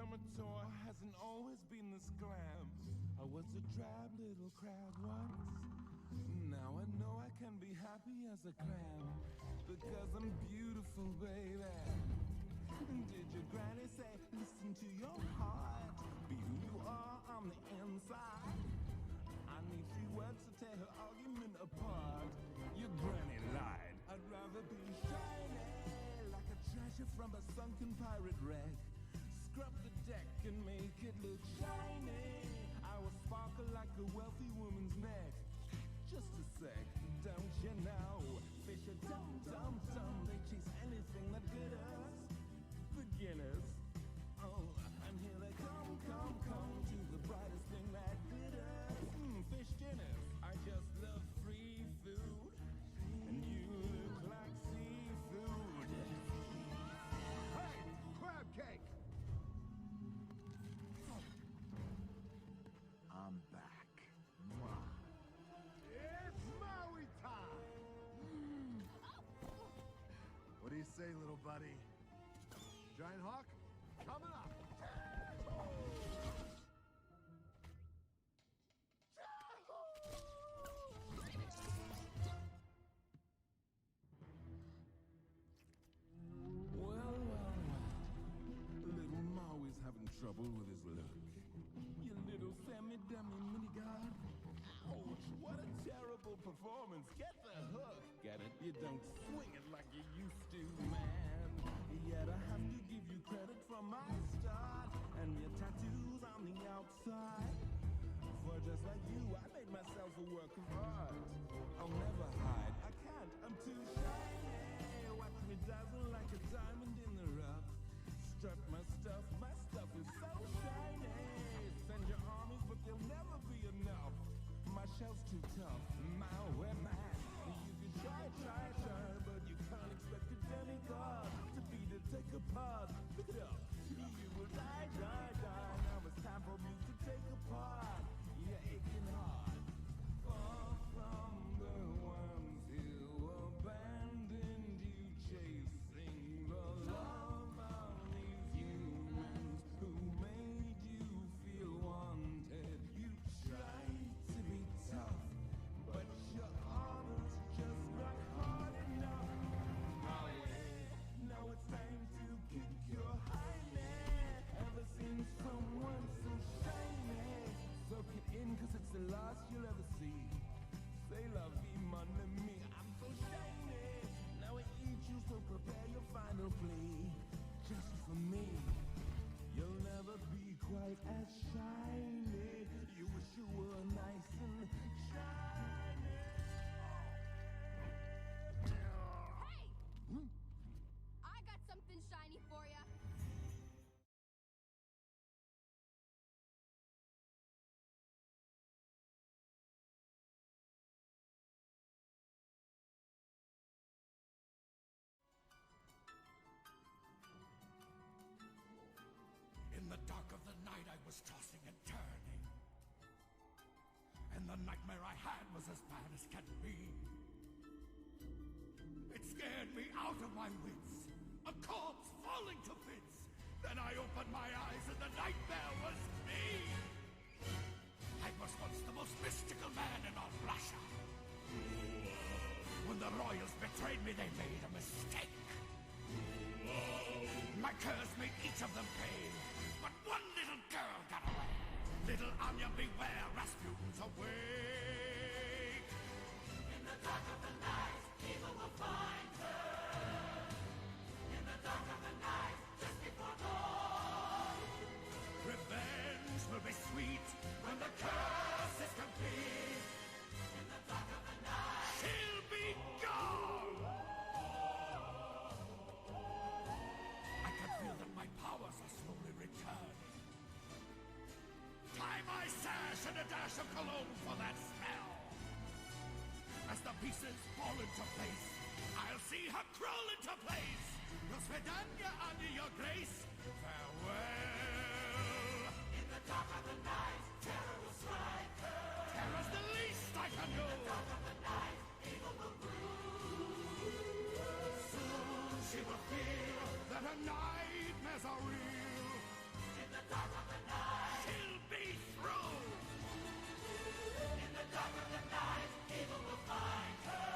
tour hasn't always been this glam. I was a drab little crab once. Now I know I can be happy as a clam, because I'm beautiful, baby. Did your granny say, listen to your heart, be who you are on the inside? I need 3 words to tear her argument apart. Your granny lied. I'd rather be shiny, like a treasure from a sunken pirate wreck. Scrub the deck and make it look shiny. I will sparkle like a wealthy woman's neck. Just a sec, don't you know? Fish are dumb, dumb, dumb. They chase anything that glitters. Beginners. Oh, and here they come, come, come to the brightest thing that glitters. Fish dinners. I just love free food, and you look like seafood. Hey, crab cake! I'm back. Mwah. It's Maui time! What do you say, little buddy? Giant Hawk, coming up! Little Maui's having trouble with his look. You little semi-dummy mini-god. Ouch, what a terrible performance. Get the hook. Get it? You don't swing it like you used to, man. Yet I have to give you credit for my start and your tattoos on the outside. For just like you, I made myself a work of art. I'll never hide. I can't. I'm too shiny. Watch me dazzle like a diamond in the rough. Strut my stuff is so shiny. Send your armies, but they'll never be enough. My shell's too tough, my way man. You can try, but you can't expect a demigod to beat it, take apart. Pick it up, you will die. Now it's time for me to take apart your aching heart. Far from the ones who abandoned you, chasing the love of these humans who made you feel wanted. You tried to be tough, but your armor's just not hard enough. Now it's time to kick your highness. Ever seen someone so shiny? Soak it in, cause it's the last you'll ever see. Say la vie, mon ami, I'm so shiny. Now I eat you, so prepare your final plea. Just for me, you'll never be quite as shiny. You wish you were nice and shiny. Hey! I got something shiny for ya. In the dark of the night I was tossing and turning, and the nightmare I had was as bad as can be. It scared me out of my wits, a corpse falling to bits. Then I opened my eyes and the nightmare was me. I was once the most mystical man in all Russia. When the royals betrayed me, they made a mistake. My curse made each of them pay, but one little girl got away. Little Anya, beware, Rasputin's awake. In the dark of the night, evil will find her. In the dark of the night, just before dawn. Revenge will be sweet when the curse is complete. In the dark of the night, she'll be gone. My powers are slowly returning. Tie my sash and a dash of cologne for that smell. As the pieces fall into place, I'll see her crawl into place. До свидания, under your grace. Farewell. In the dark of the night, terror will strike her. Terror's the least I can do. In the dark of the night, evil will brew. Soon she will feel that her nightmares are real. In the She'll be through. In the dark of the night, evil will find her.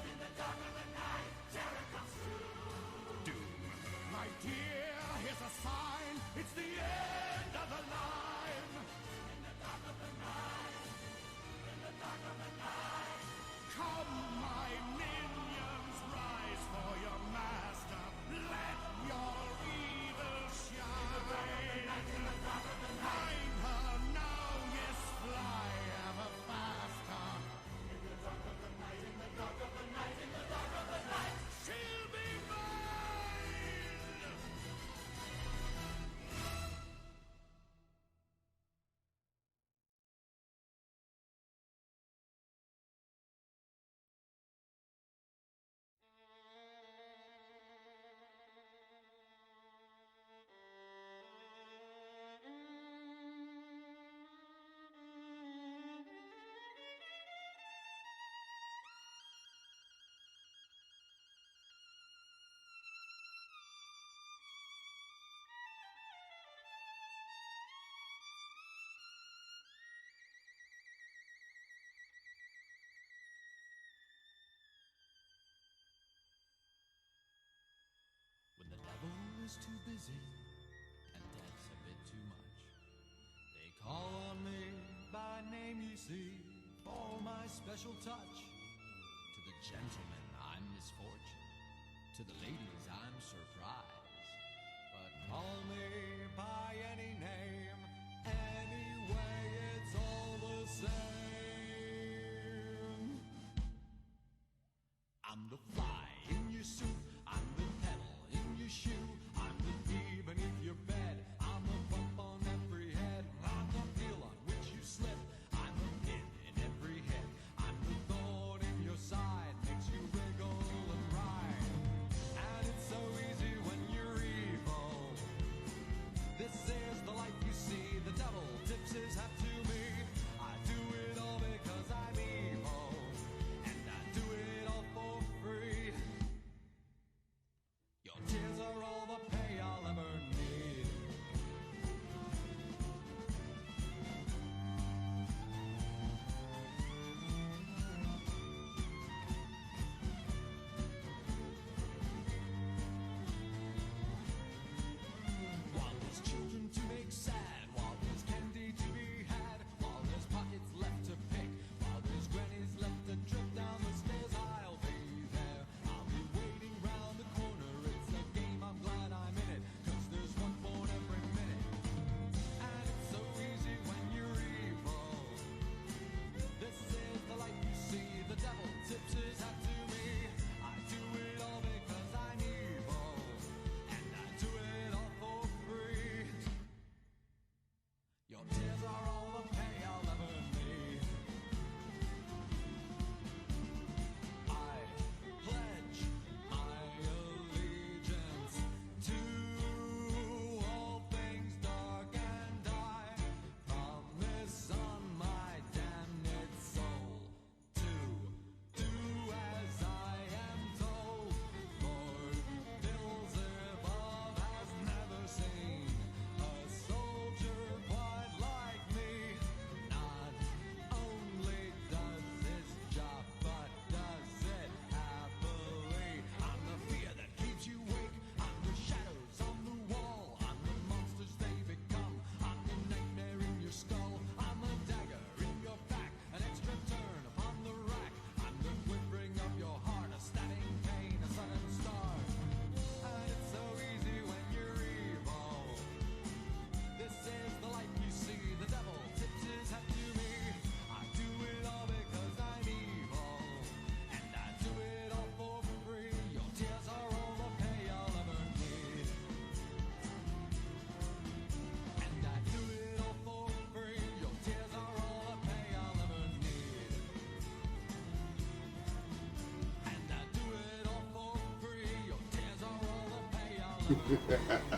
In the dark of the night, terror comes true. Doom. My dear, here's a sign. It's the end of the line. In the dark of the night. In the dark of the night. Come, my minions, rise for your master. Let your evil shine. Find her now, yes, fly ever faster. In the dark of the night, in the dark of the night, in the dark of the night, she'll be mine. When the devil is too busy and death's a bit too much, they call on me by name, you see, for my special touch. To the gentlemen, I'm misfortune. To the ladies, I'm surprise. But call me by any name, anyway, it's all the same. I'm the fly in your soup, I'm the pedal in your shoe, I'm the bee beneath your bed, I'm the bump on every head, I'm the heel on which you slip, I'm a pin in every head, I'm the thorn in your side, makes you wriggle and ride. And it's so easy when you're evil. This is the life you see, the devil tips his hat to me. I do it all because I'm evil, and I do it all for free. Your tears are all the pay I'll ever need. While there's children to make sad, while there's candy to be had, while there's pockets left to pick, while there's grannies left to trip down the stairs, I'll be there. I'll be waiting round the corner. It's a game, I'm glad I'm in it, 'cause there's one born every minute. And it's so easy when you're evil. This is the life you see. The devil tips his hat to me. I do it all because I'm evil, and I do it all for free. Your tears are all the pay I'll ever need. I pledge my allegiance to all things dark, and I promise on my damned soul to do as I am told. Lord Beelzebub has never seen a soldier quite like me. Not only does his job, but does it happily. I'm the fear that keeps you awake. I'm the shadows on the wall. I'm the monsters they become. I'm the nightmare in your skull. I'm the dagger in your back. An extra turn upon the rack. I'm the quivering of your heart. A stabbing pain, a sudden start. And it's so easy when you're evil. This is the life you see. The devil tips his hat to me. I do it all because I'm evil, and I do it all for free. Your tears are all the pay I'll ever need, and I do it all for free. Your tears are all the pay I'll ever need, and I do it all for free. Your tears are all the pay I'll ever need.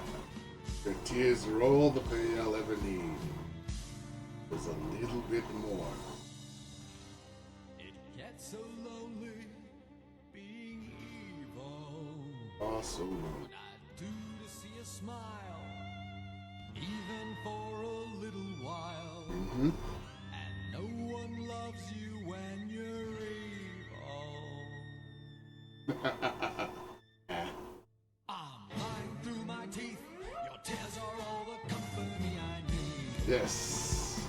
The tears are all the pay I'll ever need. There's a little bit more. It gets so lonely being evil. Oh, so long. What I'd do to see a smile even for a little while. Mm-hmm. And no one loves you when you're evil. I'm lying through my teeth. Your tears are all the company I need. Yes.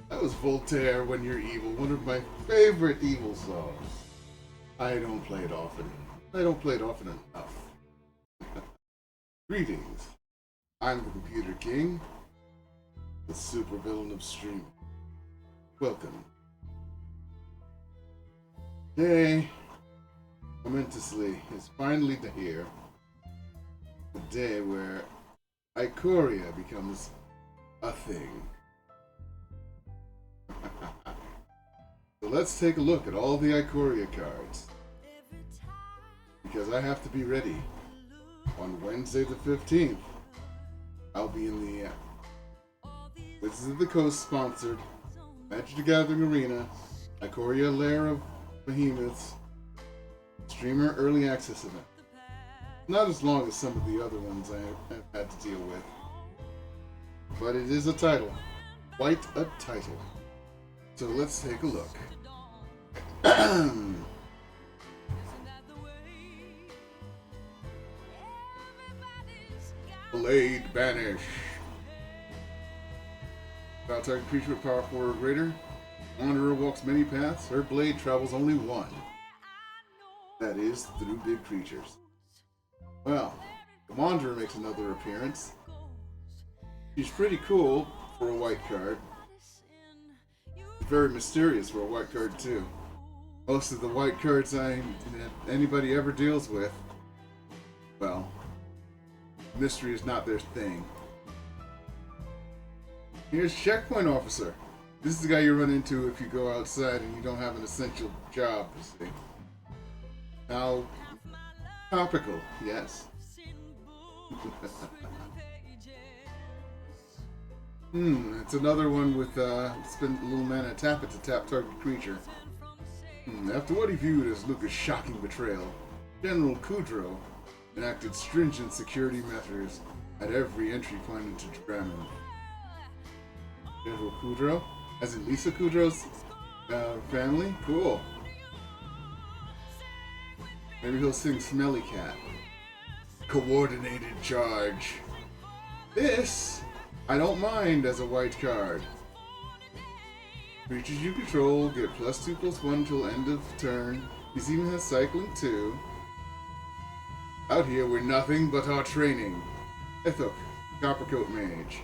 That was Voltaire, When You're Evil, one of my favorite evil songs. I don't play it often. I don't play it often enough. Greetings. I'm the Computer King, the supervillain of streaming. Welcome. Today, momentously, is finally here. The day where Ikoria becomes a thing. So let's take a look at all the Ikoria cards. Because I have to be ready. On Wednesday the 15th, I'll be in the Wizards of the Coast sponsored Magic the Gathering Arena, Ikoria Lair of Behemoths, streamer early access event. Not as long as some of the other ones I've had to deal with. But it is a title. Quite a title. So let's take a look. Blade Banish. About target creature with power 4 or greater. Wanderer walks many paths. Her blade travels only one. That is, through big creatures. Well, the Wanderer makes another appearance. She's pretty cool for a white card. Very mysterious for a white card too. Most of the white cards anybody ever deals with, well, mystery is not their thing. Here's Checkpoint Officer. This is the guy you run into if you go outside and you don't have an essential job, you see. How topical, yes. It's another one with spend a little mana, tap it to tap target creature. After what he viewed as Luca's shocking betrayal, General Kudrow enacted stringent security measures at every entry point into Drammen. General Kudrow? As in Lisa Kudrow's family? Cool. Maybe he'll sing Smelly Cat. Coordinated charge. This, I don't mind as a white card. Creatures you control get +2/+1 till end of turn. He even has cycling too. Out here we're nothing but our training. Ithok, Coppercoat Mage.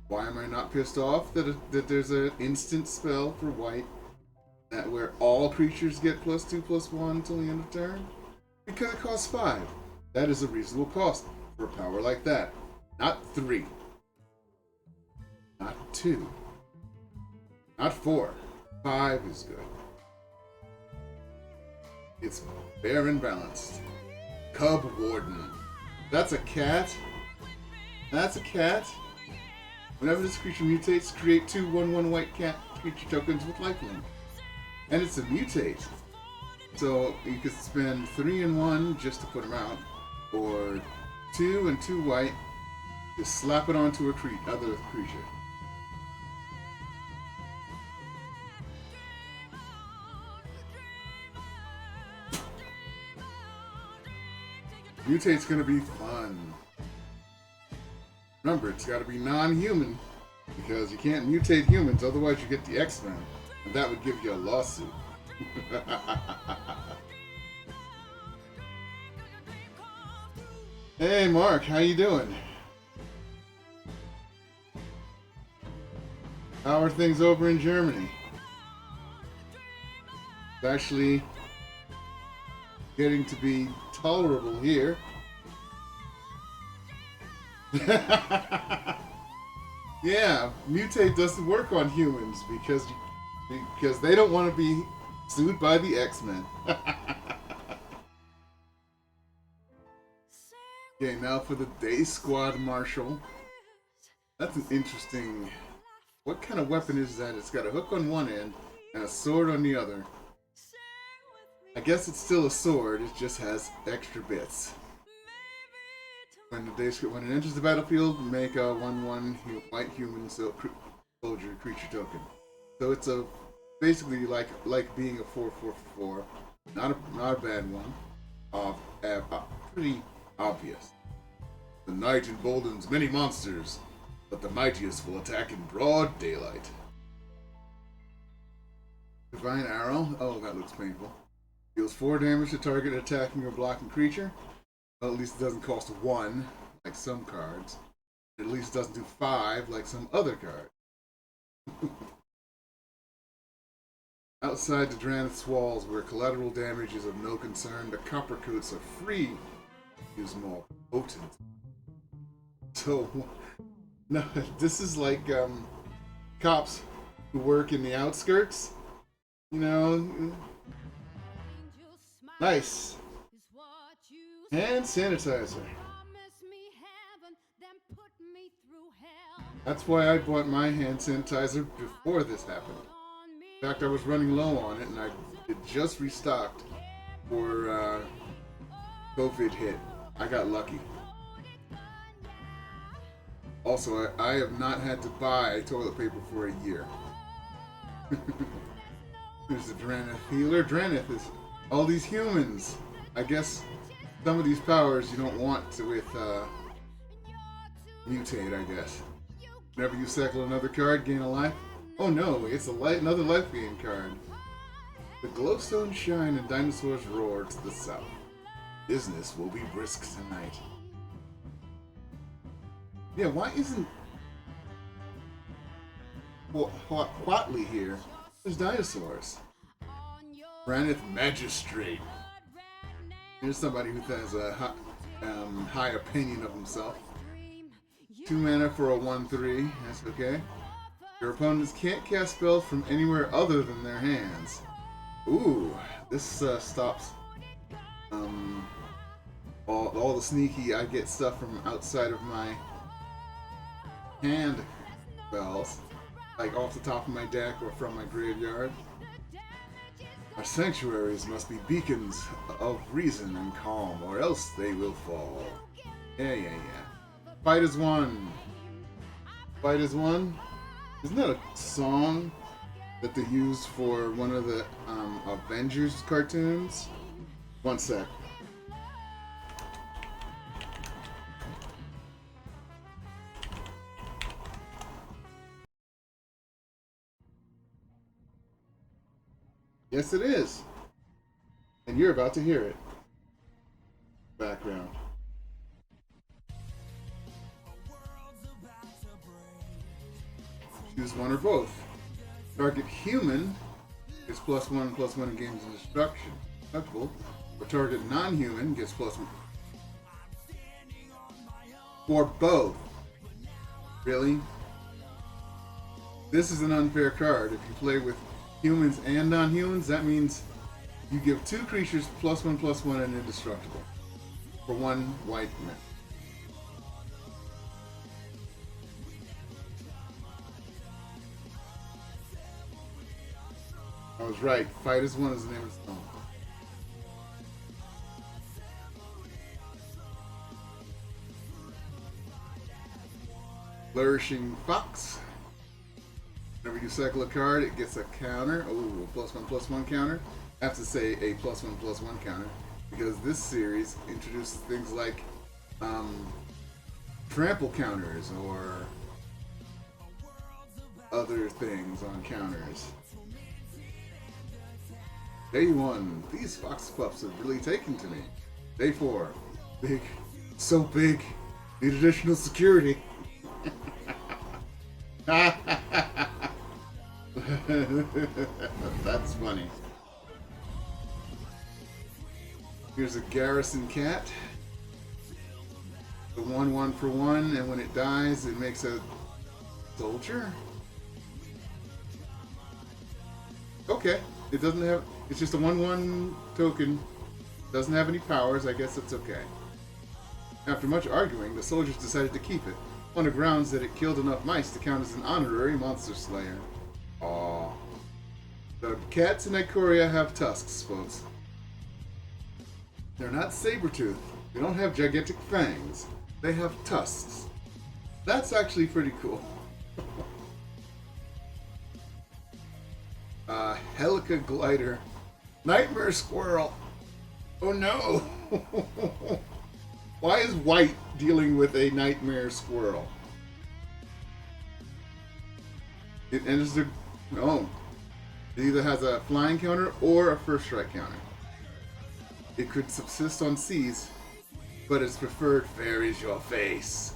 Why am I not pissed off that there's an instant spell for white that where all creatures get +2/+1 till the end of turn? Because it costs 5. That is a reasonable cost for a power like that. Not 3. Not 2. Not 4. 5 is good. It's fair and balanced. Cub Warden. That's a cat. That's a cat. Whenever this creature mutates, create 2 1/1 white cat creature tokens with lifelink. And it's a mutate. So you could spend 3 and 1 just to put them out, or 2 and 2 white to slap it onto a other creature. Mutate's gonna be fun. Remember, it's gotta be non-human, because you can't mutate humans, otherwise you get the X-Men, and that would give you a lawsuit. Hey Mark, how you doing? How are things over in Germany? It's actually getting to be tolerable here. Yeah, mutate doesn't work on humans because they don't want to be sued by the X-Men. Okay, now for the Day Squad Marshal. That's an interesting... What kind of weapon is that? It's got a hook on one end and a sword on the other. I guess it's still a sword, it just has extra bits. When it enters the battlefield, make a 1/1 white human soldier creature token. So it's a basically like being a 4/4/4, not a bad one. Pretty obvious. The knight emboldens many monsters, but the mightiest will attack in broad daylight. Divine Arrow. Oh, that looks painful. Deals 4 damage to target attacking or blocking creature. Well, at least it doesn't cost 1, like some cards. At least it doesn't do 5, like some other cards. Outside the Dranith's walls, where collateral damage is of no concern, the copper coats are free. Use more potent. So, no, this is like cops who work in the outskirts. You know, nice. Hand sanitizer. That's why I bought my hand sanitizer before this happened. In fact, I was running low on it, and it just restocked for COVID hit. I got lucky. Also, I have not had to buy toilet paper for a year. There's the Dranith healer. Dranith is all these humans. I guess some of these powers you don't want to mutate, I guess. Whenever you cycle another card, gain a life. Oh no, it's another life gain card. The glowstones shine and dinosaurs roar to the south. Business will be brisk tonight. Yeah, why isn't Huatley here? There's dinosaurs. Granith Magistrate. Here's somebody who has a high opinion of himself. 2 mana for a 1/3. That's okay. Your opponents can't cast spells from anywhere other than their hands. Ooh, this stops all the sneaky. I get stuff from outside of my hand spells, like off the top of my deck or from my graveyard. Our sanctuaries must be beacons of reason and calm, or else they will fall. Yeah. Fight as one. Fight as one. Isn't that a song that they used for one of the Avengers cartoons? One sec. Yes, it is. And you're about to hear it. Background. Choose one or both. Target human gets +1/+1 against destruction. Destructible. Or target non-human gets +1. For both. Really? This is an unfair card. If you play with humans and non-humans, that means you give 2 creatures +1/+1 and indestructible. For 1 white man. I was right. Fight as one is the name of the song. Flourishing Fox. Whenever you cycle a card, it gets a counter. Oh, a +1/+1 counter. I have to say a +1/+1 counter because this series introduces things like trample counters or other things on counters. Day 1, these fox pups have really taken to me. Day 4, big, so big, need additional security. That's funny. Here's a garrison cat. The 1/1 for 1, and when it dies, it makes a soldier. Okay, it doesn't have. It's just a 1/1 token. Doesn't have any powers. I guess it's okay. After much arguing, the soldiers decided to keep it on the grounds that it killed enough mice to count as an honorary monster slayer. Aww. The cats in Ikoria have tusks, folks. They're not saber-toothed. They don't have gigantic fangs. they have tusks. That's actually pretty cool. Helica glider. Nightmare squirrel. Oh no! Why is white dealing with a nightmare squirrel? It enters the... No. It either has a flying counter or a first strike counter. It could subsist on seas, but its preferred fare is your face.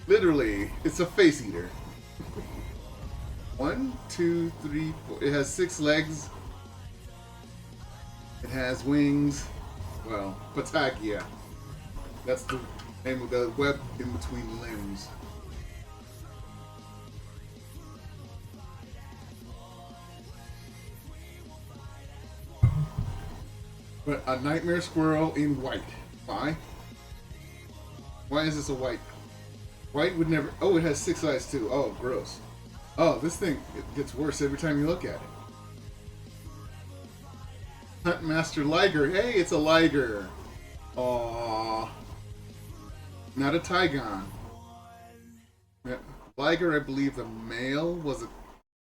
Literally, it's a face eater. 1, 2, 3, 4. It has 6 legs. It has wings. Well, patagia. That's the name of the web in between limbs. But a nightmare squirrel in white. Why? Why is this a white? White would never... Oh, it has 6 eyes too. Oh, gross. Oh, this thing, it gets worse every time you look at it. Huntmaster Liger. Hey, it's a Liger. Aww. Not a Tygon. Liger, I believe the male was a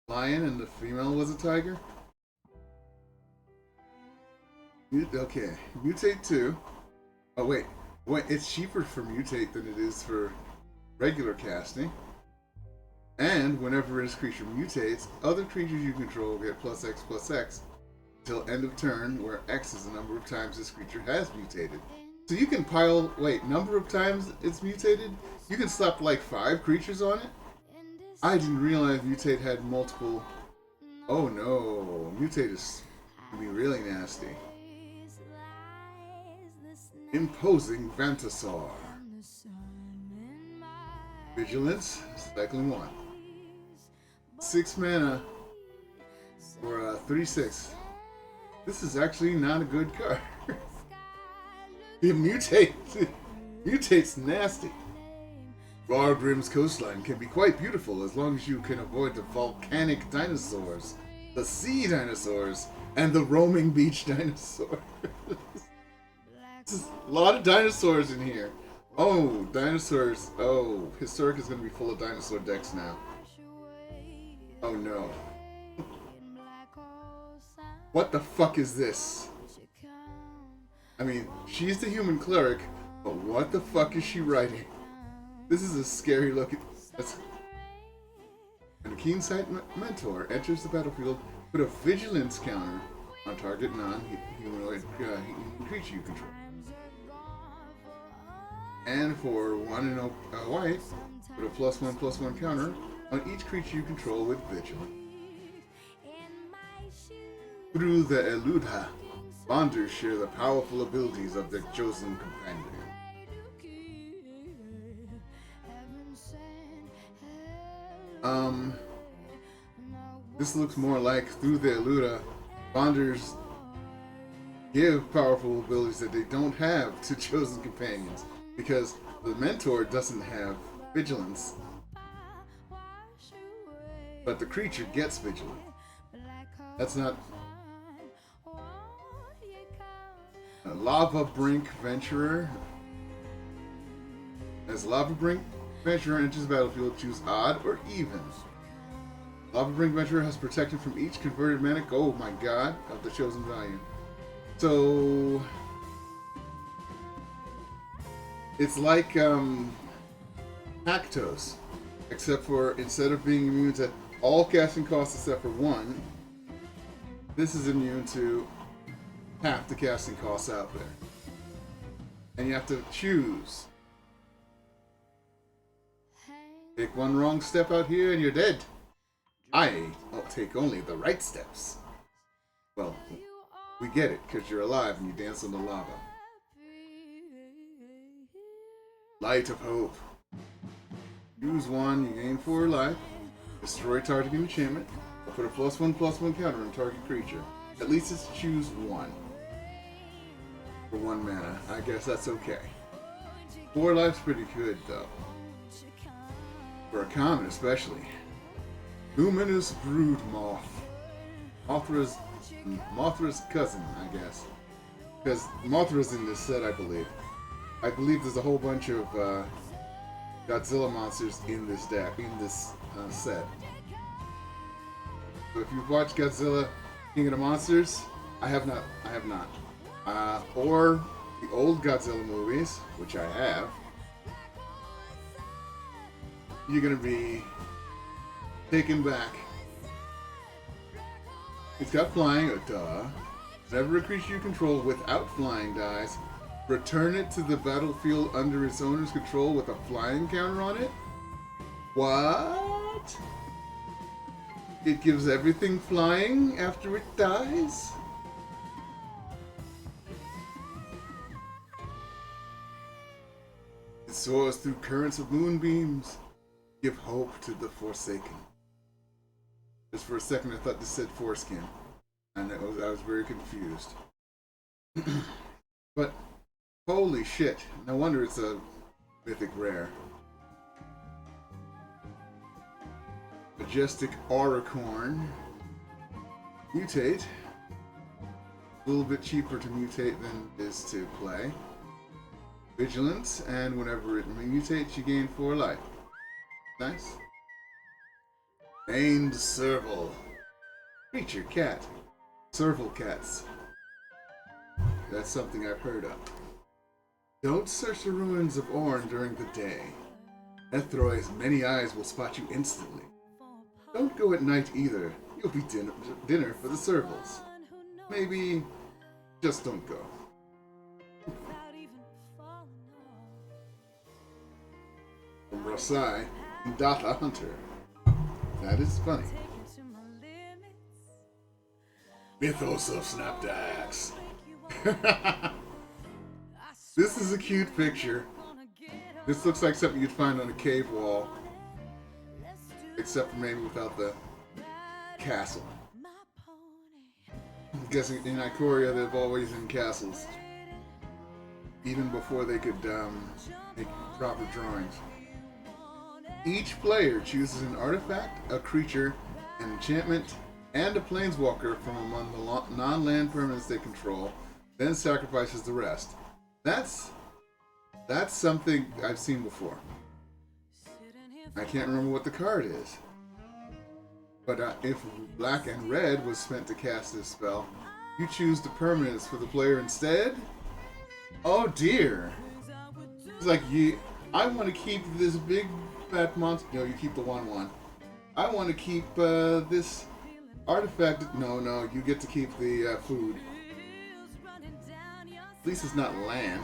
lion and the female was a tiger. Okay, Mutate 2. Oh, wait. Wait, it's cheaper for Mutate than it is for regular casting. And whenever this creature mutates, other creatures you control get +X until end of turn, where X is the number of times this creature has mutated. So you can pile... Wait, number of times it's mutated? You can slap like 5 creatures on it? I didn't realize Mutate had multiple... Oh no, Mutate is going to be really nasty. Imposing Vantasaur. Vigilance, cycling 1. 6 mana for 3/6. This is actually not a good card. It mutates nasty. Bargrim's coastline can be quite beautiful as long as you can avoid the volcanic dinosaurs, the sea dinosaurs, and the roaming beach dinosaurs. A lot of dinosaurs in here. Oh, dinosaurs. Oh, Historic is going to be full of dinosaur decks now. Oh no. What the fuck is this? I mean, she's the human cleric, but what the fuck is she writing? This is a scary looking... And a Keen Sight Mentor enters the battlefield, put a Vigilance counter on target non-humanoid creature you control. And for 1 and a white, put a +1/+1 counter on each creature you control with Vigilance. Through the Eluda, Bonders share the powerful abilities of their chosen companion. This looks more like through the Eluda, Bonders give powerful abilities that they don't have to chosen companions. Because the Mentor doesn't have Vigilance. But the creature gets Vigilance. That's not... A Lava Brink Venturer. As Lava Brink Venturer enters the battlefield, choose odd or even. Lava Brink Venturer has protected from each converted mana, oh my god, of the chosen value. So... It's like Haktos, except for instead of being immune to all casting costs except for 1, this is immune to half the casting costs out there. And you have to choose. Take one wrong step out here and you're dead. I'll take only the right steps. Well, we get it, because you're alive and you dance on the lava. Light of Hope. Choose 1, you gain 4 life. Destroy targeting enchantment. I'll put a +1/+1 counter on target creature. At least it's choose 1. For 1 mana. I guess that's okay. 4 life's pretty good though. For a common especially. Luminous Brood Moth. Mothra's cousin, I guess. Because Mothra's in this set, I believe. I believe there's a whole bunch of Godzilla monsters in this set. So if you've watched Godzilla King of the Monsters, I have not. Or the old Godzilla movies, which I have, you're gonna be taken back. It's got flying, duh. Whenever a creature you control without flying dies, return it to the battlefield under its owner's control with a flying counter on it? What? It gives everything flying after it dies? It soars through currents of moonbeams. Give hope to the Forsaken. Just for a second I thought this said foreskin. And I was very confused. But holy shit. No wonder it's a mythic rare. Majestic Auricorn. Mutate. A little bit cheaper to mutate than it is to play. Vigilance, and whenever it mutates, you gain 4 life. Nice. Named Serval. Creature cat. Serval cats. That's something I've heard of. Don't search the ruins of Orn during the day. Ethroy's many eyes will spot you instantly. Don't go at night either. You'll be dinner for the Servals. Maybe just don't go. From Rosai, Data Hunter. That is funny. Mythos of Snapdax. This is a cute picture. This looks like something you'd find on a cave wall. Except for maybe without the castle. I'm guessing in Ikoria they've always in castles. Even before they could make proper drawings. Each player chooses an artifact, a creature, an enchantment, and a planeswalker from among the non-land permanents they control, then sacrifices the rest. That's something I've seen before. I can't remember what the card is. But if black and red was spent to cast this spell, you choose the permanents for the player instead? Oh dear! It's like, I want to keep this big fat monster. No, you keep the 1/1. I want to keep this artifact. No, you get to keep the food. At least it's not land.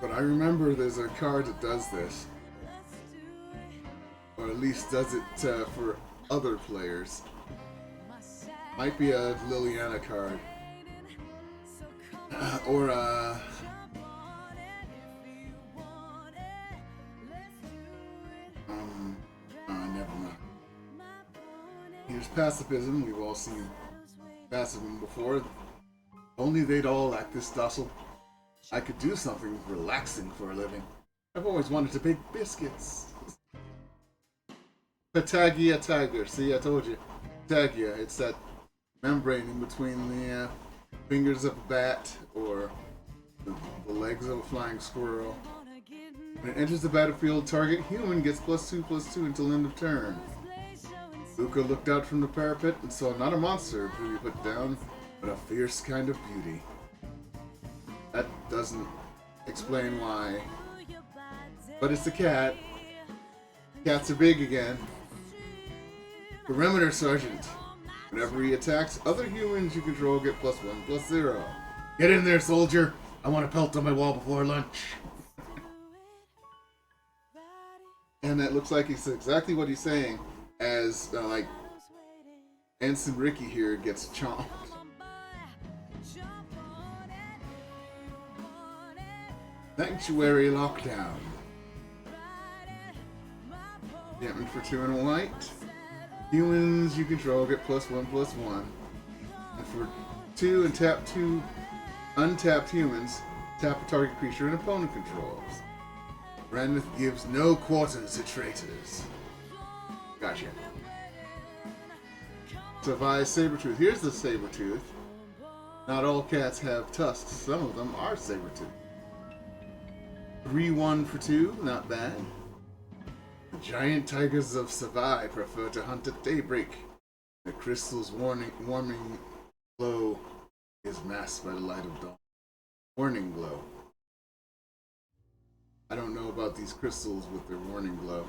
But I remember there's a card that does this. Or at least does it for other players. Might be a Liliana card. Or a... never mind. Here's pacifism. We've all seen pacifism before. Only they'd all act this docile. I could do something relaxing for a living. I've always wanted to bake biscuits. Patagia tiger. See, I told you. Patagia. It's that membrane in between the fingers of a bat or the legs of a flying squirrel. When it enters the battlefield, target human gets +2/+2 until end of turn. Luca looked out from the parapet and saw not a monster to be put down, but a fierce kind of beauty. That doesn't explain why. But it's the cat. Cats are big again. Perimeter Sergeant. Whenever he attacks other humans you control, get +1/+0. Get in there, soldier! I want to pelt on my wall before lunch. And that looks like it's exactly what he's saying, as like Ensign Ricky here gets chomped. Sanctuary Lockdown. Enchantment for 2 and a white. Humans you control get +1/+1. And for 2 and tap 2 untapped humans, tap a target creature an opponent controls. Ranmith gives no quarters to traitors. Gotcha. Savai Sabretooth. Here's the Sabretooth. Not all cats have tusks. Some of them are saber-toothed. 3-1 for 2, not bad. The giant tigers of Savai prefer to hunt at daybreak. The crystal's warming glow is masked by the light of dawn. Warning glow. I don't know about these crystals with their warning glow.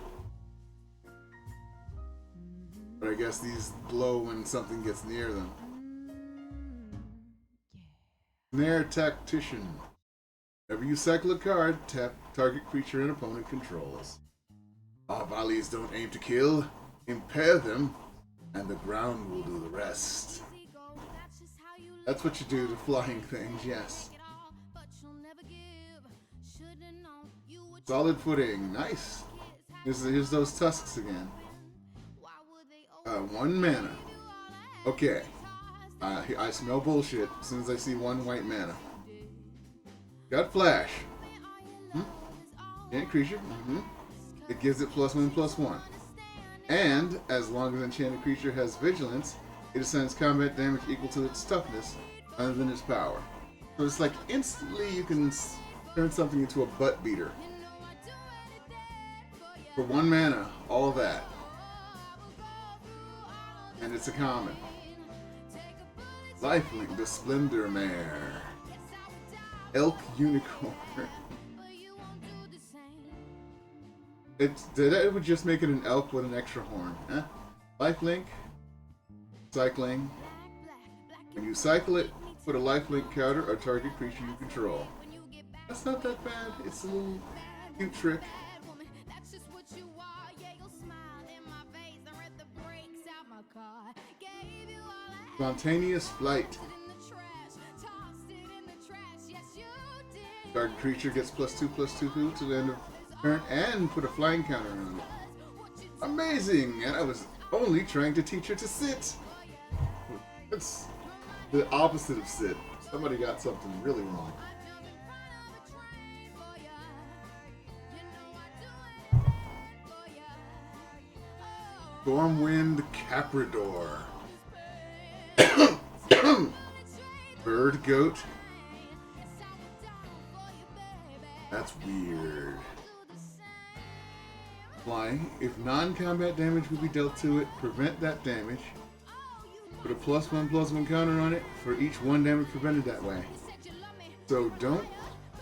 But I guess these glow when something gets near them. Snare Tactician. Whenever you cycle a card, tap target creature and opponent controls. Our volleys don't aim to kill, impair them, and the ground will do the rest. That's what you do to flying things, yes. Solid footing, nice. Here's those tusks again. 1 mana. Okay. I smell bullshit as soon as I see 1 white mana. Got flash. And creature. It gives it +1/+1. And as long as enchanted creature has vigilance, it assigns combat damage equal to its toughness other than its power. So it's like instantly you can turn something into a butt beater. For 1 mana, all of that. And it's a common. Lifelink, the Splendor Mare. Elk Unicorn. It would just make it an elk with an extra horn. Huh? Lifelink. Cycling. When you cycle it, put a lifelink counter or target creature you control. That's not that bad. It's a little cute trick. Spontaneous Flight. Target creature gets +2/+2 to the end of turn and put a flying counter on it. Amazing! And I was only trying to teach her to sit. It's the opposite of sit. Somebody got something really wrong. Stormwind Caprador. Bird Goat. That's weird. Flying. If non-combat damage will be dealt to it, prevent that damage. Put a +1/+1 counter on it for each 1 damage prevented that way. So don't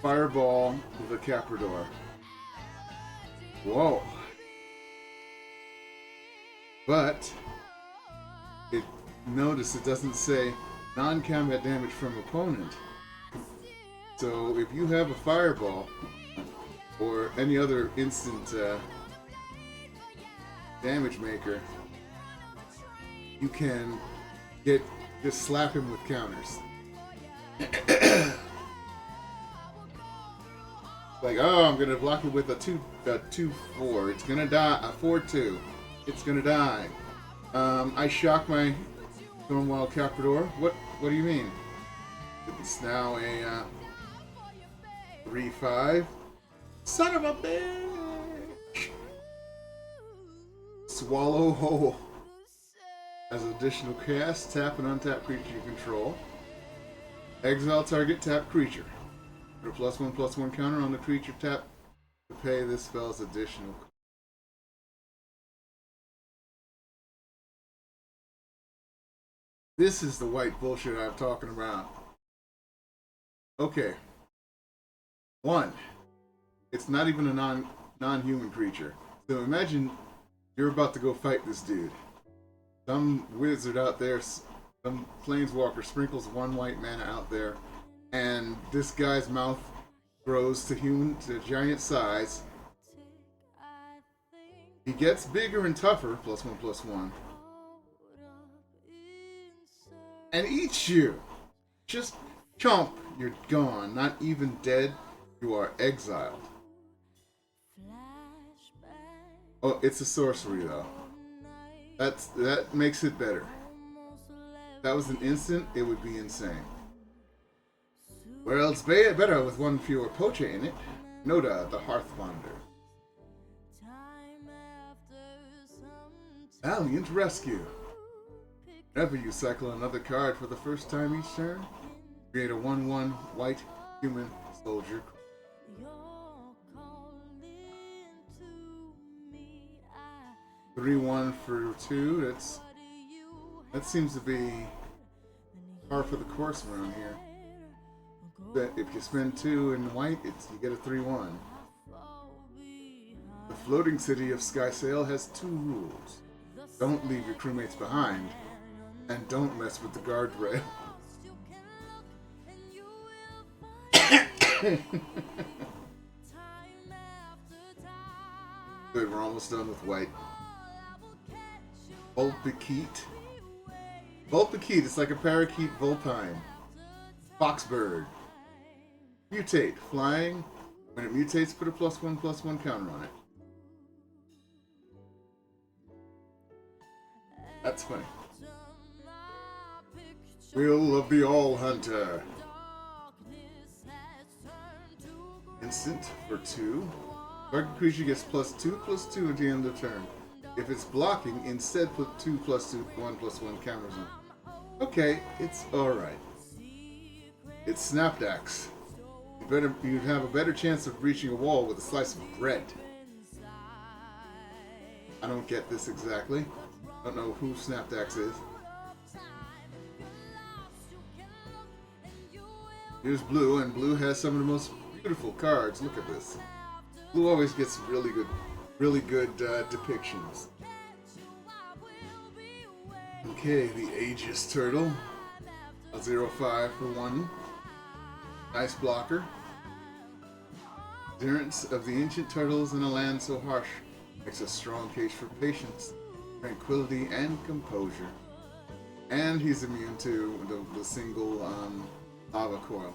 fireball with a Caprador. Whoa. But notice it doesn't say non-combat damage from opponent. So if you have a fireball or any other instant damage maker, you can just slap him with counters. Like, oh, I'm gonna block it with a 2/4. It's gonna die. A 4/2. It's gonna die. I shock my Stormwild Caprador. What do you mean? It's now a 3/5. Son of a bitch! Swallow Hole. As additional cast, tap and untap creature you control. Exile target tap creature. Put a +1/+1 counter on the creature tap to pay this spell's additional. This is the white bullshit I'm talking about. Okay. 1. It's not even a non-human creature. So imagine you're about to go fight this dude. Some wizard out there, some planeswalker sprinkles 1 white mana out there, and this guy's mouth grows to giant size. He gets bigger and tougher, +1/+1. And eats you. Just chomp, you're gone. Not even dead, you are exiled. Oh, it's a sorcery though. That makes it better. If that was an instant, it would be insane. Well, it's better with 1 fewer poacher in it. Noda, the Hearthwander. Valiant Rescue. Whenever you cycle another card for the first time each turn, Create a 1/1 white human soldier. 3/1 for 2. That seems to be par for the course around here. But if you spend 2 in white, you get a 3/1. The floating city of Skysail has 2 rules. Don't leave your crewmates behind, and don't mess with the guardrail. Good, we're almost done with white. Vulpikeet. Vulpikeet, it's like a parakeet vulpine. Foxbird. Mutate, flying. When it mutates, put a +1/+1 counter on it. That's funny. Will of the All Hunter. Instant for 2. Target creature gets +2/+2 at the end of turn. If it's blocking, instead put 2/+1/+1 counters on. Okay, it's alright. It's Snapdax. You'd have a better chance of reaching a wall with a slice of bread. I don't get this exactly. I don't know who Snapdax is. Here's Blue, and Blue has some of the most beautiful cards. Look at this. Blue always gets really good depictions. Okay, the Aegis Turtle. A 0/5 for 1. Nice blocker. Endurance of the ancient turtles in a land so harsh makes a strong case for patience, tranquility, and composure. And he's immune to the single lava coil.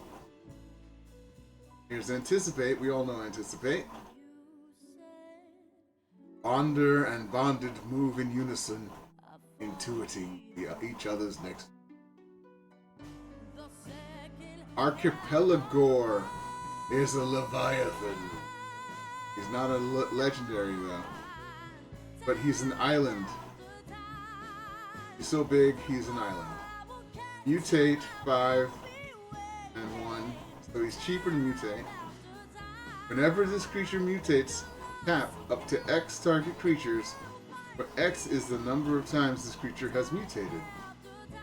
Here's Anticipate. We all know Anticipate. Bonder and bonded move in unison, intuiting each other's next. Archipelagore is a Leviathan. He's not a legendary though, but he's an island. He's so big, he's an island. Mutate 5 and 1, so he's cheaper to mutate. Whenever this creature mutates, tap up to X target creatures, where X is the number of times this creature has mutated.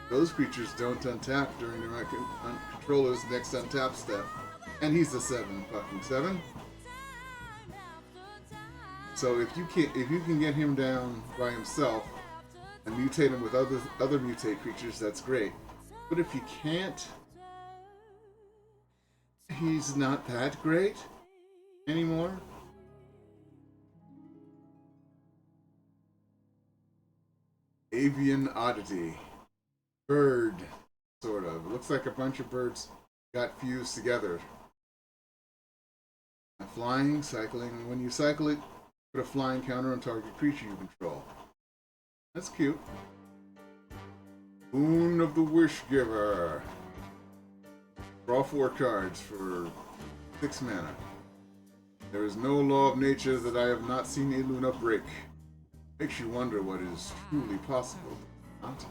Those creatures don't untap during the controller's next untap step, and he's a 7. So if you can get him down by himself and mutate him with other mutate creatures, that's great. But if you can't, he's not that great anymore. Avian Oddity. Bird, sort of. It looks like a bunch of birds got fused together. Flying, cycling. When you cycle it, put a flying counter on target creature you control. That's cute. Boon of the Wish Giver. Draw 4 cards for 6 mana. There is no law of nature that I have not seen Iluna break. Makes you wonder what is truly possible. Not?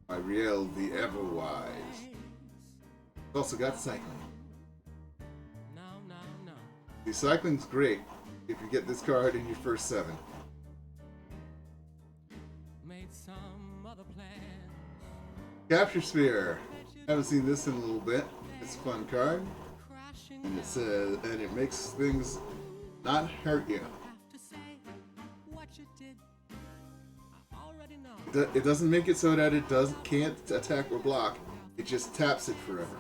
By Riel the Everwise. It's also got cycling. The cycling's great if you get this card in your first 7. Capture Sphere. Haven't seen this in a little bit. It's a fun card, and it says, and it makes things not hurt you. It doesn't make it so that it can't attack or block. It just taps it forever.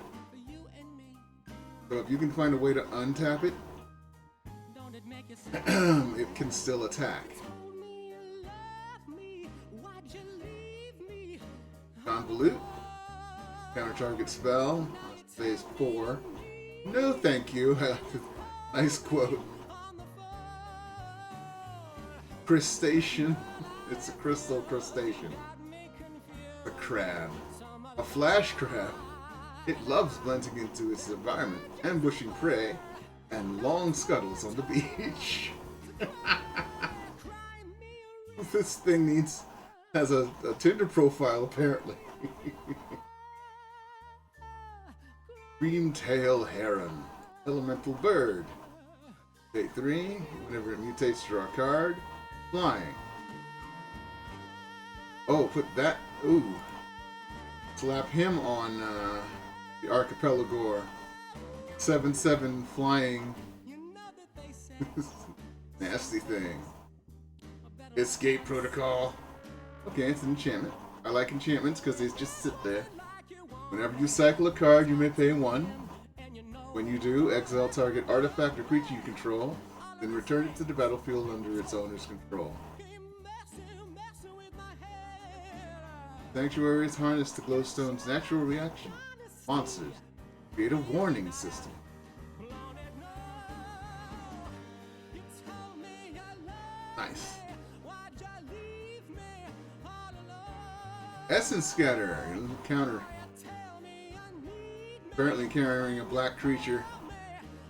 So if you can find a way to untap it, it can still attack. Convolute. Counter target spell. Phase 4. No thank you. Nice quote. Crustacean. It's a crystal crustacean. A crab. A flash crab. It loves blending into its environment, ambushing prey, and long scuttles on the beach. This thing has a Tinder profile, apparently. Cream-tail heron. Elemental bird. State 3. Whenever it mutates, draw a card. Flying. Oh, put that. Ooh. Slap him on the Archipelago. 7/7 flying. Nasty thing. Escape protocol. Okay, it's an enchantment. I like enchantments because they just sit there. Whenever you cycle a card, you may pay 1. When you do, exile target artifact or creature you control, then return it to the battlefield under its owner's control. Sanctuary is harnessed to Glowstone's natural reaction. Monsters. Create a warning system. Nice. Essence Scatter. Counter. Currently carrying a black creature.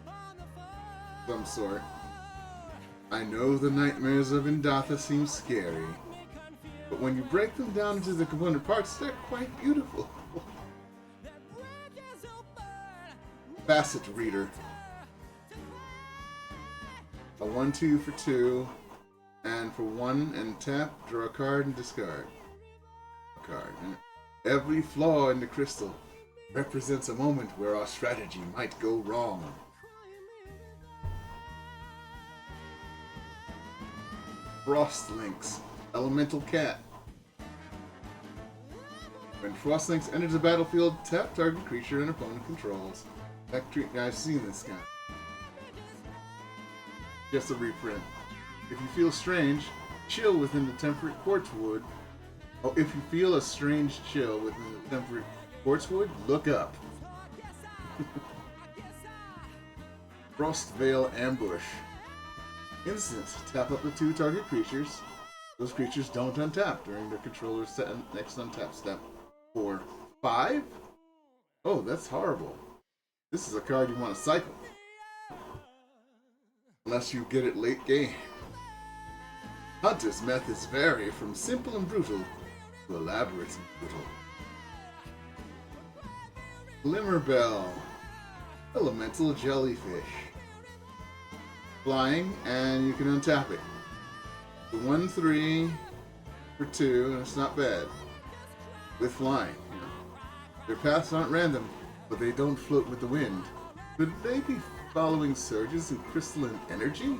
Of some sort. I know the nightmares of Indatha seem scary, but when you break them down into the component parts, they're quite beautiful. Facet Reader. A 1/2 for 2, and for 1 and tap, draw a card and discard. A card. Every flaw in the crystal represents a moment where our strategy might go wrong. Frostlinks. Elemental cat. When Frostlinks enters the battlefield, tap target creature an opponent controls. That I've seen this guy. Just a reprint. If you feel strange, chill within the temperate quartz wood. Oh, if you feel a strange chill within the temperate quartz wood, look up. Frostveil Ambush. Instant. Tap up the 2 target creatures. Those creatures don't untap during their controller's next untap step. For 5? Oh, that's horrible. This is a card you want to cycle. Unless you get it late game. Hunter's methods vary from simple and brutal to elaborate and brutal. Glimmerbell. Elemental jellyfish. Flying, and you can untap it. The 1/3 for 2, and it's not bad. With flying. Their paths aren't random, but they don't float with the wind. Could they be following surges in crystalline energy?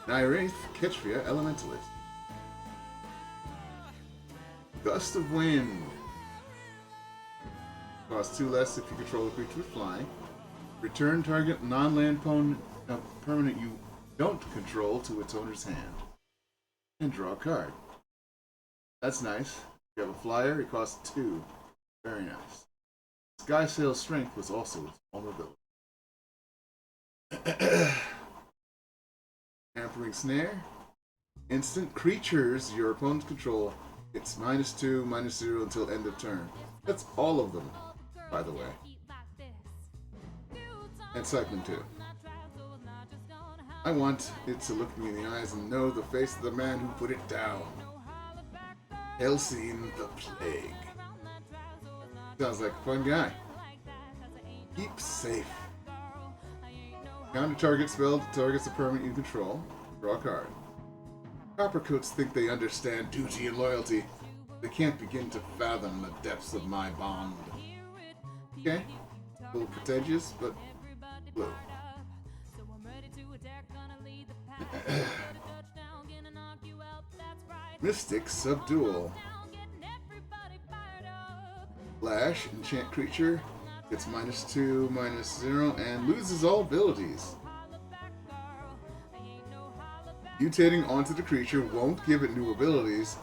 Niraith Ketria Elementalist. Gust of Wind. Cost 2 less if you control a creature with flying. Return target non-land permanent you don't control to its owner's hand. And draw a card. That's nice. If you have a flyer, it costs 2. Very nice. Skysail's strength was also its vulnerability. Hampering Snare. Instant creatures your opponents control. It's -2, -0 until end of turn. That's all of them, by the way. And Cycling 2. I want it to look me in the eyes and know the face of the man who put it down. Helsing the Plague. Sounds like a fun guy. Keep safe. Counter target spell targets a permanent you control. Draw a card. Coppercoats think they understand duty and loyalty. They can't begin to fathom the depths of my bond. Okay. A little pretentious, but blue. Mystic Subdual. Flash, enchant creature, gets -2, -0, and loses all abilities. Mutating onto the creature won't give it new abilities.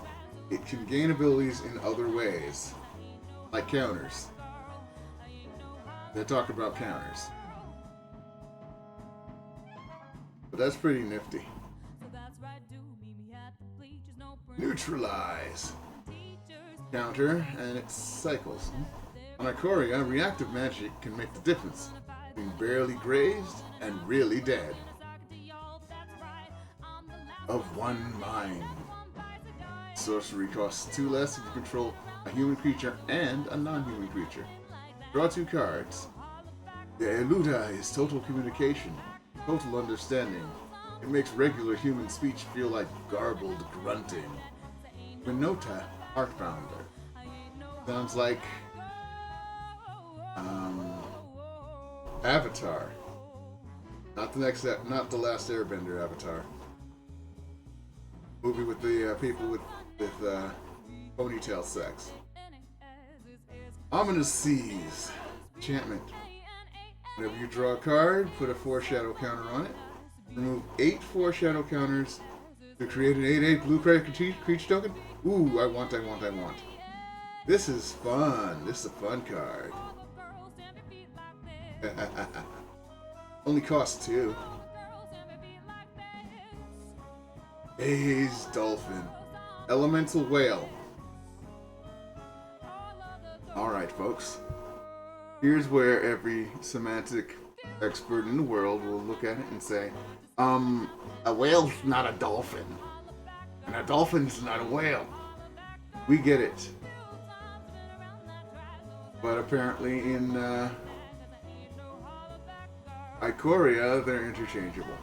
It can gain abilities in other ways, like counters. They talk about counters. But that's pretty nifty. Neutralize. Counter, and it cycles. On Ikoria, reactive magic can make the difference between barely grazed and really dead. Of one mind. Sorcery costs 2 less if you control a human creature and a non-human creature. Draw 2 cards. The Eluda is total communication, total understanding. It makes regular human speech feel like garbled grunting. Winota, Heartbounder. Sounds like Avatar. Not the last Airbender Avatar. Movie with the people with ponytail sex. Ominous Seas. Enchantment. Whenever you draw a card, put a 4-shadow counter on it. Remove 8 4-shadow counters to create an 8/8 blue creature token. Ooh, I want. This is fun. This is a fun card. Only costs 2. Haze Dolphin. Elemental Whale. Alright, folks. Here's where every semantic expert in the world will look at it and say, a whale's not a dolphin. And a dolphin's not a whale. We get it. But apparently in Ikoria, they're interchangeable.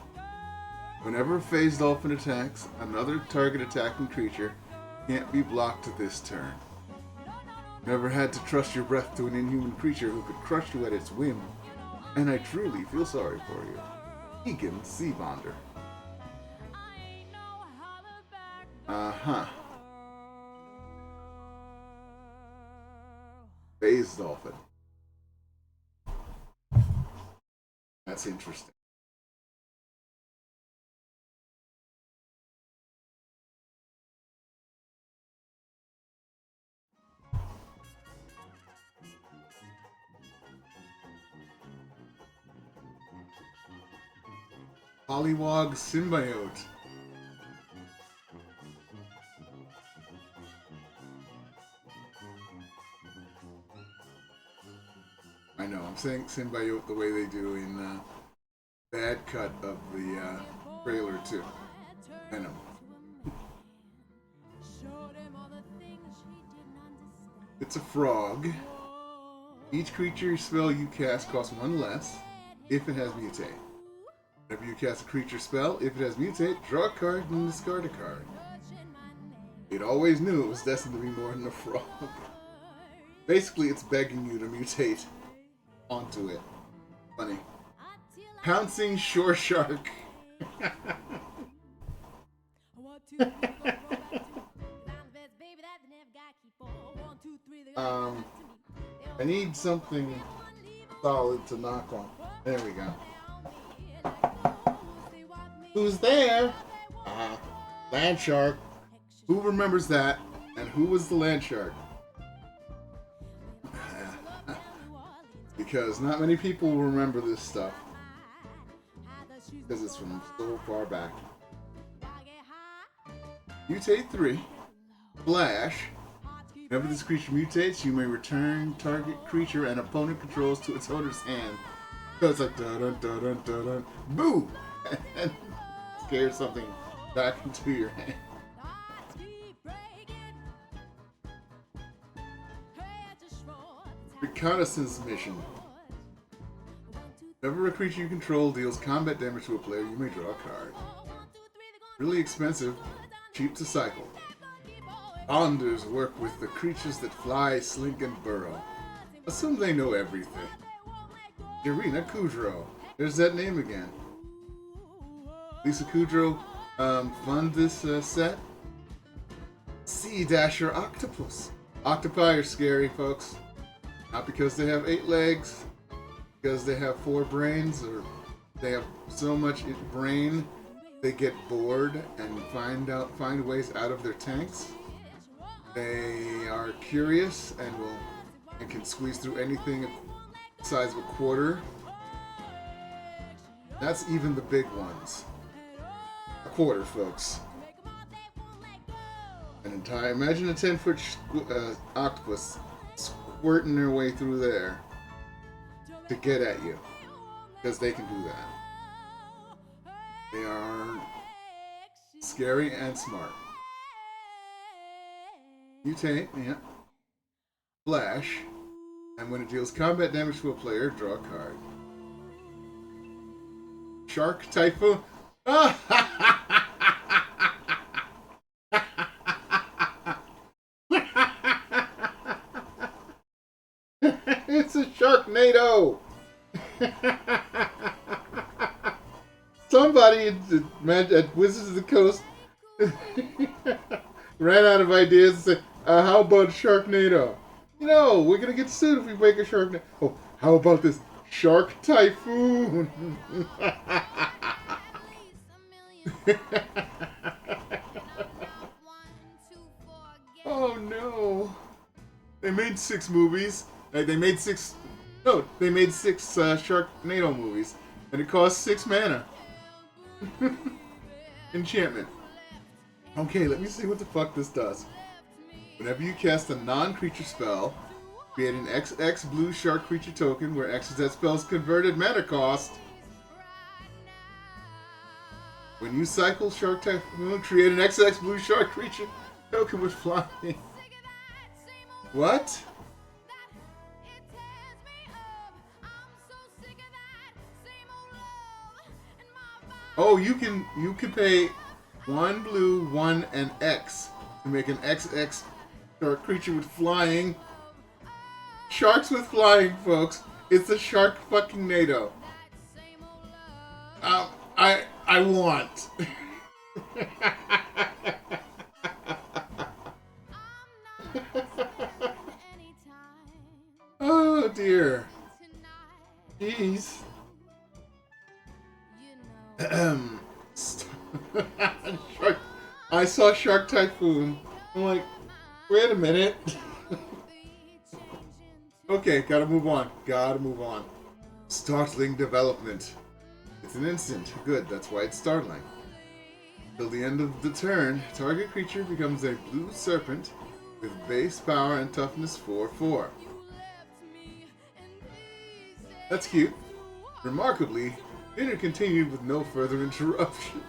Whenever a phase dolphin attacks, another target attacking creature can't be blocked this turn. Never had to trust your breath to an inhuman creature who could crush you at its whim. And I truly feel sorry for you. Egan Seabonder. Phase dolphin. That's interesting. Pollywog Symbiote. I know, I'm saying symbiote the way they do in Bad Cut of the trailer to Venom. It's a frog. Each creature spell you cast costs 1 less if it has mutate. Whenever you cast a creature spell, if it has mutate, draw a card and discard a card. It always knew it was destined to be more than a frog. Basically, it's begging you to mutate onto it. Funny. Pouncing Shore Shark. I need something solid to knock on. There we go. Who's there? Land Shark. Who remembers that? And who was the Land Shark? Because not many people will remember this stuff. Because it's from so far back. Mutate 3. Flash. Whenever this creature mutates, you may return target creature and opponent controls to its owner's hand. So it's like dun dun dun dun dun, boo! And scare something back into your hand. Reconnaissance mission. Whenever a creature you control deals combat damage to a player, you may draw a card. Really expensive, cheap to cycle. Bonders work with the creatures that fly, slink, and burrow. Assume they know everything. Irina Kudrow. There's that name again. Lisa Kudrow fund this set. Sea Dasher Octopus. Octopi are scary, folks. Not because they have 8 legs, because they have 4 brains, or they have so much brain they get bored and find ways out of their tanks. They are curious and can squeeze through anything the size of a quarter. That's even the big ones. A quarter, folks. Imagine a 10-foot octopus squirting their way through there to get at you, because they can do that. They are scary and smart. Mutate, yeah. Flash. And when it deals combat damage to a player, draw a card. Shark Typhoon. It's a Sharknado! Somebody at Wizards of the Coast ran out of ideas and said, how about Sharknado? No, we're gonna get sued if we make a Sharknado. Oh, how about this Shark Typhoon? Oh no. They made 6 movies. They made 6... No, they made 6 Sharknado movies. And it cost 6 mana. Enchantment. Okay, let me see what the fuck this does. Whenever you cast a non-creature spell, create an XX blue shark creature token where X is that spell's converted mana cost. When you cycle Shark Typhoon, create an XX blue shark creature token with flying. What? Oh, you can pay 1 blue, 1 and X to make an XX shark creature with flying. Sharks with flying, folks. It's a shark fucking NATO. I want. Oh dear. Jeez. Shark. I saw Shark Typhoon. I'm like, wait a minute. Okay, gotta move on. Gotta move on. Startling development. It's an instant. Good, that's why it's startling. Till the end of the turn, target creature becomes a blue serpent with base power and toughness 4/4. That's cute. Remarkably, dinner continued with no further interruption.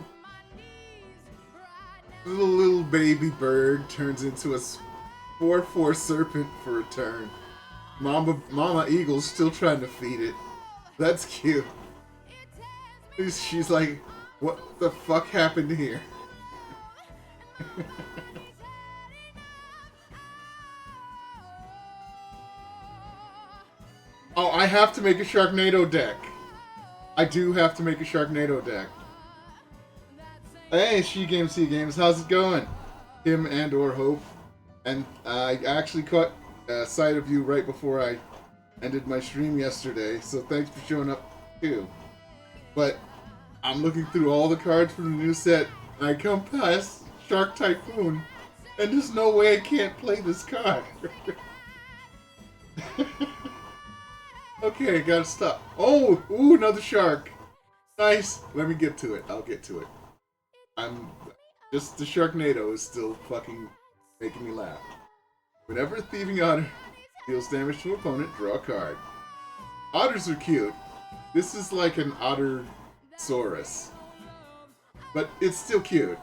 Little baby bird turns into a 4/4 serpent for a turn. Mama Eagle's still trying to feed it. That's cute. She's like, what the fuck happened here? Oh, I have to make a Sharknado deck. I do have to make a Sharknado deck. Hey, She Games, C Games, how's it going? Tim and or Hope. And I actually caught sight of you right before I ended my stream yesterday, so thanks for showing up too. But I'm looking through all the cards from the new set, and I come past Shark Typhoon, and there's no way I can't play this card. Okay, I gotta stop. Oh, ooh, another shark. Nice. Let me get to it. I'll get to it. Just the Sharknado is still fucking making me laugh. Whenever a thieving otter deals damage to an opponent, draw a card. Otters are cute. This is like an Ottersaurus. But it's still cute.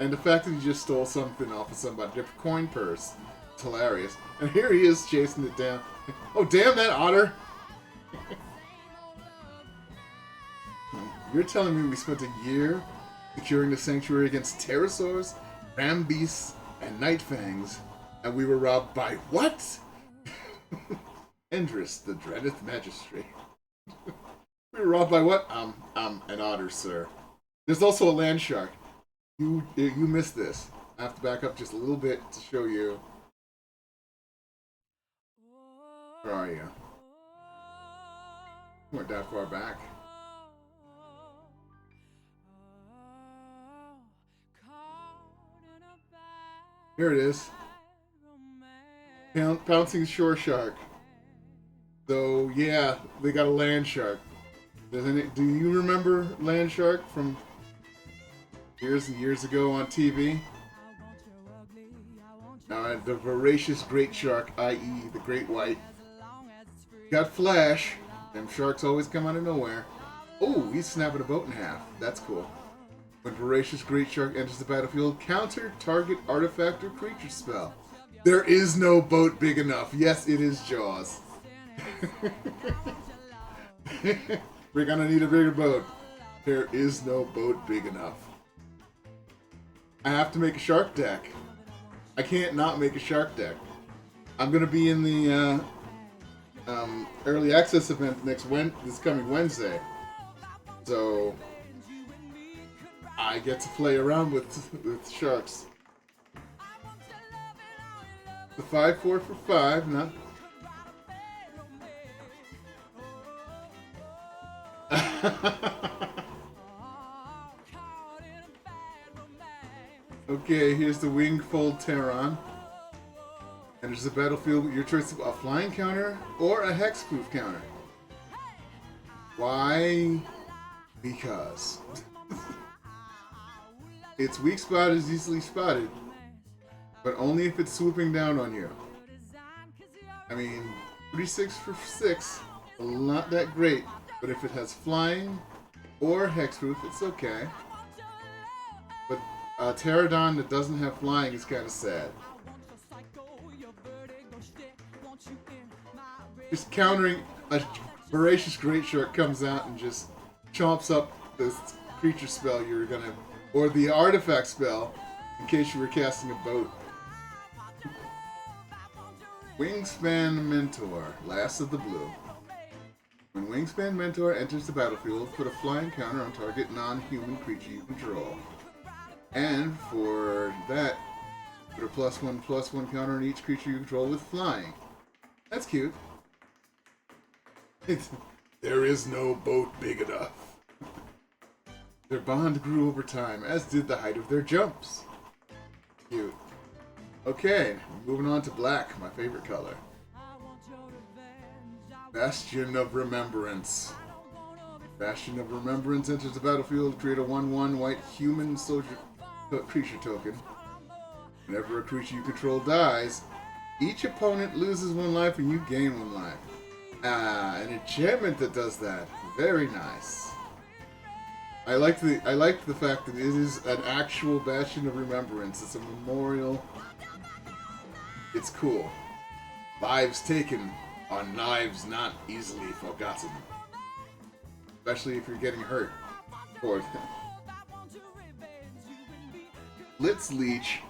And the fact that he just stole something off of somebody, a coin purse, it's hilarious. And here he is chasing it down. Oh, damn that otter! You're telling me we spent a year securing the sanctuary against pterosaurs, ram beasts, and night fangs, and we were robbed by what? Endress, the dreadeth magistrate. We were robbed by what? An otter, sir. There's also a land shark. You missed this. I have to back up just a little bit to show you. Where are you? You weren't that far back. Here it is. Pouncing shore shark. So yeah, they got a land shark. Do you remember land shark from years and years ago on TV? The voracious great shark, i.e. the great white. Got Flash. Them sharks always come out of nowhere. Oh, he's snapping a boat in half. That's cool. When voracious great shark enters the battlefield, counter target artifact or creature spell. There is no boat big enough. Yes, it is Jaws. We're gonna need a bigger boat. There is no boat big enough. I have to make a shark deck. I can't not make a shark deck. I'm gonna be in the early access event this coming Wednesday, so I get to play around with sharks. The 5-4 for 5, not. Okay, here's the Wingfold Terran. Enters the battlefield with your choice of a flying counter or a hexproof counter. Why? Because its weak spot is easily spotted, but only if it's swooping down on you. I mean, 36 for 6, not that great, but if it has flying or hexproof, it's okay. But a pterodon that doesn't have flying is kind of sad. Just countering a voracious great shark comes out and just chomps up this creature spell you're gonna, or the artifact spell, in case you were casting a boat. Wingspan Mentor, last of the blue. When Wingspan Mentor enters the battlefield, put a flying counter on target non-human creature you control. And for that, put a +1/+1 counter on each creature you control with flying. That's cute. There is no boat big enough. Their bond grew over time, as did the height of their jumps. Cute. Okay, moving on to black, my favorite color. Bastion of Remembrance. Bastion of Remembrance enters the battlefield, create a 1/1 white human soldier creature token. Whenever a creature you control dies, each opponent loses 1 life and you gain 1 life. An enchantment that does that. Very nice. I like the fact that it is an actual Bastion of Remembrance. It's a memorial. It's cool. Lives taken are lives not easily forgotten. Especially if you're getting hurt. Or Blitz Leech.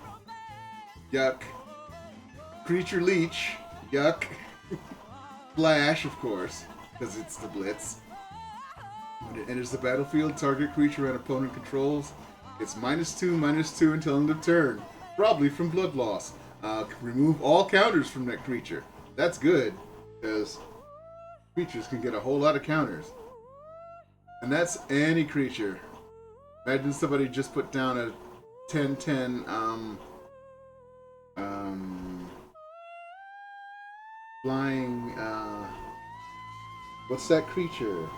Yuck. Creature Leech. Yuck. Flash, of course, because it's the Blitz. When it enters the battlefield, target creature and opponent controls gets -2/-2 until end of turn. Probably from blood loss. Remove all counters from that creature. That's good, because creatures can get a whole lot of counters. And that's any creature. Imagine somebody just put down a 10/10, flying, what's that creature?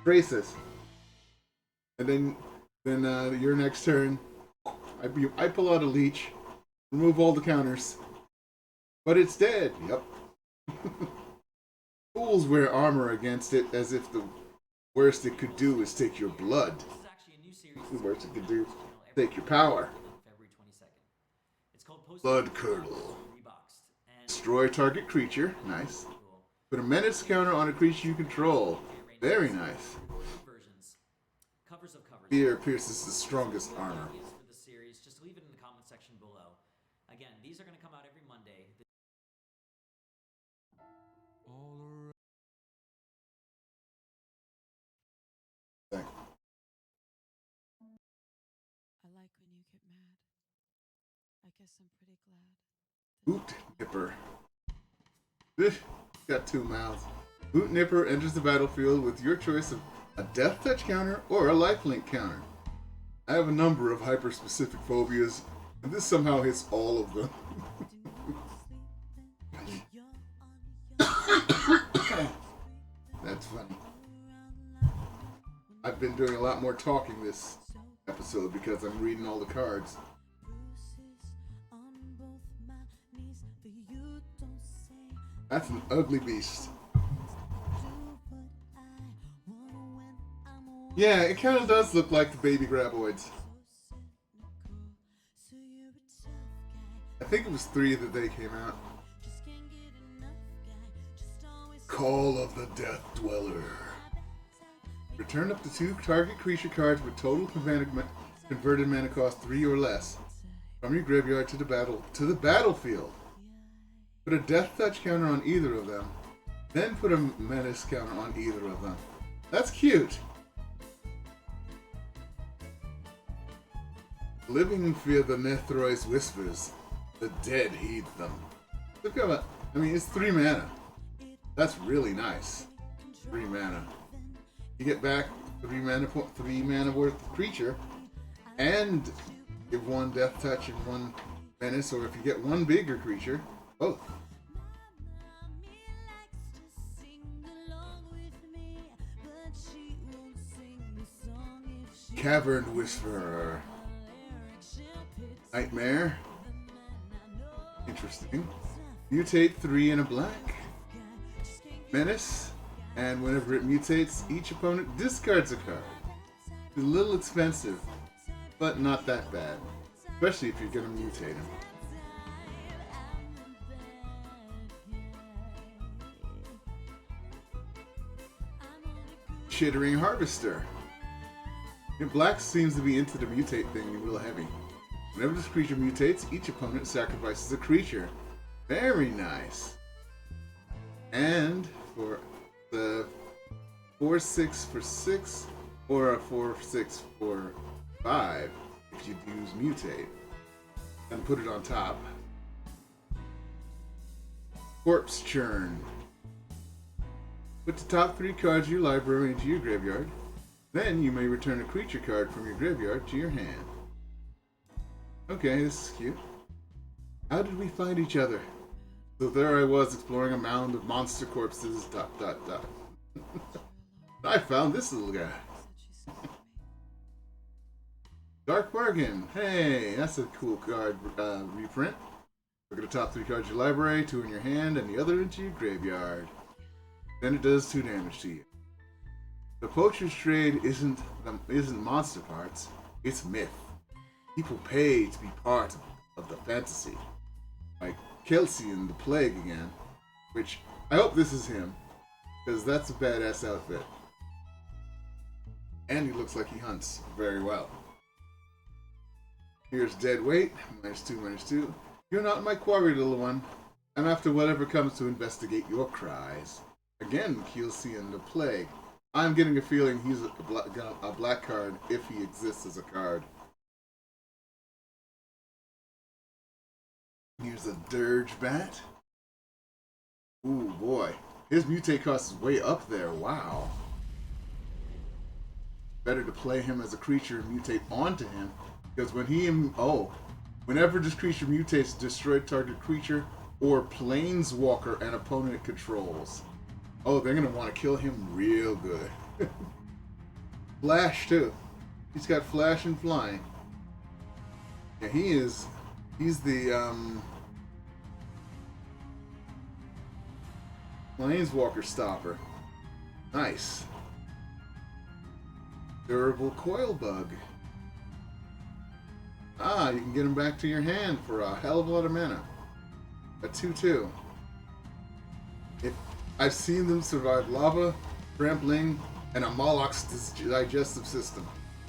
Braces. And then your next turn, I pull out a leech, remove all the counters, but it's dead. Yep. Fools wear armor against it as if the worst it could do is take your blood. The worst it could do is take your power. Blood Curdle. Destroy target creature. Nice. Put a menace counter on a creature you control. Very nice. Fear pierces the strongest armor. Just leave it in the comment section below. Again, these are going to come out every Monday. I like when you get mad. I guess I'm pretty glad. Boot Nipper. Got 2 mouths. Boot Nipper enters the battlefield with your choice of a death touch counter or a lifelink counter. I have a number of hyper-specific phobias, and this somehow hits all of them. That's funny. I've been doing a lot more talking this episode because I'm reading all the cards. That's an ugly beast. Yeah, it kind of does look like the baby graboids. think it was 3 that they came out. Call of the Death Dweller. Return up to 2 target creature cards with total converted mana cost 3 or less from your graveyard to the battlefield. Put a death touch counter on either of them, then put a menace counter on either of them. That's cute. Living fear the Nethroi's whispers. The dead heed them. Look at that. I mean, it's 3 mana. That's really nice. 3 mana. You get back 3 mana worth of creature, and give 1 death touch and 1 menace, or if you get 1 bigger creature, both. Cavern Whisperer. Nightmare. Interesting. Mutate 3 and a black. Menace. And whenever it mutates, each opponent discards a card. It's a little expensive, but not that bad. Especially if you're going to mutate him. Chittering Harvester. Black seems to be into the mutate thing real heavy. Whenever this creature mutates, each opponent sacrifices a creature. Very nice. And for the 4/6 for 6, or a 4/6 for 5, if you use mutate, and put it on top. Corpse Churn. Put the top 3 cards of your library into your graveyard. Then you may return a creature card from your graveyard to your hand. Okay, this is cute. How did we find each other? So there I was exploring a mound of monster corpses, ... I found this little guy. Dark Bargain. Hey, that's a cool card reprint. Look at the top 3 cards of your library, 2 in your hand, and the other into your graveyard. Then it does 2 damage to you. The Poacher's Trade isn't monster parts, it's myth. People pay to be part of the fantasy. Like Kelsey in the Plague again, which I hope this is him, because that's a badass outfit. And he looks like he hunts very well. Here's Dead Weight, -2/-2. You're not my quarry, little one. I'm after whatever comes to investigate your cries. Again, Kelsey in the Plague. I'm getting a feeling he's a black card if he exists as a card. Here's a Dirge Bat. Ooh boy, his mutate cost is way up there. Wow. Better to play him as a creature and mutate onto him, because whenever this creature mutates, destroy target creature or planeswalker an opponent controls. Oh, they're gonna want to kill him real good. Flash too. He's got flash and flying. Yeah, he's the planeswalker stopper. Nice. Durable Coil Bug. Ah, you can get him back to your hand for a hell of a lot of mana. A 2/2. I've seen them survive lava, trampling, and a Moloch's digestive system.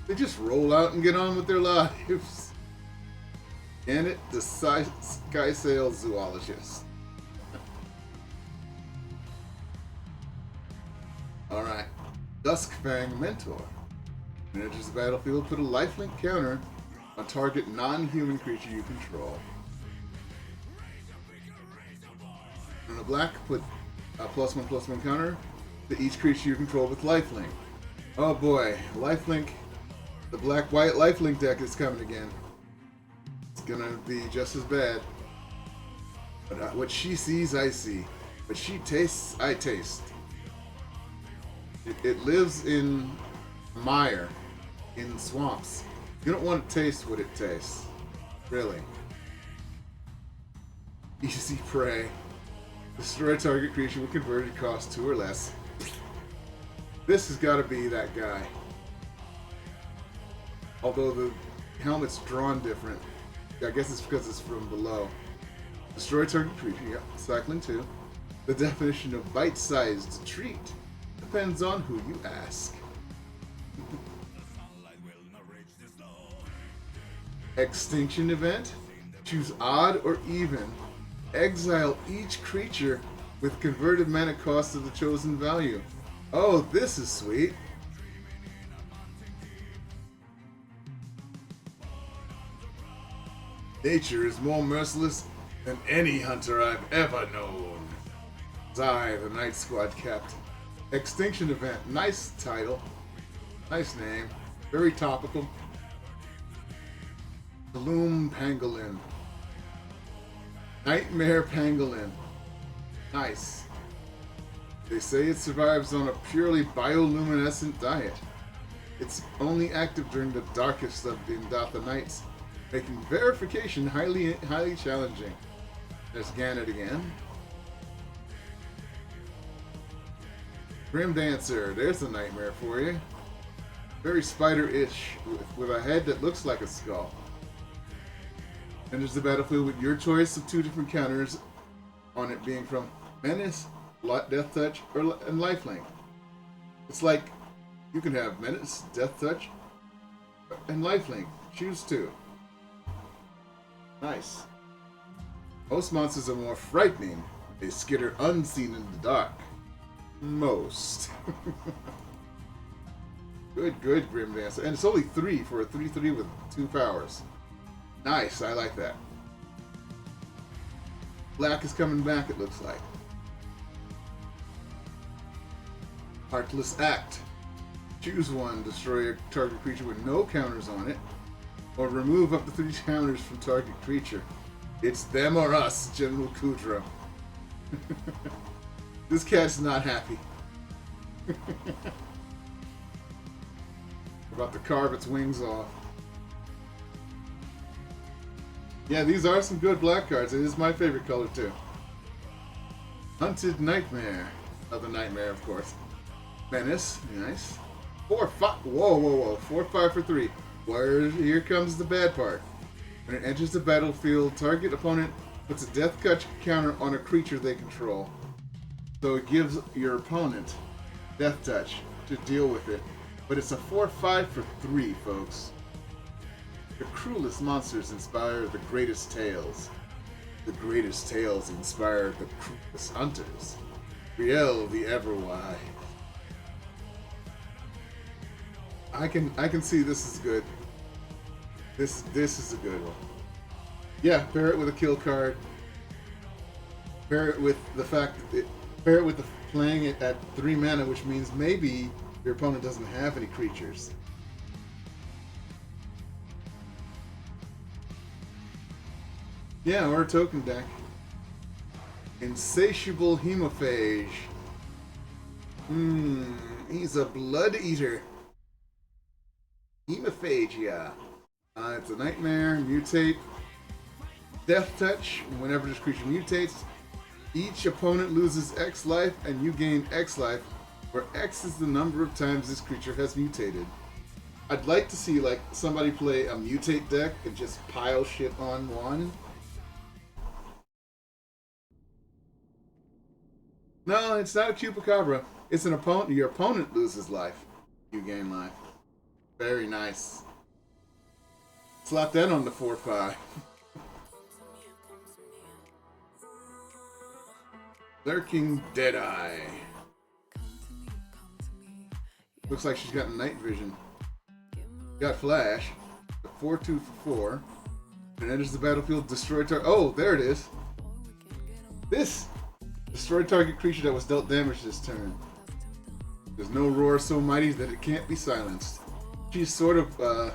They just roll out and get on with their lives. And it, the Sky Sail Zoologist. Alright. Duskfang Mentor. When it enters the battlefield, put a lifelink counter on target non-human creature you control. On the black, put a +1/+1 counter to each creature you control with lifelink. Oh boy, lifelink. The black-white lifelink deck is coming again. It's gonna be just as bad. But what she sees, I see. What she tastes, I taste. It lives in mire, in swamps. You don't want to taste what it tastes. Really. Easy prey. Destroy target creature with converted cost 2 or less. This has got to be that guy. Although the helmet's drawn different. I guess it's because it's from below. Destroy target creature. Yep, cycling 2. The definition of bite-sized treat depends on who you ask. Extinction event. Choose odd or even. Exile each creature with converted mana cost of the chosen value. Oh, this is sweet. Nature is more merciless than any hunter I've ever known. Zai, the Night Squad captain. Extinction event. Nice title. Nice name. Very topical. Gloom Pangolin. Nightmare Pangolin. Nice. They say it survives on a purely bioluminescent diet. It's only active during the darkest of the Indatha nights, making verification highly challenging. There's Gannett again. Grim Dancer, there's a nightmare for you. Very spider-ish, with a head that looks like a skull. Enters the battlefield with your choice of 2 different counters on it, being from Menace, Death Touch, and Lifelink. It's like you can have Menace, Death Touch, and Lifelink. Choose 2. Nice. Most monsters are more frightening. They skitter unseen in the dark. Most. Good, Grim Dancer. And it's only 3 for a 3/3 with 2 powers. Nice, I like that. Black is coming back, it looks like. Heartless Act. Choose 1, destroy a target creature with no counters on it, or remove up to 3 counters from target creature. It's them or us, General Kudro. This cat's not happy. About to carve its wings off. Yeah, these are some good black cards. It is my favorite color too. Hunted Nightmare. Another nightmare, of course. Menace, nice. 4/5. Whoa. 4/5 for 3. Here comes the bad part. When it enters the battlefield, target opponent puts a Death Touch counter on a creature they control. So it gives your opponent Death Touch to deal with it. But it's a 4/5 for 3, folks. The cruelest monsters inspire the greatest tales. The greatest tales inspire the cruelest hunters. Riel the Everwise. I can see this is good. This is a good one. Yeah, pair it with a kill card. Pair it with the fact that pair it with the playing it at 3 mana, which means maybe your opponent doesn't have any creatures. Yeah, or a token deck. Insatiable Hemophage. He's a blood eater. Hemophagia. It's a nightmare, mutate. Death Touch. Whenever this creature mutates, each opponent loses X life and you gain X life, where X is the number of times this creature has mutated. I'd like to see like somebody play a mutate deck and just pile shit on one. No, it's not a Chupacabra. It's an opponent. Your opponent loses life. You gain life. Very nice. Slap that on the 4/5. Lurking Deadeye. Looks like she's got night vision. Got flash. 4/2 for 4. And enters the battlefield. Destroy target. Oh, there it is. This. Destroy target creature that was dealt damage this turn. There's no roar so mighty that it can't be silenced. She's sort of a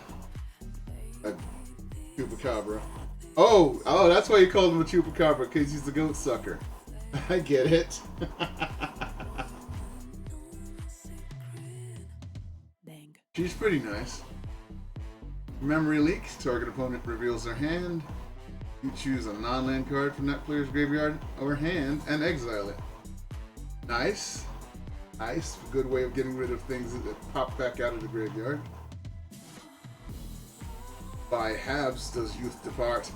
Chupacabra. Oh, that's why you called him a Chupacabra, because he's the goat sucker. I get it. Dang. She's pretty nice. Memory leak. Target opponent reveals their hand. You choose a non-land card from that player's graveyard or hand and exile it. Nice. Nice. A good way of getting rid of things that pop back out of the graveyard. By halves does youth depart.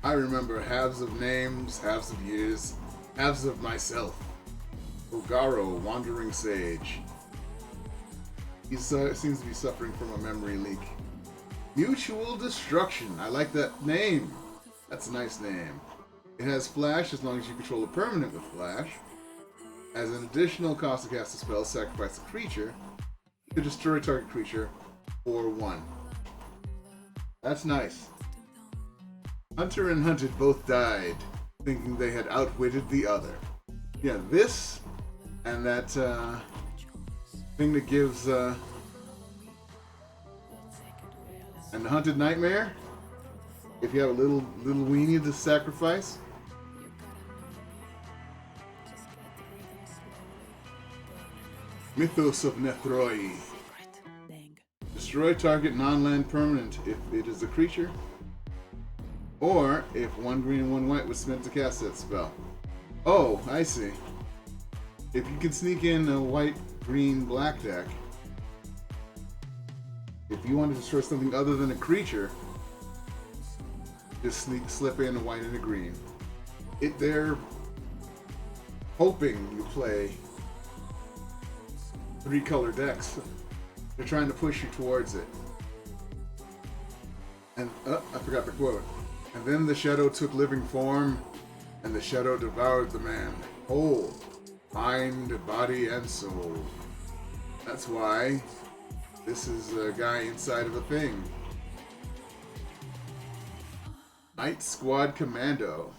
I remember halves of names, halves of years, halves of myself. Ogaro, Wandering Sage. He seems to be suffering from a memory leak. Mutual Destruction. I like that name. That's a nice name. It has Flash as long as you control a permanent with Flash. As an additional cost to cast a spell, sacrifice a creature to destroy target creature for 1. That's nice. Hunter and Hunted both died, thinking they had outwitted the other. Yeah, this and that thing that gives and the Hunted Nightmare. If you have a little weenie to sacrifice. Mythos of Nethroi. Destroy target non-land permanent if it is a creature, or if 1 green and 1 white was spent to cast that spell. Oh, I see. If you could sneak in a white, green, black deck, if you want to destroy something other than a creature, just slip in a white and a green. They're hoping you play 3-color decks. They're trying to push you towards it. And, I forgot the quote. And then the shadow took living form, and the shadow devoured the man, whole, mind, body, and soul. That's why this is a guy inside of a thing. Night Squad Commando.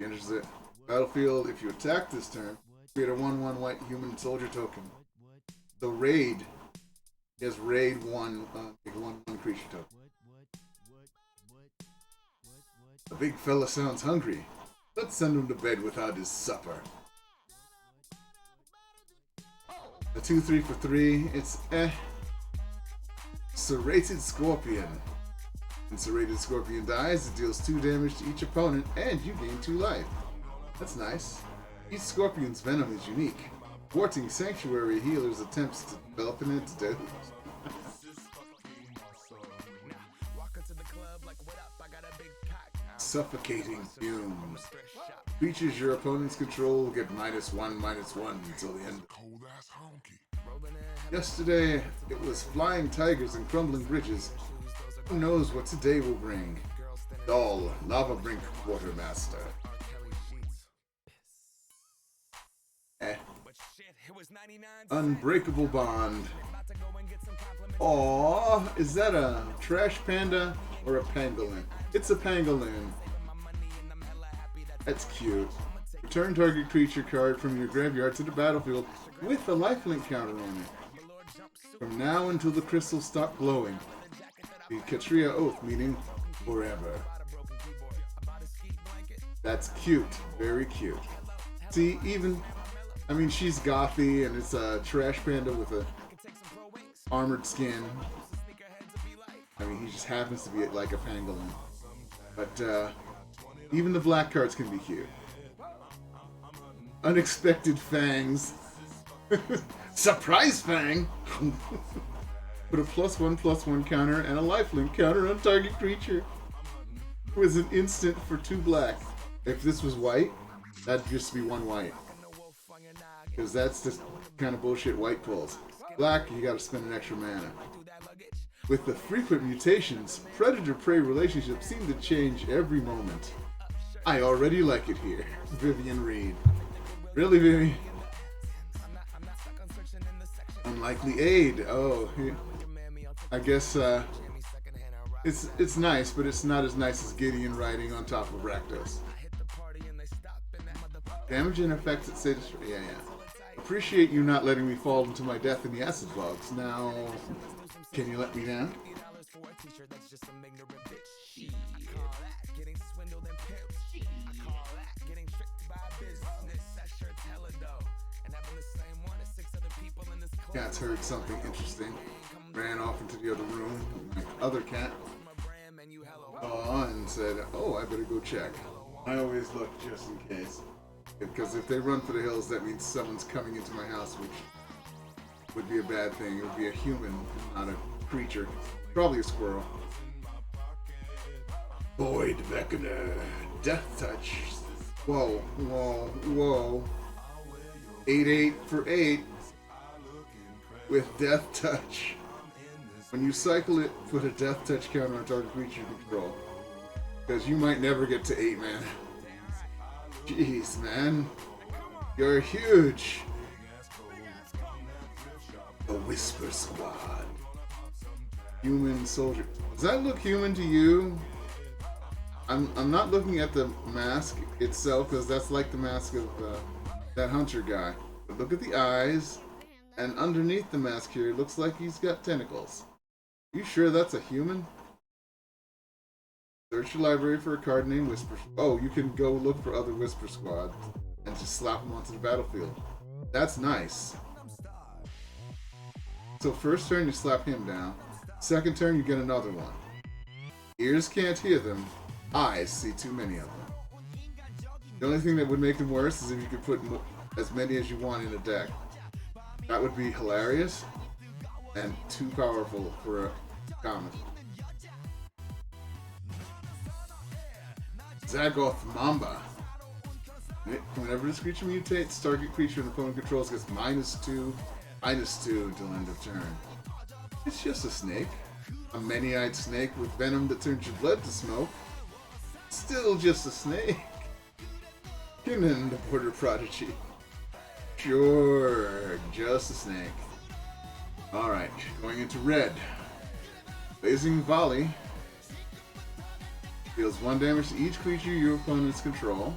Enters the battlefield. If you attack this turn, create a 1/1 white human soldier token. So raid. He has raid 1, make 1/1 creature token. The big fella sounds hungry. Let's send him to bed without his supper. A 2/3 for 3. It's Serrated Scorpion. When Serrated Scorpion dies, it deals 2 damage to each opponent, and you gain 2 life. That's nice. Each scorpion's venom is unique. Thwarting Sanctuary Healer's attempts to develop an antidote. Suffocating Fumes. Creatures your opponents control get -1/-1 until the end. Yesterday, it was flying tigers and crumbling bridges. Who knows what today will bring? Doll, Lava Brink Quartermaster. Unbreakable Bond. Aww, is that a trash panda or a pangolin? It's a pangolin. That's cute. Return target creature card from your graveyard to the battlefield with a lifelink counter on it. From now until the crystals stop glowing. The Katria Oath, meaning forever. That's cute. Very cute. See, she's gothy and it's a trash panda with a armored skin. He just happens to be like a pangolin. But even the black cards can be cute. Unexpected Fangs. Surprise Fang! Put a +1/+1 counter and a lifelink counter on target creature. With an instant for 2 black. If this was white, that'd just be 1 white. Because that's just kind of bullshit white pulls. Black, you gotta spend an extra mana. With the frequent mutations, predator-prey relationships seem to change every moment. I already like it here. Vivian Reed. Really, Vivian? Unlikely Aid. Oh, I guess it's nice, but it's not as nice as Gideon riding on top of Rakdos. Damage and effects at say yeah. Appreciate you not letting me fall into my death in the acid bogs. Now, can you let me down? Cat's heard something interesting. Ran off into the other room. My other cat and said, "Oh, I better go check." I always look just in case. Because if they run for the hills, that means someone's coming into my house, which would be a bad thing. It would be a human, not a creature. Probably a squirrel. Void Beckoner. Death Touch. Whoa, whoa, whoa. 8/8 for 8 with Death Touch. When you cycle it, put a Death Touch counter on target creature you control. Because you might never get to 8 mana. Jeez, man. You're huge. The Whisper Squad. Human soldier. Does that look human to you? I'm not looking at the mask itself because that's like the mask of that hunter guy. But look at the eyes, and underneath the mask here, it looks like he's got tentacles. You sure that's a human? Search your library for a card named Whisper. Oh, you can go look for other Whisper Squad and just slap them onto the battlefield. That's nice. So first turn you slap him down. Second turn you get another one. Ears can't hear them. Eyes see too many of them. The only thing that would make them worse is if you could put as many as you want in a deck. That would be hilarious and too powerful for a common. Zagoth Mamba. Whenever this creature mutates, target creature an opponent controls gets -2/-2 till end of turn. It's just a snake. A many-eyed snake with venom that turns your blood to smoke. Still just a snake. Kinnan, the Border Prodigy. Sure, just a snake. Alright, going into red. Blazing Volley. Deals 1 damage to each creature your opponents control.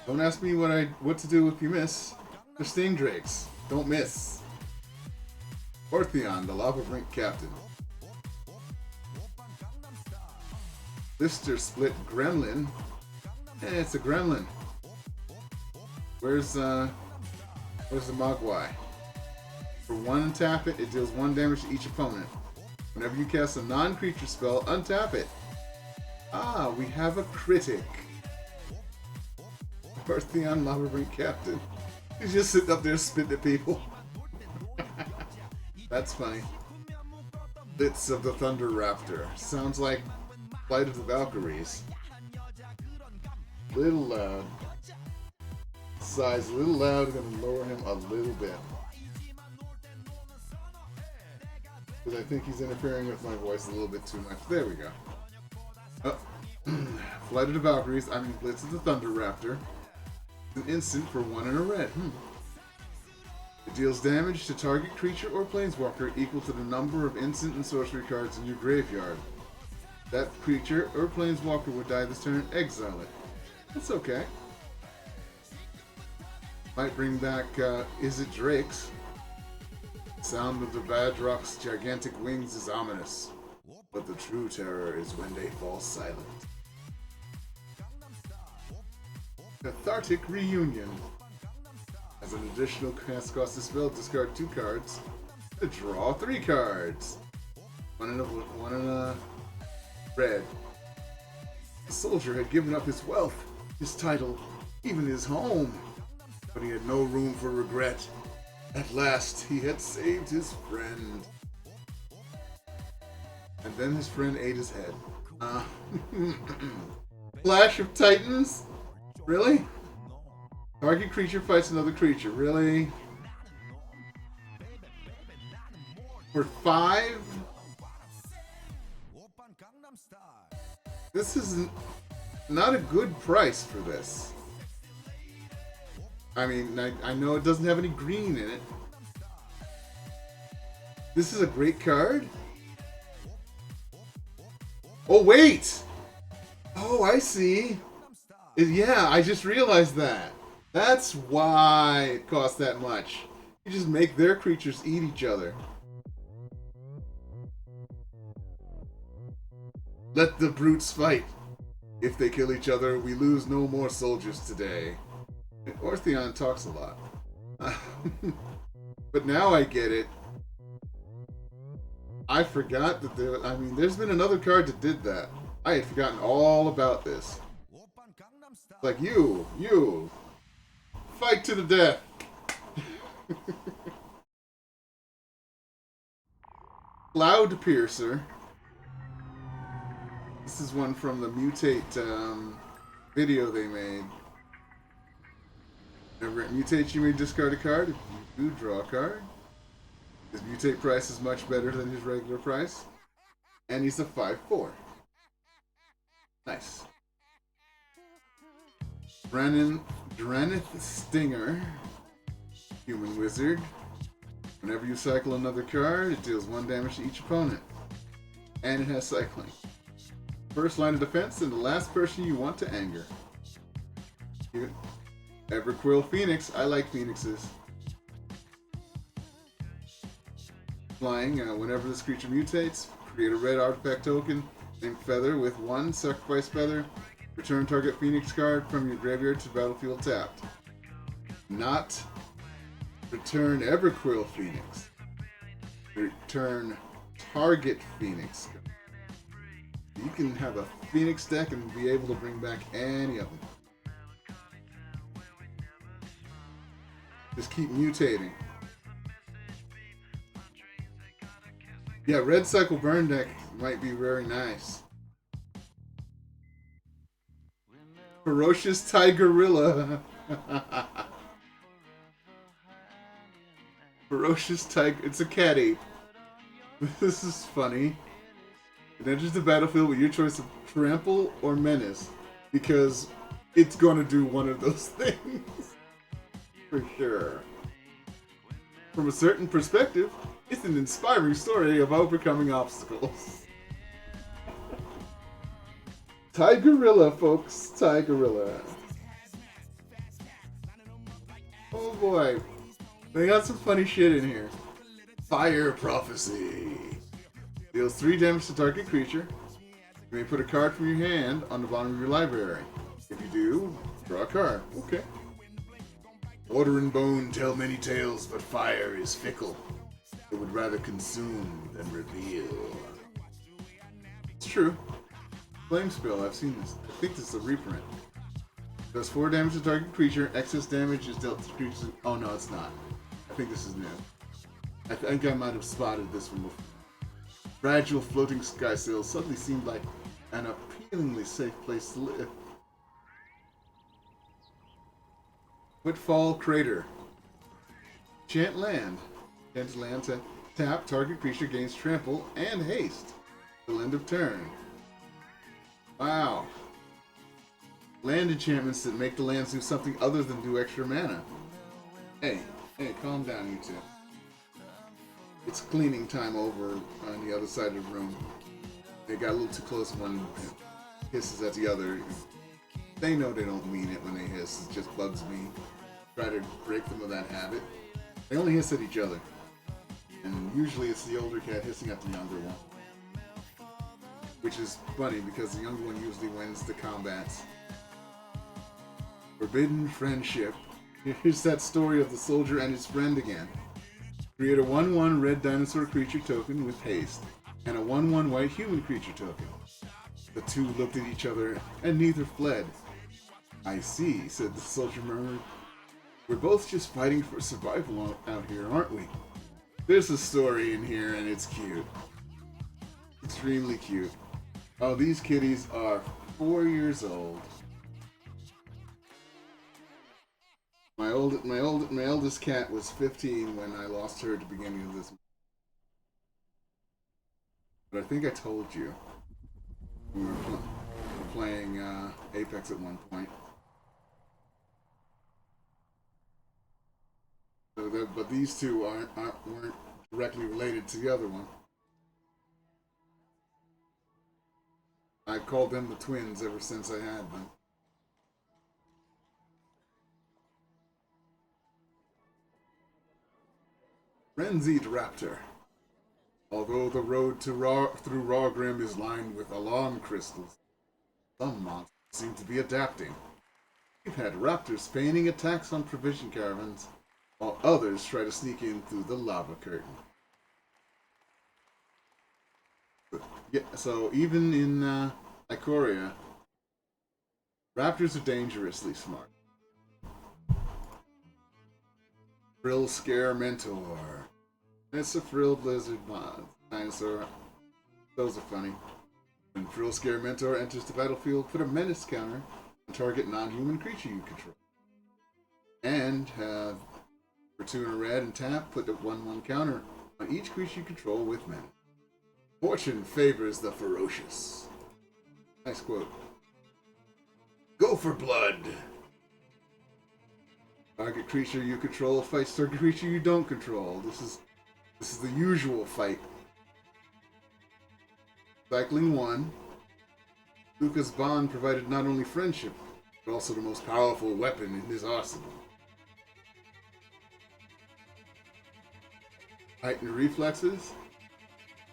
Don't ask me what to do if you miss. They're Sting Drakes. Don't miss. Ortheon, the Lava Brink Captain. Lister Split Gremlin. It's a gremlin. Where's the Mogwai? For 1 tap it deals 1 damage to each opponent. Whenever you cast a non-creature spell, untap it. Ah, we have a critic. Ortheon, Lava Brink Captain. He's just sitting up there spitting at people. That's funny. Bits of the Thunder Raptor. Sounds like Flight of the Valkyries. Little loud. Size a little loud. I'm going to lower him a little bit. Because I think he's interfering with my voice a little bit too much. There we go. Oh. Flight of the Valkyries. I mean Blitz of the Thunder Raptor. An instant for 1 and a red. It deals damage to target creature or planeswalker equal to the number of instant and sorcery cards in your graveyard. That creature or planeswalker would die this turn, exile it. That's okay. Might bring back, Is It Drake's? Sound of the Badrock's gigantic wings is ominous, but the true terror is when they fall silent. Cathartic Reunion. As an additional cast cost of spell, discard 2 cards to draw 3 cards. One in a red. The soldier had given up his wealth, his title, even his home, but he had no room for regret. At last, he had saved his friend. And then his friend ate his head. Clash of Titans? Really? Target creature fights another creature. Really? For 5? This is not a good price for this. I mean, I know it doesn't have any green in it. This is a great card? Oh, wait! Oh, I see. Yeah, I just realized that. That's why it costs that much. You just make their creatures eat each other. Let the brutes fight. If they kill each other, we lose no more soldiers today. And Ortheon talks a lot. But now I get it. I forgot that there's been another card that did that. I had forgotten all about this. Like, you. Fight to the death. Cloud Piercer. This is one from the Mutate video they made. Whenever it mutates, you may discard a card. If you do, draw a card. His mutate price is much better than his regular price. And he's a 5/4. Nice. Dranith Stinger. Human Wizard. Whenever you cycle another card, it deals 1 damage to each opponent. And it has cycling. First line of defense and the last person you want to anger. Cute. Everquill Phoenix. I like Phoenixes. Flying. Whenever this creature mutates, create a red artifact token named Feather with 1 sacrifice feather. Return target Phoenix card from your graveyard to battlefield tapped. Not return Everquill Phoenix. Return target Phoenix. You can have a Phoenix deck and be able to bring back any of them. Just keep mutating. Yeah, red cycle burn deck might be very nice. Ferocious Tigerilla. Ferocious Tiger. It's a cat ape. This is funny. It enters the battlefield with your choice of trample or menace, because it's gonna do one of those things. For sure. From a certain perspective, it's an inspiring story of overcoming obstacles. Tigerilla, folks. Tigerilla. Oh boy. They got some funny shit in here. Fire Prophecy. Deals 3 damage to target creature. You may put a card from your hand on the bottom of your library. If you do, draw a card. Okay. Water and bone tell many tales, but fire is fickle. It would rather consume than reveal. It's true. Flame Spell, I've seen this. I think this is a reprint. Does 4 damage to target creature. Excess damage is dealt to creatures. Oh no, it's not. I think this is new. I think I might have spotted this one before. Fragile floating sky sails suddenly seemed like an appealingly safe place to live. Whitfall Crater. Chant land. Chant land to tap. Target creature gains trample and haste till end of turn. Wow. Land enchantments that make the lands do something other than do extra mana. Hey, calm down, you two. It's cleaning time over on the other side of the room. They got a little too close. One hisses at the other. They know they don't mean it when they hiss. It just bugs me. Try to break them of that habit. They only hiss at each other. And usually it's the older cat hissing at the younger one. Which is funny because the younger one usually wins the combats. Forbidden Friendship. Here's that story of the soldier and his friend again. Create a 1/1 red dinosaur creature token with haste, and a 1/1 white human creature token. The two looked at each other, and neither fled. I see, said the soldier murmured. We're both just fighting for survival out here, aren't we? There's a story in here, and it's cute. Extremely cute. Oh, these kitties are 4 years old. My eldest cat was 15 when I lost her at the beginning of this. But I think I told you we were playing Apex at one point. So but these two weren't directly related to the other one. I called them the twins ever since I had them. Frenzied Raptor. Although the road to through Rawgrim is lined with alarm crystals, some monsters seem to be adapting. We've had raptors feigning attacks on provision caravans, while others try to sneak in through the lava curtain. Yeah, so even in Ikoria, raptors are dangerously smart. Frill Scare Mentor. It's a frilled lizard dinosaur. Those are funny. When Frill Scare Mentor enters the battlefield, put a menace counter on target non-human creature you control. And have for 2 in a red and tap, put a 1/1 counter on each creature you control with menace. Fortune favors the ferocious. Nice quote. Go for blood. Target creature you control fights target creature you don't control. This is the usual fight. Cycling 1. Luca's bond provided not only friendship, but also the most powerful weapon in his arsenal. Heightened reflexes.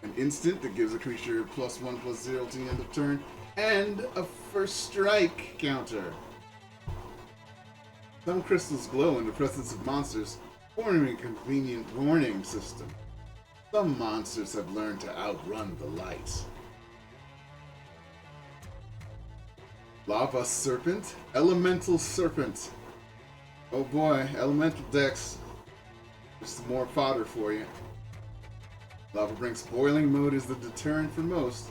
An instant that gives a creature +1/+0 to the end of turn. And a first strike counter. Some crystals glow in the presence of monsters, forming a convenient warning system. Some monsters have learned to outrun the light. Lava Serpent, Elemental Serpent. Oh boy, Elemental decks. Just more fodder for you. Lava Brink's boiling mode is the deterrent for most,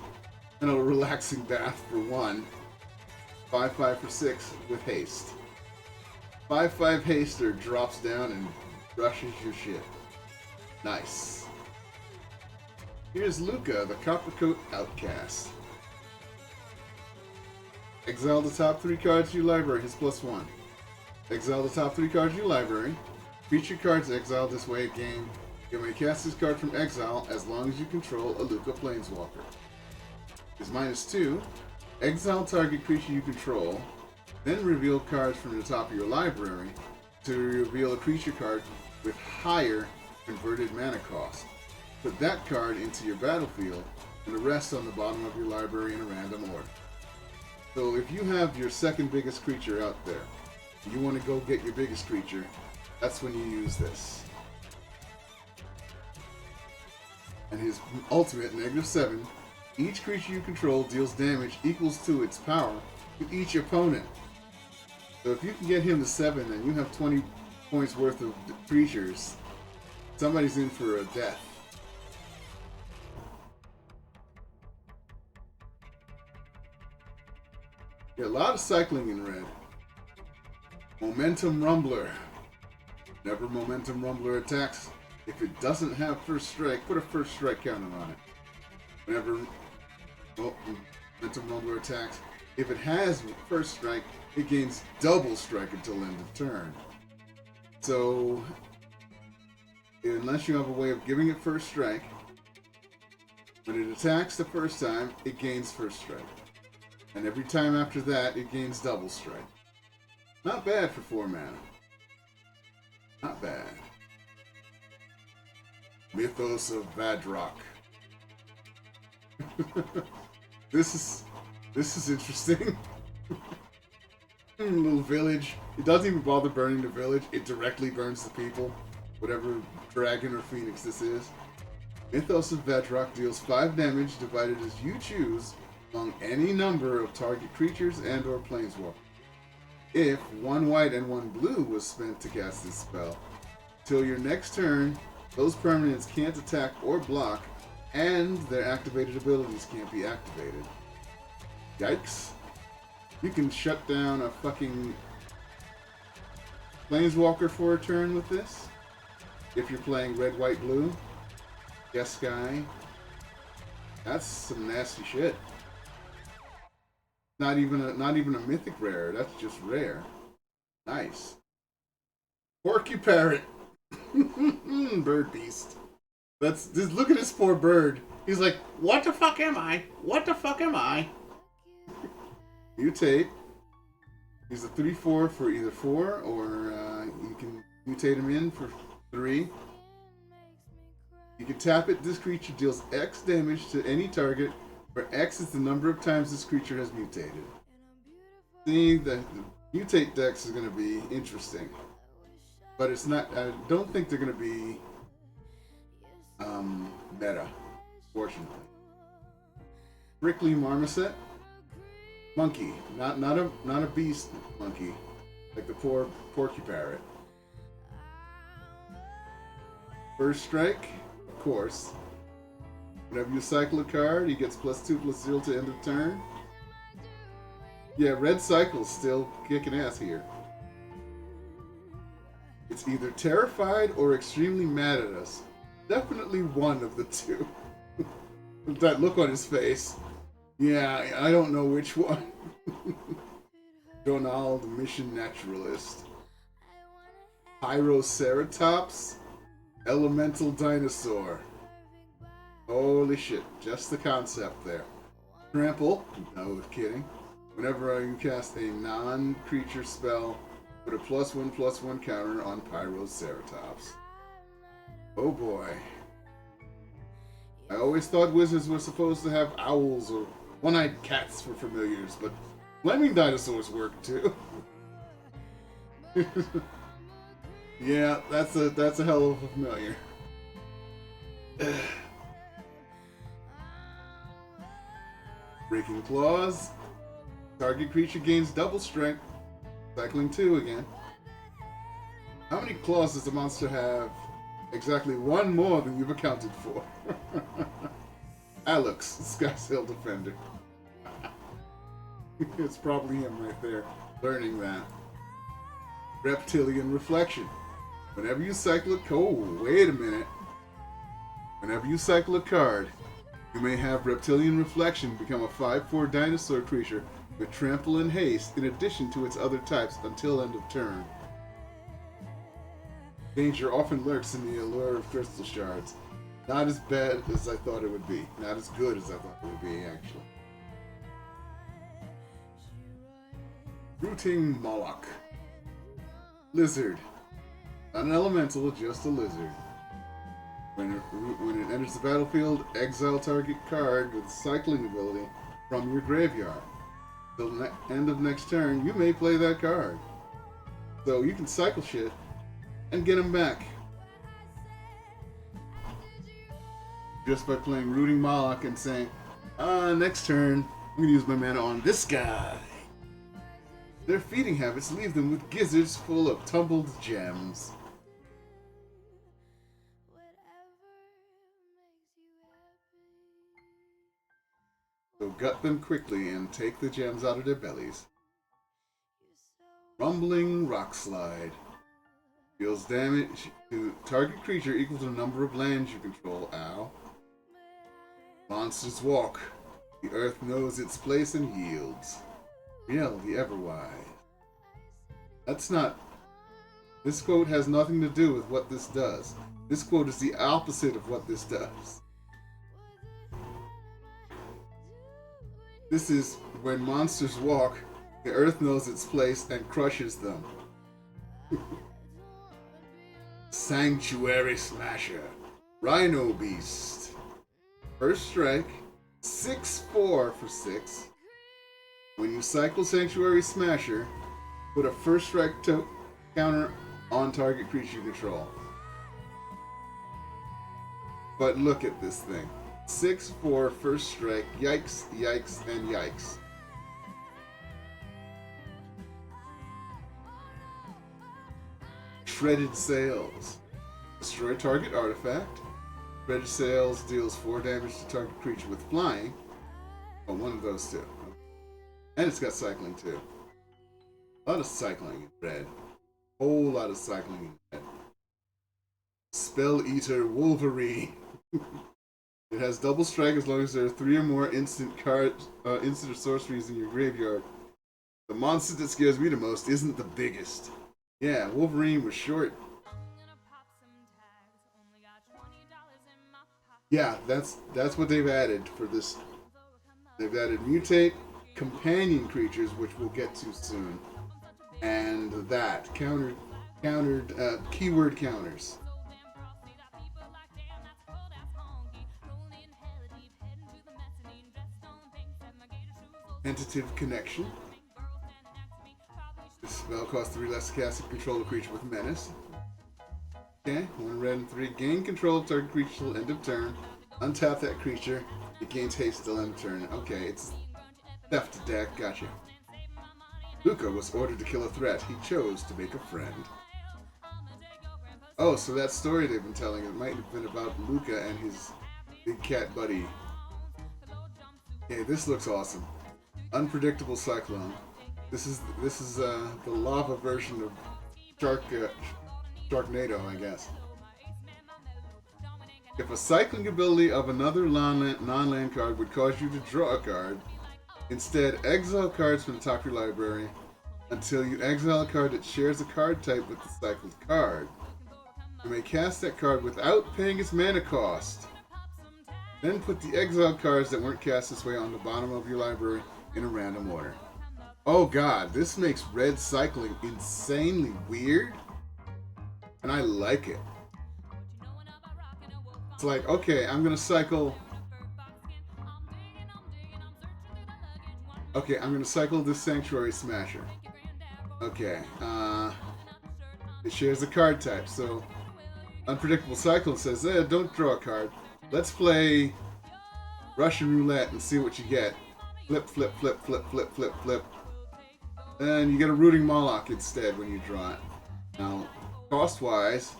and a relaxing bath for 1. 5/5 for 6 with haste. 5/5 haster drops down and brushes your shit. Nice. Here's Luca, the Coppercoat Outcast. Exile the top 3 cards of your library, his +1. Exile the top 3 cards of your library. Feature cards exiled this way game. You may cast this card from exile as long as you control a Luca Planeswalker. His -2. Exile target creature you control, then reveal cards from the top of your library to reveal a creature card with higher converted mana cost. Put that card into your battlefield and the rest on the bottom of your library in a random order. So if you have your second biggest creature out there, and you want to go get your biggest creature, that's when you use this. And his ultimate, -7, each creature you control deals damage equals to its power to each opponent. So if you can get him to 7 and you have 20 points worth of creatures, somebody's in for a death. Yeah, a lot of cycling in red. Momentum Rumbler. Whenever Momentum Rumbler attacks, if it doesn't have first strike, put a first strike counter on it. Whenever Momentum Rumbler attacks, if it has first strike, it gains double strike until end of turn. So, unless you have a way of giving it first strike, when it attacks the first time, it gains first strike. And every time after that, it gains double strike. Not bad for 4 mana. Not bad. Mythos of Vadrock. This is interesting. Little village. It doesn't even bother burning the village. It directly burns the people. Whatever dragon or phoenix this is. Mythos of Vadrock deals 5 damage divided as you choose among any number of target creatures and or planeswalkers. If 1 white and 1 blue was spent to cast this spell, till your next turn, those permanents can't attack or block, and their activated abilities can't be activated. Yikes. You can shut down a fucking planeswalker for a turn with this. If you're playing red, white, blue. Yes, Sky. That's some nasty shit. Not even a mythic rare. That's just rare. Nice. Porky Parrot. Bird beast. Just look at this poor bird. He's like, what the fuck am I? What the fuck am I? Mutate. He's a 3/4 for either 4, or you can mutate him in for 3. You can tap it. This creature deals X damage to any target, where X is the number of times this creature has mutated. See, the mutate decks is going to be interesting. But it's not, I don't think they're going to be meta, fortunately. Brickley Marmoset. Monkey. Not a beast monkey. Like the poor Porky Parrot. First strike, of course. Whenever you cycle a card, he gets +2/+0 to end of turn. Yeah, red cycle's still kicking ass here. It's either terrified or extremely mad at us. Definitely one of the two. With that look on his face. Yeah, I don't know which one. Donald, Mission Naturalist. Pyroceratops. Elemental Dinosaur. Holy shit, just the concept there. Trample. No kidding. Whenever you cast a non-creature spell, put a +1/+1 counter on Pyroceratops. Oh boy. I always thought wizards were supposed to have owls or one-eyed cats for familiars, but flaming dinosaurs work too. Yeah, that's a hell of a familiar. Breaking Claws. Target creature gains double strength. Cycling 2 again. How many claws does the monster have? Exactly one more than you've accounted for. Alex, Sky's Hill Defender. It's probably him right there, learning that. Reptilian Reflection. Whenever you cycle a wait a minute. Whenever you cycle a card, you may have Reptilian Reflection become a 5/4 dinosaur creature with Trample and Haste in addition to its other types until end of turn. Danger often lurks in the allure of crystal shards. Not as bad as I thought it would be. Not as good as I thought it would be, actually. Rooting Moloch. Lizard. Not an elemental, just a lizard. When it enters the battlefield, exile target card with cycling ability from your graveyard. Till the end of next turn, you may play that card. So you can cycle shit and get them back. Just by playing Rooting Moloch and saying, next turn, I'm going to use my mana on this guy. Their feeding habits leave them with gizzards full of tumbled gems. So gut them quickly and take the gems out of their bellies. Rumbling Rock Slide. Deals damage to target creature equal to the number of lands you control. Ow. Monsters walk. The earth knows its place and yields. Riel the Everwise. That's not... This quote has nothing to do with what this does. This quote is the opposite of what this does. This is when monsters walk, the earth knows its place and crushes them. Sanctuary Smasher. Rhino Beast. First strike, 6/4 for 6. When you cycle Sanctuary Smasher, put a first strike counter on target creature you control. But look at this thing. 6/4 first strike, yikes, yikes, and yikes. Shredded Sails. Destroy target artifact. Shredded Sails deals 4 damage to target creature with flying. Oh, one of those two. And it's got cycling too. A lot of cycling in red. Whole lot of cycling in red. Spell Eater Wolverine. It has double strike as long as there are 3 or more instant or sorceries in your graveyard. The monster that scares me the most isn't the biggest. Yeah, Wolverine was short. Yeah, that's what they've added for this. They've added mutate, companion creatures, which we'll get to soon, and that countered keyword counters. Tentative Connection. This spell costs 3 less to cast and control a creature with menace. Okay, 1 red and 3. Gain control of target creature till end of turn. Untap that creature. It gains haste till end of turn. Okay, it's theft deck. Gotcha. Luca was ordered to kill a threat. He chose to make a friend. Oh, so that story they've been telling, it might have been about Luca and Big Cat Buddy. Hey, this looks awesome. Unpredictable Cyclone. This is the lava version of Sharknado, I guess. If a cycling ability of another non-land card would cause you to draw a card, instead exile cards from the top of your library until you exile a card that shares a card type with the cycled card. You may cast that card without paying its mana cost. Then put the exiled cards that weren't cast this way on the bottom of your library in a random order. Oh god, this makes red cycling insanely weird, and I like it. It's like, okay, I'm gonna cycle. Okay, I'm gonna cycle this Sanctuary Smasher. Okay, it shares a card type, so Unpredictable Cyclone says, don't draw a card. Let's play Russian roulette and see what you get. Flip, flip, flip, flip, flip, flip, flip. And you get a Rooting Moloch instead when you draw it. Now, cost-wise,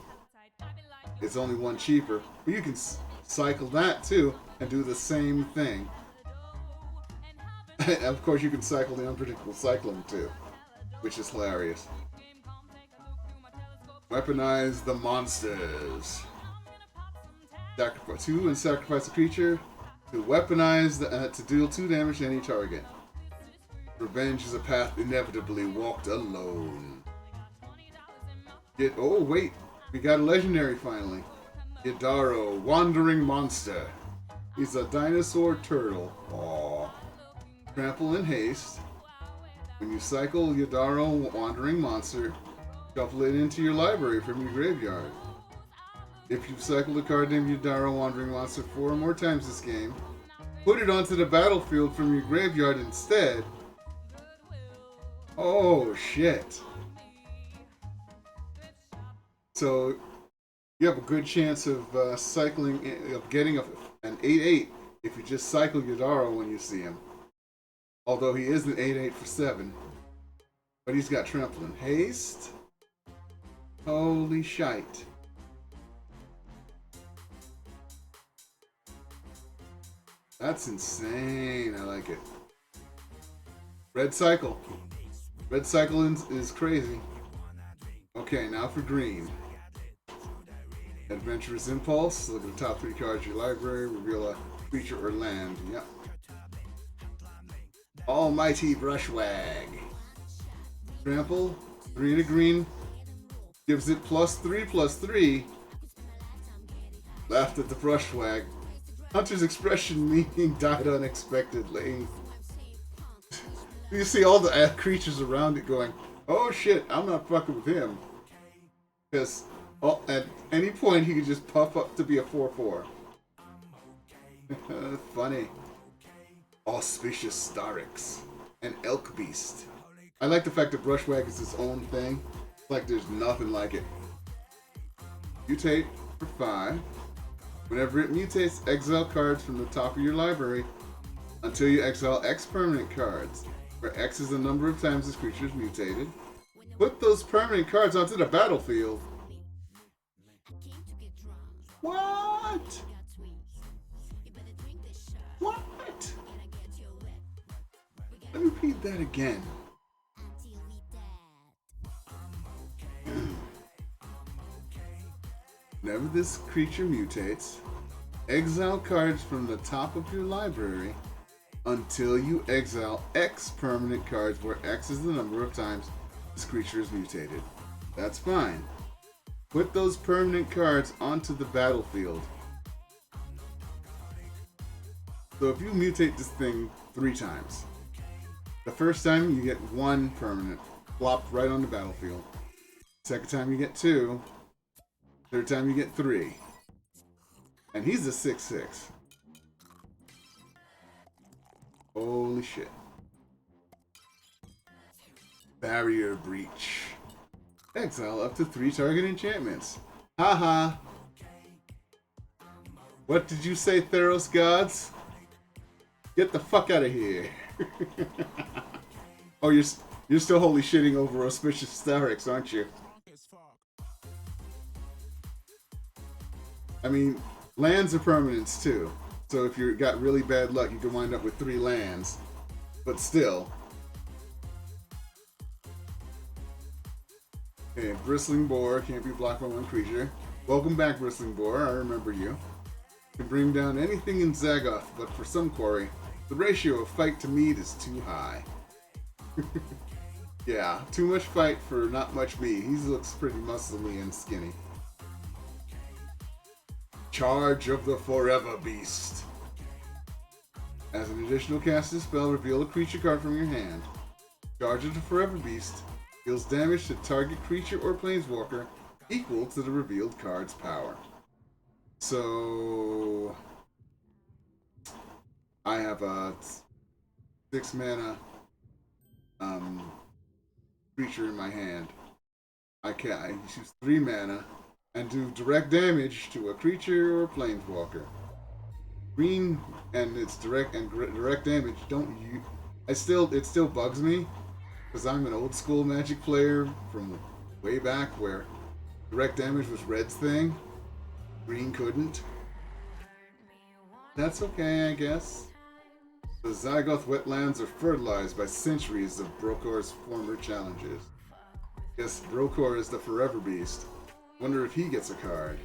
it's only one cheaper, but you can cycle that too and do the same thing. Of course, you can cycle the Unpredictable Cyclone too, which is hilarious. Weaponize the monsters. Sacrifice 2 and sacrifice a creature to weaponize to deal 2 damage to any target. Revenge is a path inevitably walked alone. Oh wait, we got a legendary finally. Yadaro, Wandering Monster. He's a dinosaur turtle. Aww. Trample and haste. When you cycle Yadaro, Wandering Monster, shuffle it into your library from your graveyard. If you've cycled a card named Yadaro, Wandering Monster 4 or more times this game, put it onto the battlefield from your graveyard instead. Oh shit. So you have a good chance of getting an 8/8 if you just cycle Yadaro when you see him. Although he is an 8/8 for 7. But he's got Trample and Haste. Holy shite. That's insane. I like it. Red Cycle. Red Cycle is crazy. Okay, now for green. Adventurous Impulse. Look at the top 3 cards of your library. Reveal a creature or land. Yep. Almighty Brushwag. Trample. Green. Gives it +3/+3. Laughed at the Brushwag. Hunter's expression meaning died unexpectedly. You see all the creatures around it going, oh shit, I'm not fucking with him. Because at any point he could just puff up to be a 4/4. Funny. Auspicious Starix. An Elk Beast. I like the fact that Brushwag is its own thing. It's like there's nothing like it. Mutate for 5. Whenever it mutates, exile cards from the top of your library until you exile X permanent cards, where X is the number of times this creature is mutated. Put those permanent cards onto the battlefield. What? What? Let me repeat that again. Whenever this creature mutates, exile cards from the top of your library until you exile X permanent cards where X is the number of times this creature is mutated. That's fine. Put those permanent cards onto the battlefield. So if you mutate this thing 3 times, the first time you get 1 permanent plopped right on the battlefield. Second time you get 2. Third time you get 3. And he's a 6/6. Holy shit. Barrier Breach. Exile up to 3 target enchantments. Haha. What did you say, Theros gods? Get the fuck out of here. Oh, you're still holy shitting over Auspicious Starix, aren't you? I mean, Lands are permanents too. So if you got really bad luck, you can wind up with 3 lands. But still. Okay, Bristling Boar can't be blocked by 1 creature. Welcome back, Bristling Boar. I remember you. You can bring down anything in Zagoth, but for some quarry, the ratio of fight to meat is too high. Yeah, too much fight for not much meat. He looks pretty muscly and skinny. Charge of the Forever Beast. As an additional casting spell, reveal a creature card from your hand. Charge of the Forever Beast deals damage to target creature or planeswalker equal to the revealed card's power. So I have a 6 mana creature in my hand. I choose 3 mana and do direct damage to a creature or planeswalker. Green and it's direct damage. It still bugs me because I'm an old school Magic player from way back where direct damage was red's thing. Green couldn't. That's okay, I guess. The Zagoth wetlands are fertilized by centuries of Brokor's former challenges. Guess Brokor is the Forever Beast. Wonder if he gets a card.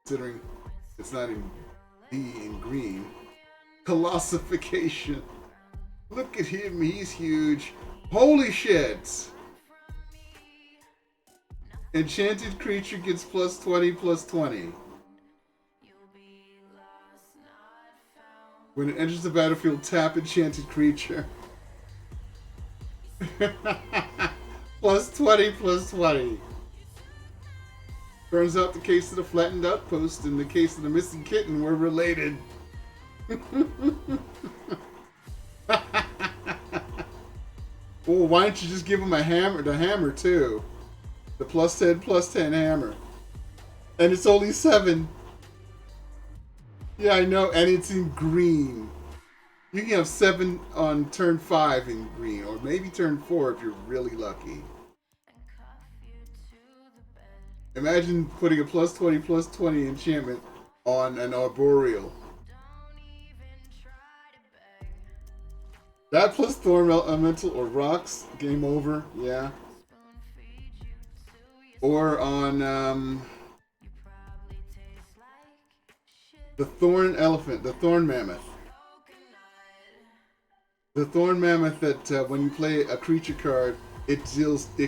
Considering it's not in green. Colossification. Look at him, he's huge. Holy shit! Enchanted creature gets +20/+20. When it enters the battlefield, tap enchanted creature. +20/+20. Turns out the case of the flattened outpost and the case of the missing kitten were related. Oh, why don't you just give him the hammer too? The +10/+10 hammer. And it's only 7. Yeah, I know, and it's in green. You can have 7 on turn 5 in green, or maybe turn 4 if you're really lucky. Imagine putting a +20/+20 enchantment on an arboreal. That plus Thorn Elemental or rocks, game over, yeah. Or on the Thorn Elephant, the Thorn Mammoth. The Thorn Mammoth that when you play a creature card, it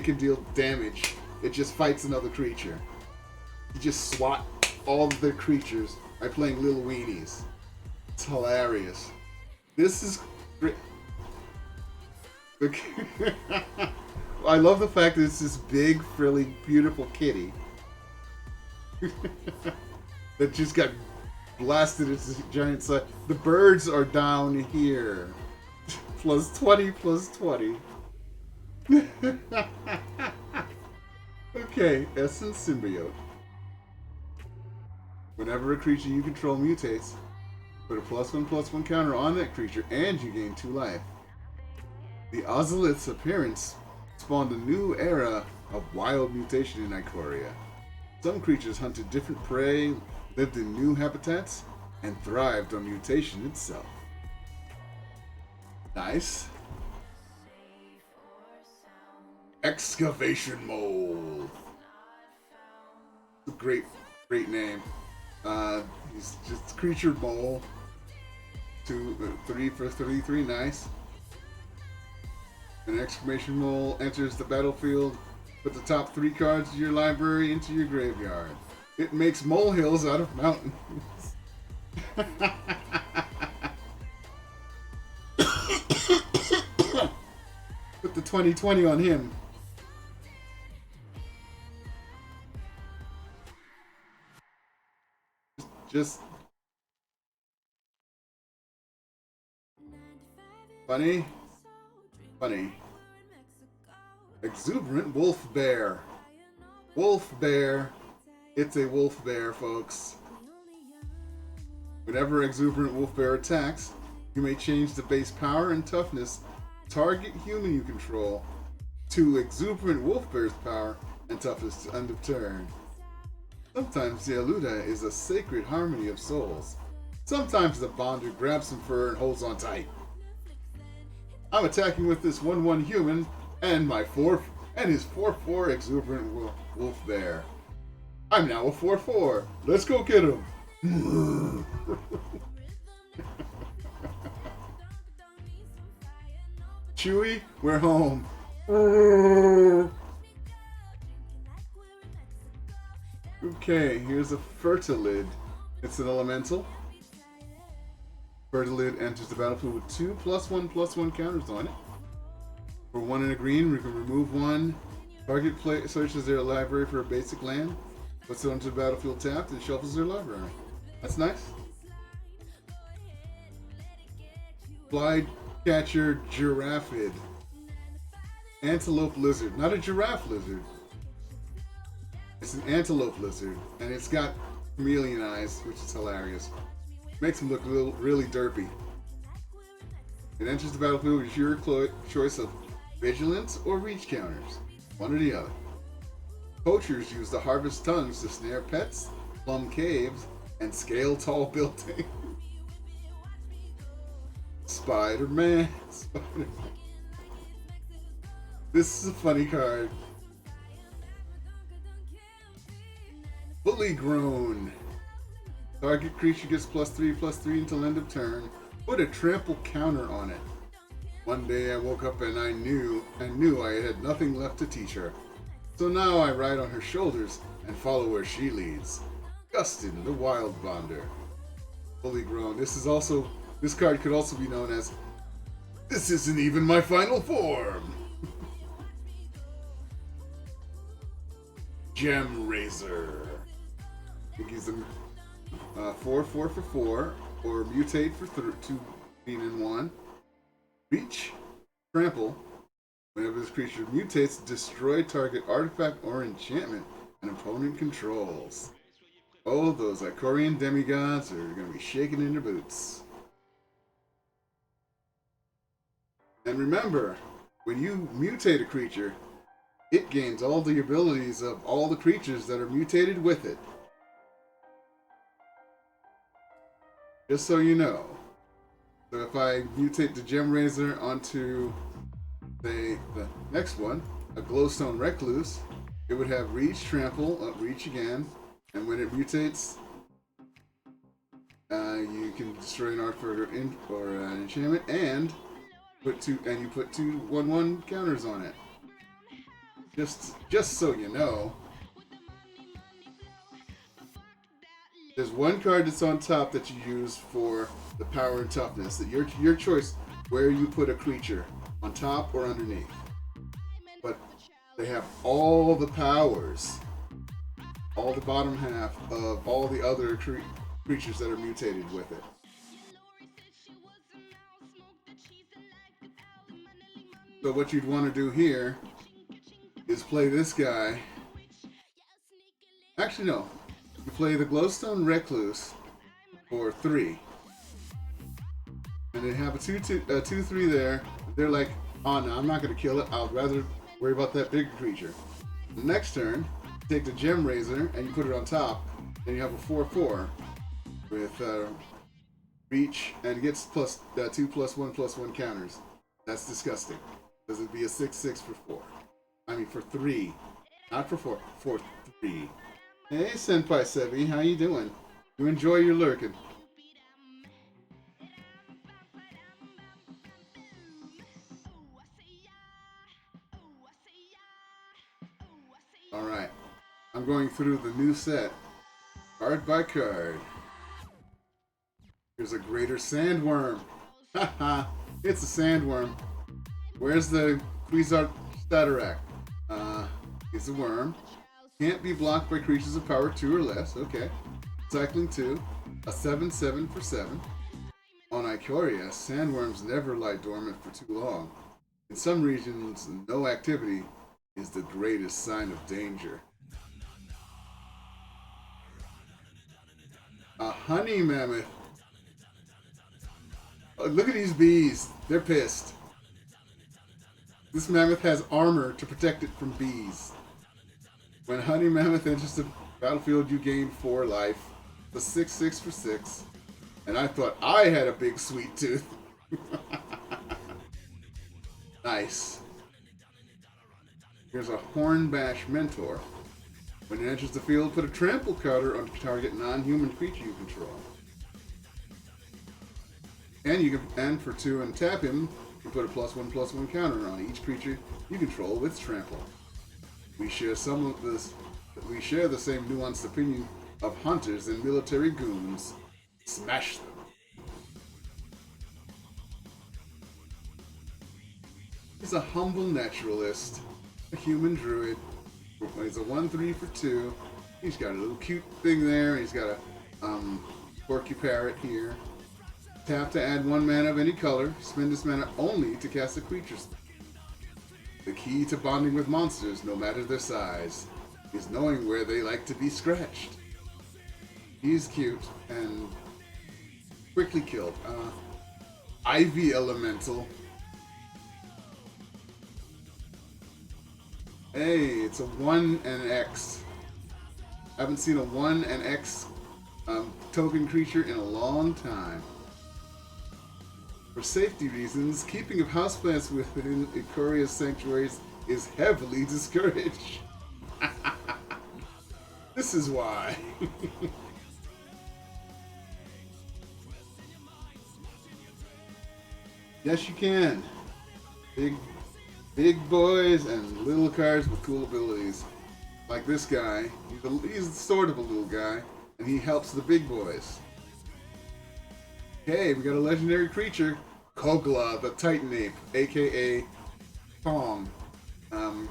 can deal damage. It just fights another creature. You just swat all of the creatures by playing little weenies. It's hilarious. This is great. I love the fact that it's this big, frilly, beautiful kitty that just got blasted at this giant size. The birds are down here. +20/+20. Okay, Essence Symbiote. Whenever a creature you control mutates, put a +1/+1 counter on that creature and you gain 2 life. The Ozolith's appearance spawned a new era of wild mutation in Ikoria. Some creatures hunted different prey, lived in new habitats, and thrived on mutation itself. Nice. Excavation Mole. Great name. He's just creature mole. 3 for 33, nice. An exclamation mole enters the battlefield. Put the top 3 cards of your library into your graveyard. It makes molehills out of mountains. Put the 20/20 on him. Just funny. Exuberant Wolf Bear. Wolf Bear. It's a wolf bear, folks. Whenever Exuberant Wolf Bear attacks, you may change the base power and toughness target human you control to Exuberant Wolf Bear's power and toughness to end of turn. Sometimes the Aluda is a sacred harmony of souls. Sometimes the Bonder grabs some fur and holds on tight. I'm attacking with this 1/1 human and my his 4/4 exuberant wolf bear. I'm now a 4/4. Let's go get him. Chewie, we're home. Okay, here's a Fertilid. It's an elemental. Fertilid enters the battlefield with 2 +1/+1 counters on it. For 1 and a green, we can remove 1. Target player searches their library for a basic land, puts it onto the battlefield tapped, and shuffles their library. That's nice. Flycatcher Giraffid. Antelope lizard. Not a giraffe lizard. It's an antelope lizard, and it's got chameleon eyes, which is hilarious. Makes him look really derpy. It enters the battlefield with your choice of vigilance or reach counters, one or the other. Poachers use the harvest tongues to snare pets, plumb caves, and scale tall buildings. Spider-Man. This is a funny card. Fully grown. Target creature gets +3/+3 until end of turn. Put a trample counter on it. One day I woke up and I knew I had nothing left to teach her. So now I ride on her shoulders and follow where she leads. Gustin, the Wild Bonder. Fully grown. This card could also be known as "This isn't even my final form." Gem Razor. I think he's a 4/4 for 4, or mutate for 2 green and 1. Reach, trample. Whenever this creature mutates, destroy target artifact or enchantment an opponent controls. Oh, those Ikorian demigods are going to be shaking in their boots. And remember, when you mutate a creature, it gains all the abilities of all the creatures that are mutated with it. Just so you know. So if I mutate the Gem Razor onto, say, the next one, a Glowstone Recluse, it would have Reach, Trample, Reach again, and when it mutates, you can destroy an artifact or an enchantment, and you put 2 1/1 counters on it. Just so you know. There's one card that's on top that you use for the power and toughness. That your choice where you put a creature, on top or underneath. But they have all the powers, all the bottom half of all the other creatures that are mutated with it. So what you'd want to do here is play this guy. Actually, no. You play the Glowstone Recluse for 3. And they have a 2/3 there. They're like, oh no, I'm not going to kill it. I'd rather worry about that bigger creature. The next turn, you take the Gem Razor and you put it on top. Then you have a 4/4 with Reach, and it gets 2 +1/+1 counters. That's disgusting. Because it'd be a 6/6 for 4. I mean for 3. Not for 4. For 3. Hey Senpai Sebi, how you doing? You enjoy your lurking. Alright. I'm going through the new set. Card by card. Here's a Greater Sandworm. Haha, it's a sandworm. Where's the Quasar Statarak? He's a worm. Can't be blocked by creatures of power 2 or less. Okay. Cycling 2. A 7/7 for 7. On Ikoria, sandworms never lie dormant for too long. In some regions, no activity is the greatest sign of danger. A honey mammoth. Oh, look at these bees. They're pissed. This mammoth has armor to protect it from bees. When honey mammoth enters the Battlefield, you gain 4 life. The 6/6 for 6. And I thought I had a big sweet tooth. Nice. Here's a Hornbash Mentor. When it enters the field, put a trample counter on target non-human creature you control. And for 2 and tap him, you put a +1/+1 counter on each creature you control with trample. We share the same nuanced opinion of hunters and military goons. Smash them. He's a humble naturalist, a human druid. He's a 1/3 for 2. He's got a little cute thing there. He's got a porky parrot here. Tap to add 1 mana of any color. Spend this mana only to cast a creature spell. The key to bonding with monsters, no matter their size, is knowing where they like to be scratched. He's cute and quickly killed. Ivy Elemental. Hey, it's a 1 and X. I haven't seen a 1 and X token creature in a long time. For safety reasons, keeping of houseplants within Ikoria's sanctuaries is heavily discouraged. This is why. Yes, you can. Big boys and little cards with cool abilities. Like this guy. He's sort of a little guy, and he helps the big boys. Okay, we got a legendary creature, Kogla the Titan Ape, aka Kong.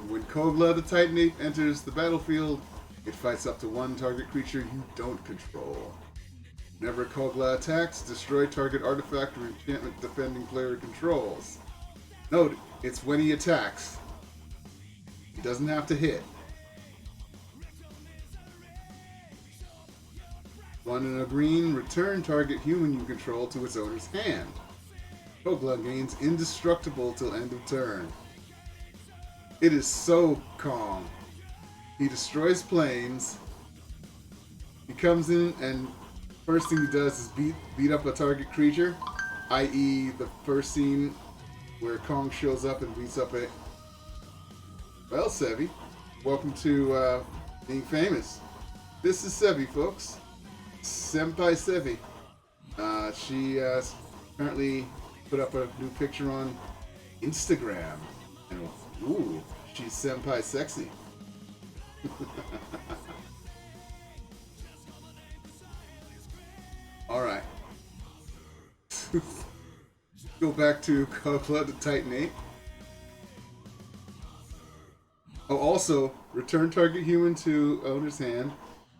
When Kogla the Titan Ape enters the battlefield, it fights up to 1 target creature you don't control. Whenever Kogla attacks, destroy target artifact or enchantment defending player controls. Note, it's when he attacks. He doesn't have to hit. 1 and a green, return target human you control to its owner's hand. Kogla gains indestructible till end of turn. It is so Kong. He destroys planes. He comes in and first thing he does is beat up a target creature, i.e. the first scene where Kong shows up and beats up a... Well, Sevi, welcome to being famous. This is Sevi, folks. Senpai Sevi. She apparently put up a new picture on Instagram. And, ooh, she's Senpai sexy. Alright. Go back to Kogla the Titan Ape. Oh, also, return target human to owner's hand.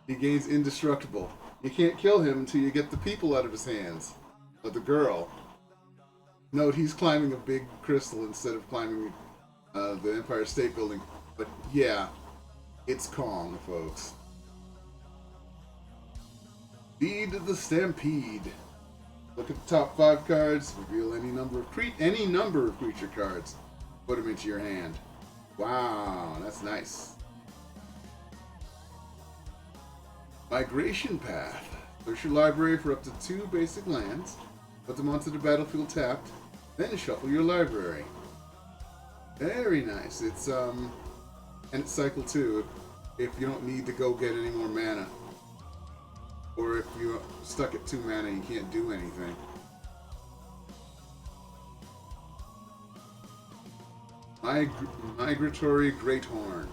He gains indestructible. You can't kill him until you get the people out of his hands. Or the girl. Note, he's climbing a big crystal instead of climbing the Empire State Building. But yeah, it's Kong, folks. Feed the Stampede. Look at the top 5 cards. Reveal any number of creature cards. Put them into your hand. Wow, that's nice. Migration Path. Search your library for up to 2 basic lands. Put them onto the battlefield tapped. Then shuffle your library. Very nice. It's and it's cycle 2 if you don't need to go get any more mana. Or if you're stuck at 2 mana and you can't do anything. Migratory Greathorn.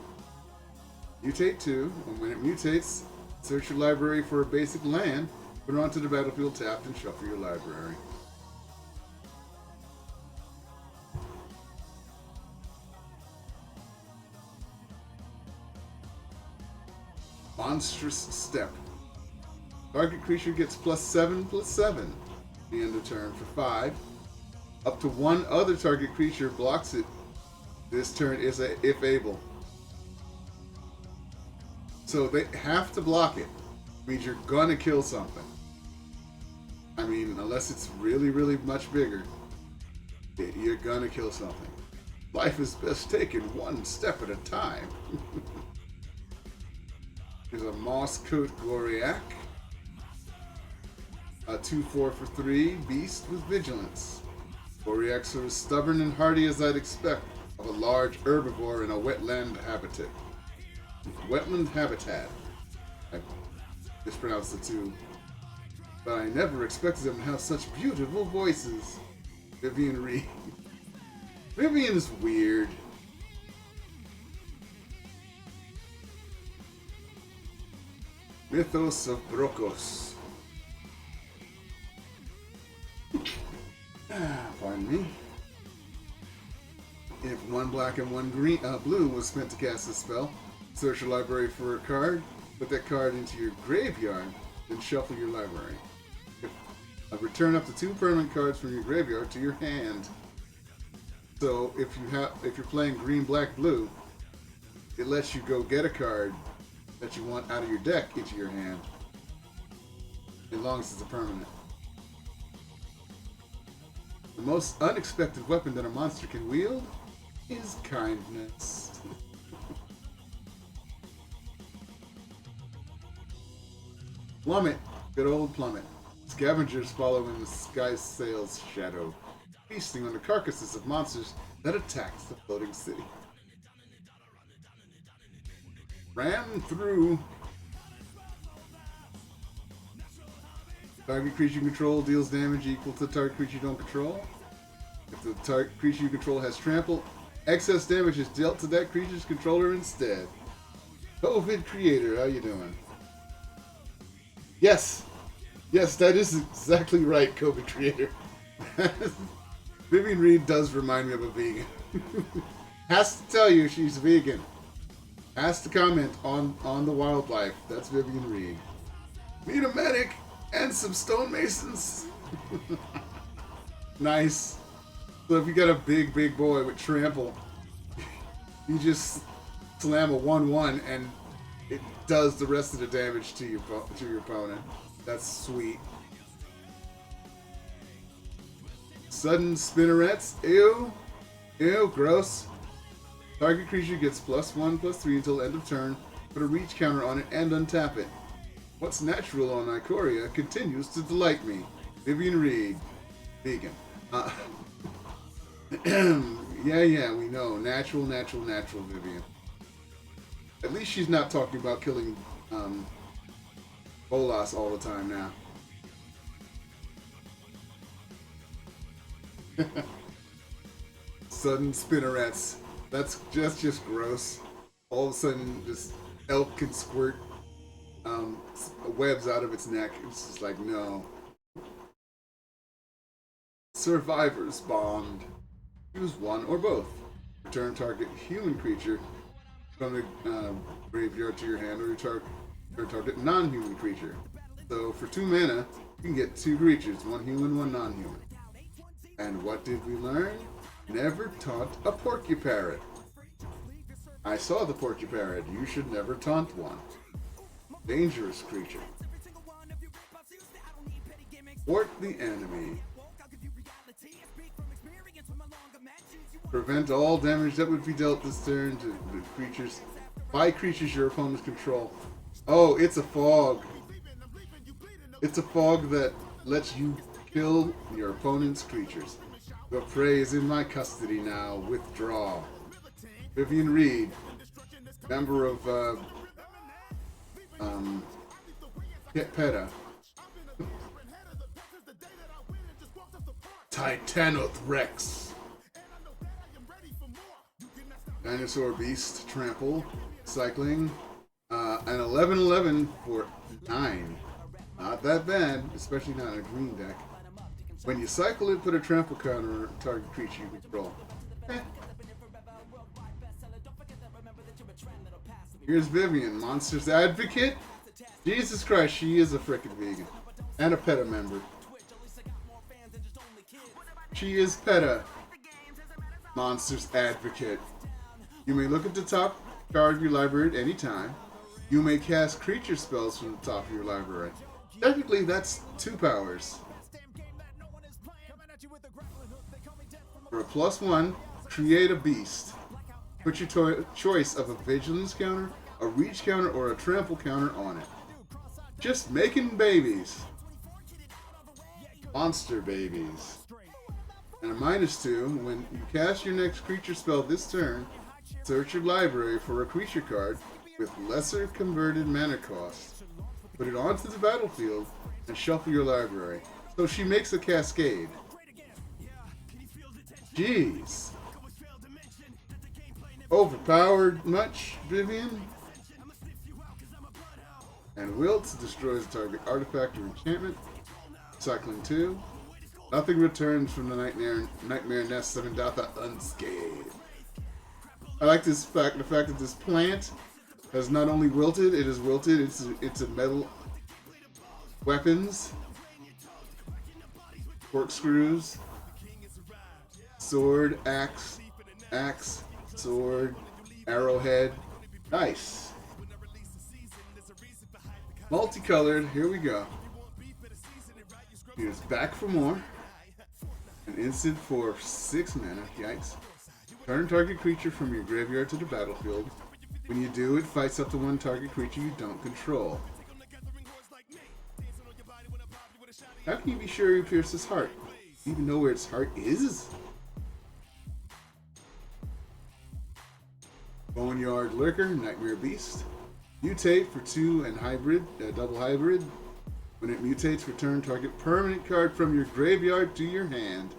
Mutate 2, and when it mutates, search your library for a basic land, put it onto the battlefield tapped, and shuffle your library. Monstrous Step. Target creature gets +7/+7 at the end of turn for 5. Up to 1 other target creature blocks it this turn if able. So they have to block it. Means you're gonna kill something. I mean, unless it's really, really much bigger, you're gonna kill something. Life is best taken 1 step at a time. There's a Moss Coat Gloriac. A 2/4 for 3 beast with vigilance. Gloriacs are as stubborn and hardy as I'd expect of a large herbivore in a wetland habitat. Wetland habitat. I mispronounced the two. But I never expected them to have such beautiful voices. Vivian Reed. Vivian is weird. Mythos of Brokos. Pardon me. If one black and one green, blue was spent to cast a spell, search your library for a card, put that card into your graveyard, then shuffle your library. Return up to 2 permanent cards from your graveyard to your hand. So if you're playing green, black, blue, it lets you go get a card that you want out of your deck into your hand, as long as it's a permanent. The most unexpected weapon that a monster can wield is kindness. Plummet, good old Plummet. Scavengers follow in the sky sail's shadow, feasting on the carcasses of monsters that attacks the floating city. Ram through. Target creature you control deals damage equal to the target creature you don't control. If the target creature you control has trample, excess damage is dealt to that creature's controller instead. COVID creator, how you doing? Yes, that is exactly right, COVID creator. Vivian Reed does remind me of a vegan. Has to tell you she's vegan. Has to comment on the wildlife. That's Vivian Reed. Need a medic and some stonemasons. Nice. So if you got a big boy with trample, you just slam a 1/1 and it does the rest of the damage to your opponent. That's sweet. Sudden spinnerets. Ew. Ew, gross. Target creature gets +1/+3 until end of turn. Put a reach counter on it and untap it. What's natural on Ikoria continues to delight me. Vivian Reed. Vegan. Yeah, we know. Natural, Vivian. At least she's not talking about killing Bolas all the time now. Sudden spinnerets. That's just gross. All of a sudden, this elk can squirt webs out of its neck. It's just like, no. Survivor's Bond. Use one or both. Return target human creature from the graveyard to your hand, or return target non-human creature. So for 2 mana, you can get 2 creatures, 1 human, 1 non-human. And what did we learn? Never taunt a porcupine. I saw the porcupine. You should never taunt one. Dangerous creature. Thwart the enemy. Prevent all damage that would be dealt this turn to the creatures by creatures your opponents control. Oh, it's a fog. It's a fog that lets you kill your opponent's creatures. The prey is in my custody now. Withdraw. Vivian Reed, member of PETA. Titanoth Rex. Dinosaur Beast, Trample, Cycling, an 11/11 for 9. Not that bad, especially not in a green deck. When you cycle it, put a trample counter on target creature you control. Here's Vivian, Monsters Advocate. Jesus Christ, she is a frickin' vegan. And a PETA member. She is PETA. Monsters Advocate. You may look at the top card of your library at any time. You may cast creature spells from the top of your library. Technically, that's 2 powers. For a +1, create a beast. Put your choice of a vigilance counter a reach counter, or a trample counter on it. Just making babies. Monster babies. And a -2, when you cast your next creature spell this turn, search your library for a creature card with lesser converted mana cost. Put it onto the battlefield and shuffle your library. So she makes a cascade. Jeez. Overpowered much, Vivian? And Wilt destroys a target artifact or enchantment. Cycling 2. Nothing returns from the nightmare nest of Indatha unscathed. I like this fact, the fact that this plant has not only wilted, it is wilted, it's a metal weapons, corkscrews, sword, axe, sword, arrowhead. Nice. Multicolored, here we go. Here's back for more. An instant for 6 mana, yikes. Turn target creature from your graveyard to the battlefield. When you do, it fights up to one target creature you don't control. How can you be sure you pierce his heart? Do you even know where its heart is? Boneyard Lurker, Nightmare Beast. Mutate for 2 and hybrid, double hybrid. When it mutates, return target permanent card from your graveyard to your hand.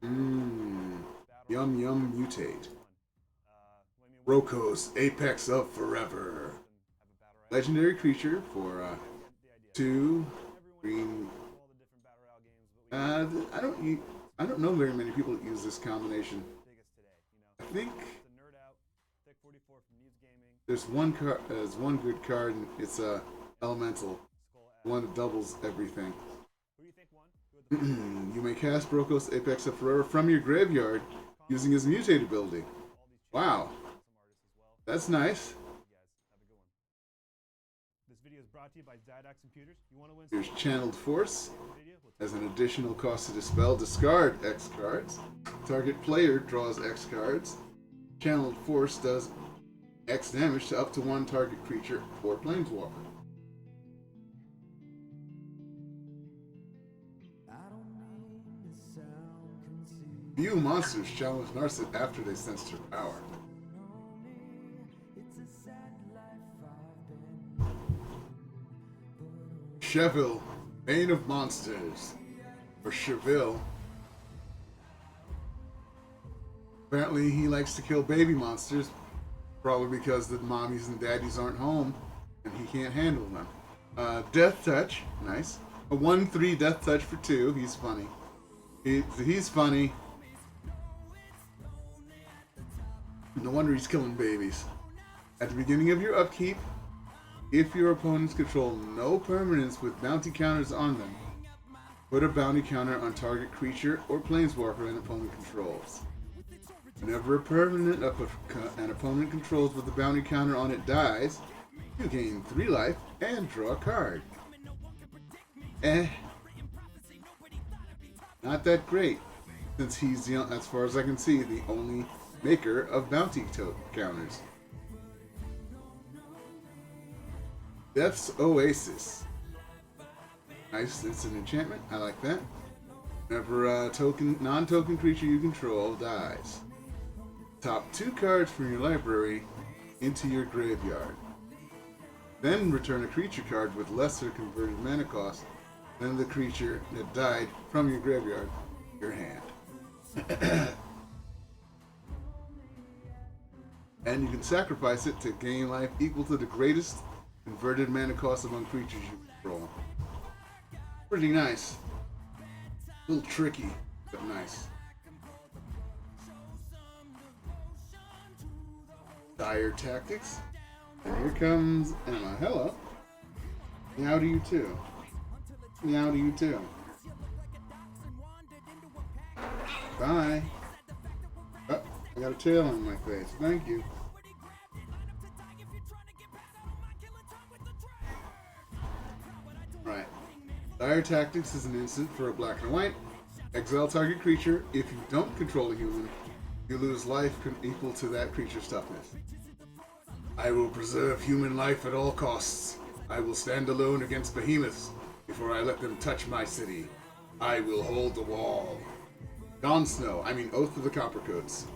Yum yum mutate. Rokos, Apex of Forever. Legendary creature for 2 green. I don't know very many people that use this combination. I think there's one good card, and it's a elemental. One that doubles everything. You may cast Brokos Apex of Forever from your graveyard using his mutate ability. Wow. That's nice. Here's Channeled Force. As an additional cost to dispel, discard X cards. Target player draws X cards. Channeled Force does X damage to up to one target creature or planeswalker. Few monsters challenge Narset after they sense their power. Cheville, Bane of Monsters, or Cheville. Apparently he likes to kill baby monsters, probably because the mommies and daddies aren't home and he can't handle them. Death Touch, nice. A 1/3 Death Touch for 2, he's funny. He's funny. No wonder he's killing babies. At the beginning of your upkeep, if your opponents control no permanents with bounty counters on them, put a bounty counter on target creature or planeswalker an opponent controls. Whenever a permanent an opponent controls with a bounty counter on it dies, you gain 3 life and draw a card. Not that great, since he's, as far as I can see, the only maker of bounty counters. Death's Oasis. Nice, it's an enchantment. I like that. Whenever a non-token creature you control dies, top 2 cards from your library into your graveyard. Then return a creature card with lesser converted mana cost than the creature that died from your graveyard to your hand. And you can sacrifice it to gain life equal to the greatest converted mana cost among creatures you control. Pretty nice. A little tricky, but nice. Dire Tactics. And here comes Emma. Hello. Meow to you too. Meow to you too. Bye. Oh, I got a tail on my face. Thank you. Right. Dire Tactics is an instant for a black and white. Exile target creature. If you don't control a human, you lose life equal to that creature's toughness. I will preserve human life at all costs. I will stand alone against behemoths before I let them touch my city. I will hold the wall. Jon Snow, Oath of the Coppercoats.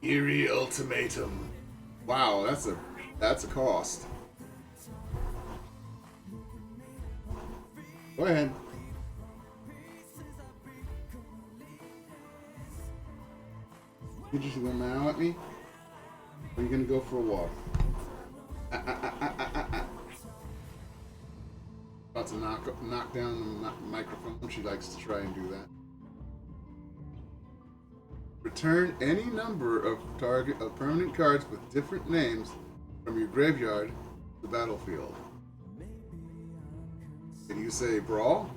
Eerie Ultimatum. Wow, that's a cost. Go ahead. You just gonna now at me? Or are you gonna go for a walk? About to knock down the microphone. She likes to try and do that. Return any number of permanent cards with different names from your graveyard to the battlefield. Can you say brawl?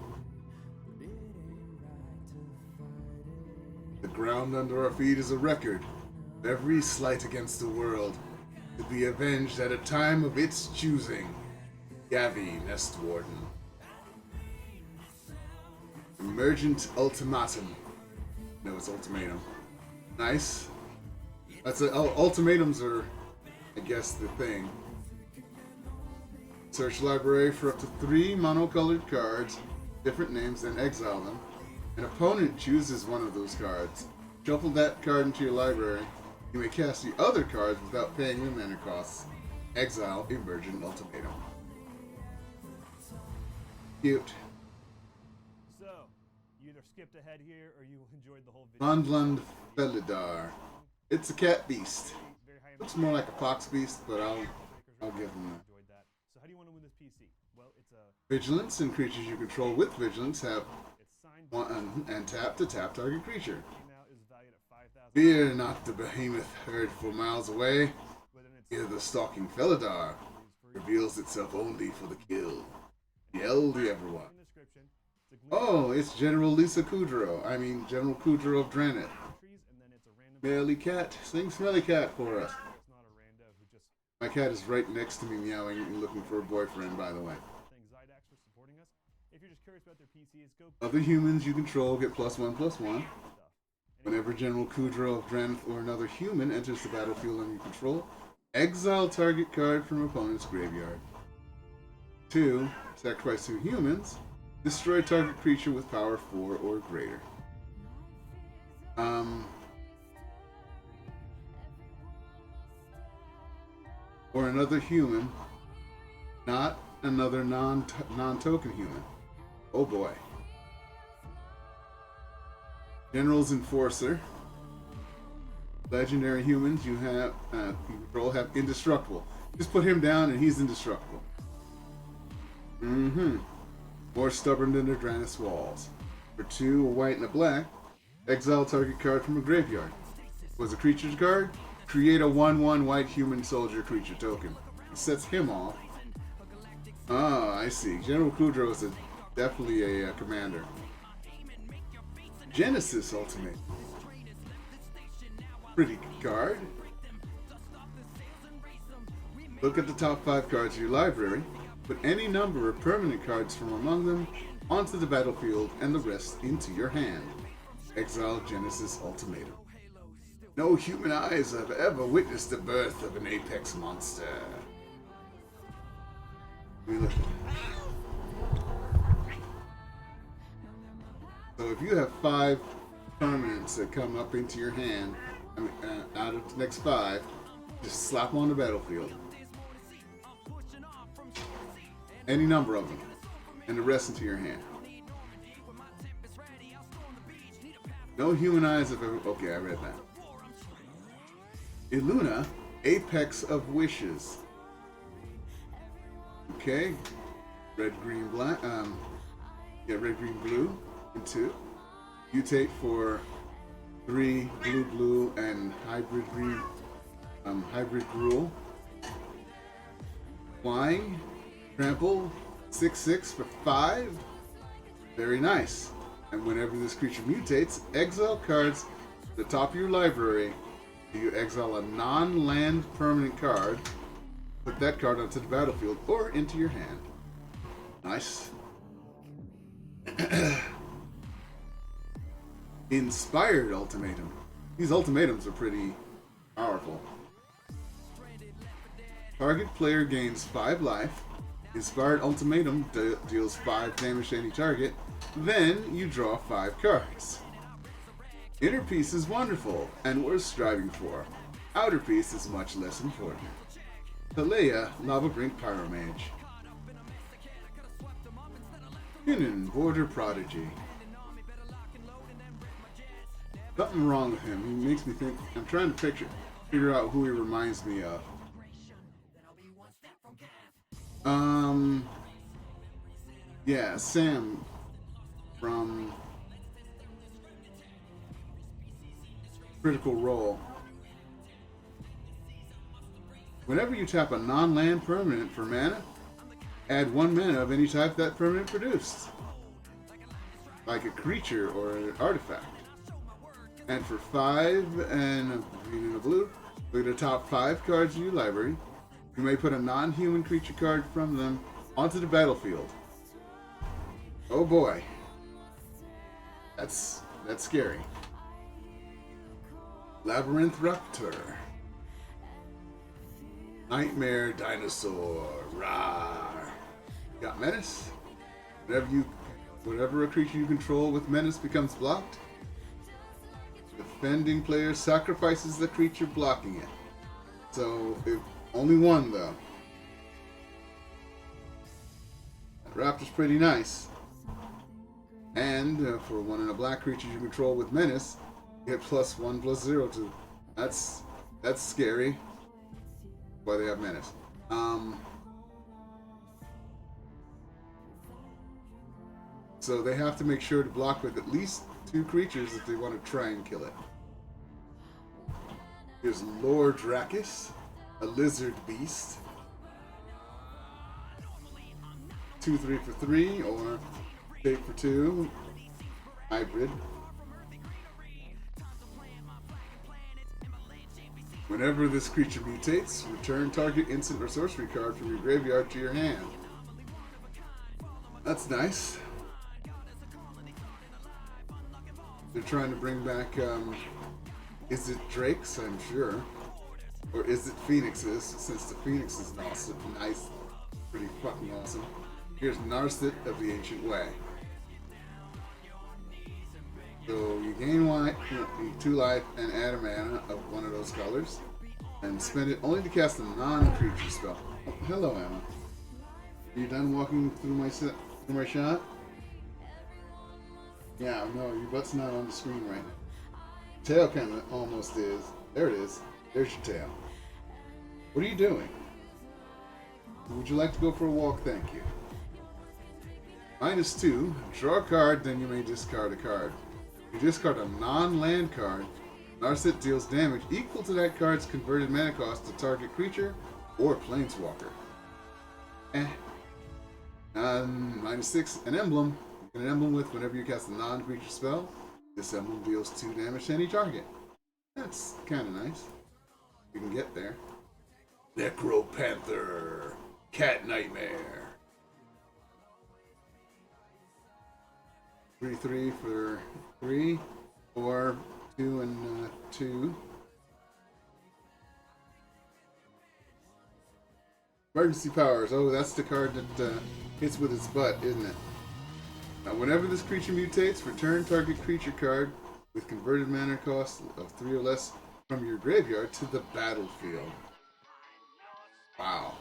The ground under our feet is a record. Every slight against the world to be avenged at a time of its choosing. Gavi Nestwarden. Emergent Ultimatum. No, it's Ultimatum. Nice. Ultimatums are, I guess, the thing. Search library for up to 3 monocolored cards, different names, and exile them. An opponent chooses one of those cards. Shuffle that card into your library. You may cast the other cards without paying the mana costs. Exile Emergent Ultimatum. Cute. So, you either skipped ahead here or you enjoyed the whole video. Mondland Felidar. It's a cat beast. Looks more like a fox beast, but I'll give him that. Enjoyed that. So how do you want to win this PC? Well, it's a Vigilance, and creatures you control with Vigilance have it's signed one and tap to tap target creature. now is valued at 5,000. Fear not the behemoth heard 4 miles away. But then it's Here the stalking Felidar reveals itself only for the kill. Yell the everyone. in the description. It's a Oh, it's General Lisa Kudrow. General Kudrow of Dranet. trees, and then it's a random. Smelly cat. Sing Smelly Cat for us. It's not a rando who just My cat is right next to me meowing and looking for a boyfriend, by the way. thanks Zydax for supporting us. If you're just curious about their PCs, go Other humans you control get +1/+1. stuff. Whenever General Kudrow of Draneth or another human enters the battlefield under your control, exile target card from opponent's graveyard. 2. Sacrifice 2 humans. Destroy target creature with power 4 or greater. Or another human, not another non-token human. Oh boy. General's Enforcer. Legendary humans you have you control have indestructible. Just put him down and he's indestructible. More stubborn than the Dranis walls. For 2, a white and a black, exile target card from a graveyard. Was a creature's card? Create a 1/1 white human soldier creature token. It sets him off. Ah, I see. General Kudrow is definitely a commander. Genesis Ultimate. Pretty card. Look at the top 5 cards of your library. Put any number of permanent cards from among them onto the battlefield and the rest into your hand. Exile Genesis Ultimatum. No human eyes have ever witnessed the birth of an apex monster. Let me look. So if you have 5 permanents that come up into your hand, out of the next 5, just slap them on the battlefield. Any number of them, and the rest into your hand. No human eyes have ever. Okay, I read that. Illuna, Apex of Wishes. Okay, red, green, black. Red, green, blue, and 2. Mutate for 3 blue, blue, and hybrid green. Hybrid Gruul. Flying. Trample, 6/6 for 5. Very nice. And whenever this creature mutates, exile cards to the top of your library. You exile a non-land permanent card. Put that card onto the battlefield or into your hand. Nice. Inspired Ultimatum. These ultimatums are pretty powerful. Target player gains 5 life. Inspired Ultimatum deals 5 damage to any target. Then you draw 5 cards. Inner Peace is wonderful and worth striving for. Outer Peace is much less important. Talea, Lava Brink Pyromage. Kinnan, Border Prodigy. Something wrong with him. He makes me think. I'm trying to figure out who he reminds me of. Yeah, Sam from Critical Role. Whenever you tap a non-land permanent for mana, add 1 mana of any type that permanent produced, like a creature or an artifact. And for 5 and a green and a blue, look at the top 5 cards in your library. You may put a non-human creature card from them onto the battlefield. Oh boy, that's scary. Labyrinth Raptor. Nightmare Dinosaur. Rawr. Got Menace. Whatever a creature you control with Menace becomes blocked, defending player sacrifices the creature blocking it. So, if only one though. That Raptor's pretty nice. And for 1 and a black creature you control with Menace, you get +1/+0 to. That's scary. Why they have Menace. So they have to make sure to block with at least 2 creatures if they want to try and kill it. Here's Lord Drakis, a lizard beast. 2/3 for 3 or 8 for 2. Hybrid. Whenever this creature mutates, return target instant or sorcery card from your graveyard to your hand. That's nice. They're trying to bring back, is it Drake's, I'm sure, or is it Phoenix's, since the Phoenix is awesome, nice, pretty fucking awesome. Here's Narset of the Ancient Way. So you gain 2 life and add a mana of one of those colors, and spend it only to cast a non-creature spell. Oh, hello, Emma. Are you done walking through my shot? Yeah, no, your butt's not on the screen right now. Tail kind of almost is. There it is. There's your tail. What are you doing? Would you like to go for a walk? Thank you. -2. Draw a card, then you may discard a card. You discard a non-land card. Narset deals damage equal to that card's converted mana cost to target creature or planeswalker. -6. An emblem. You get an emblem with whenever you cast a non-creature spell. This emblem deals 2 damage to any target. That's kind of nice. You can get there. Necropanther. Cat Nightmare. 3/3 for 3, or 2 and 2. Emergency powers. Oh, that's the card that hits with its butt, isn't it? Now, whenever this creature mutates, return target creature card with converted mana cost of 3 or less from your graveyard to the battlefield. Wow.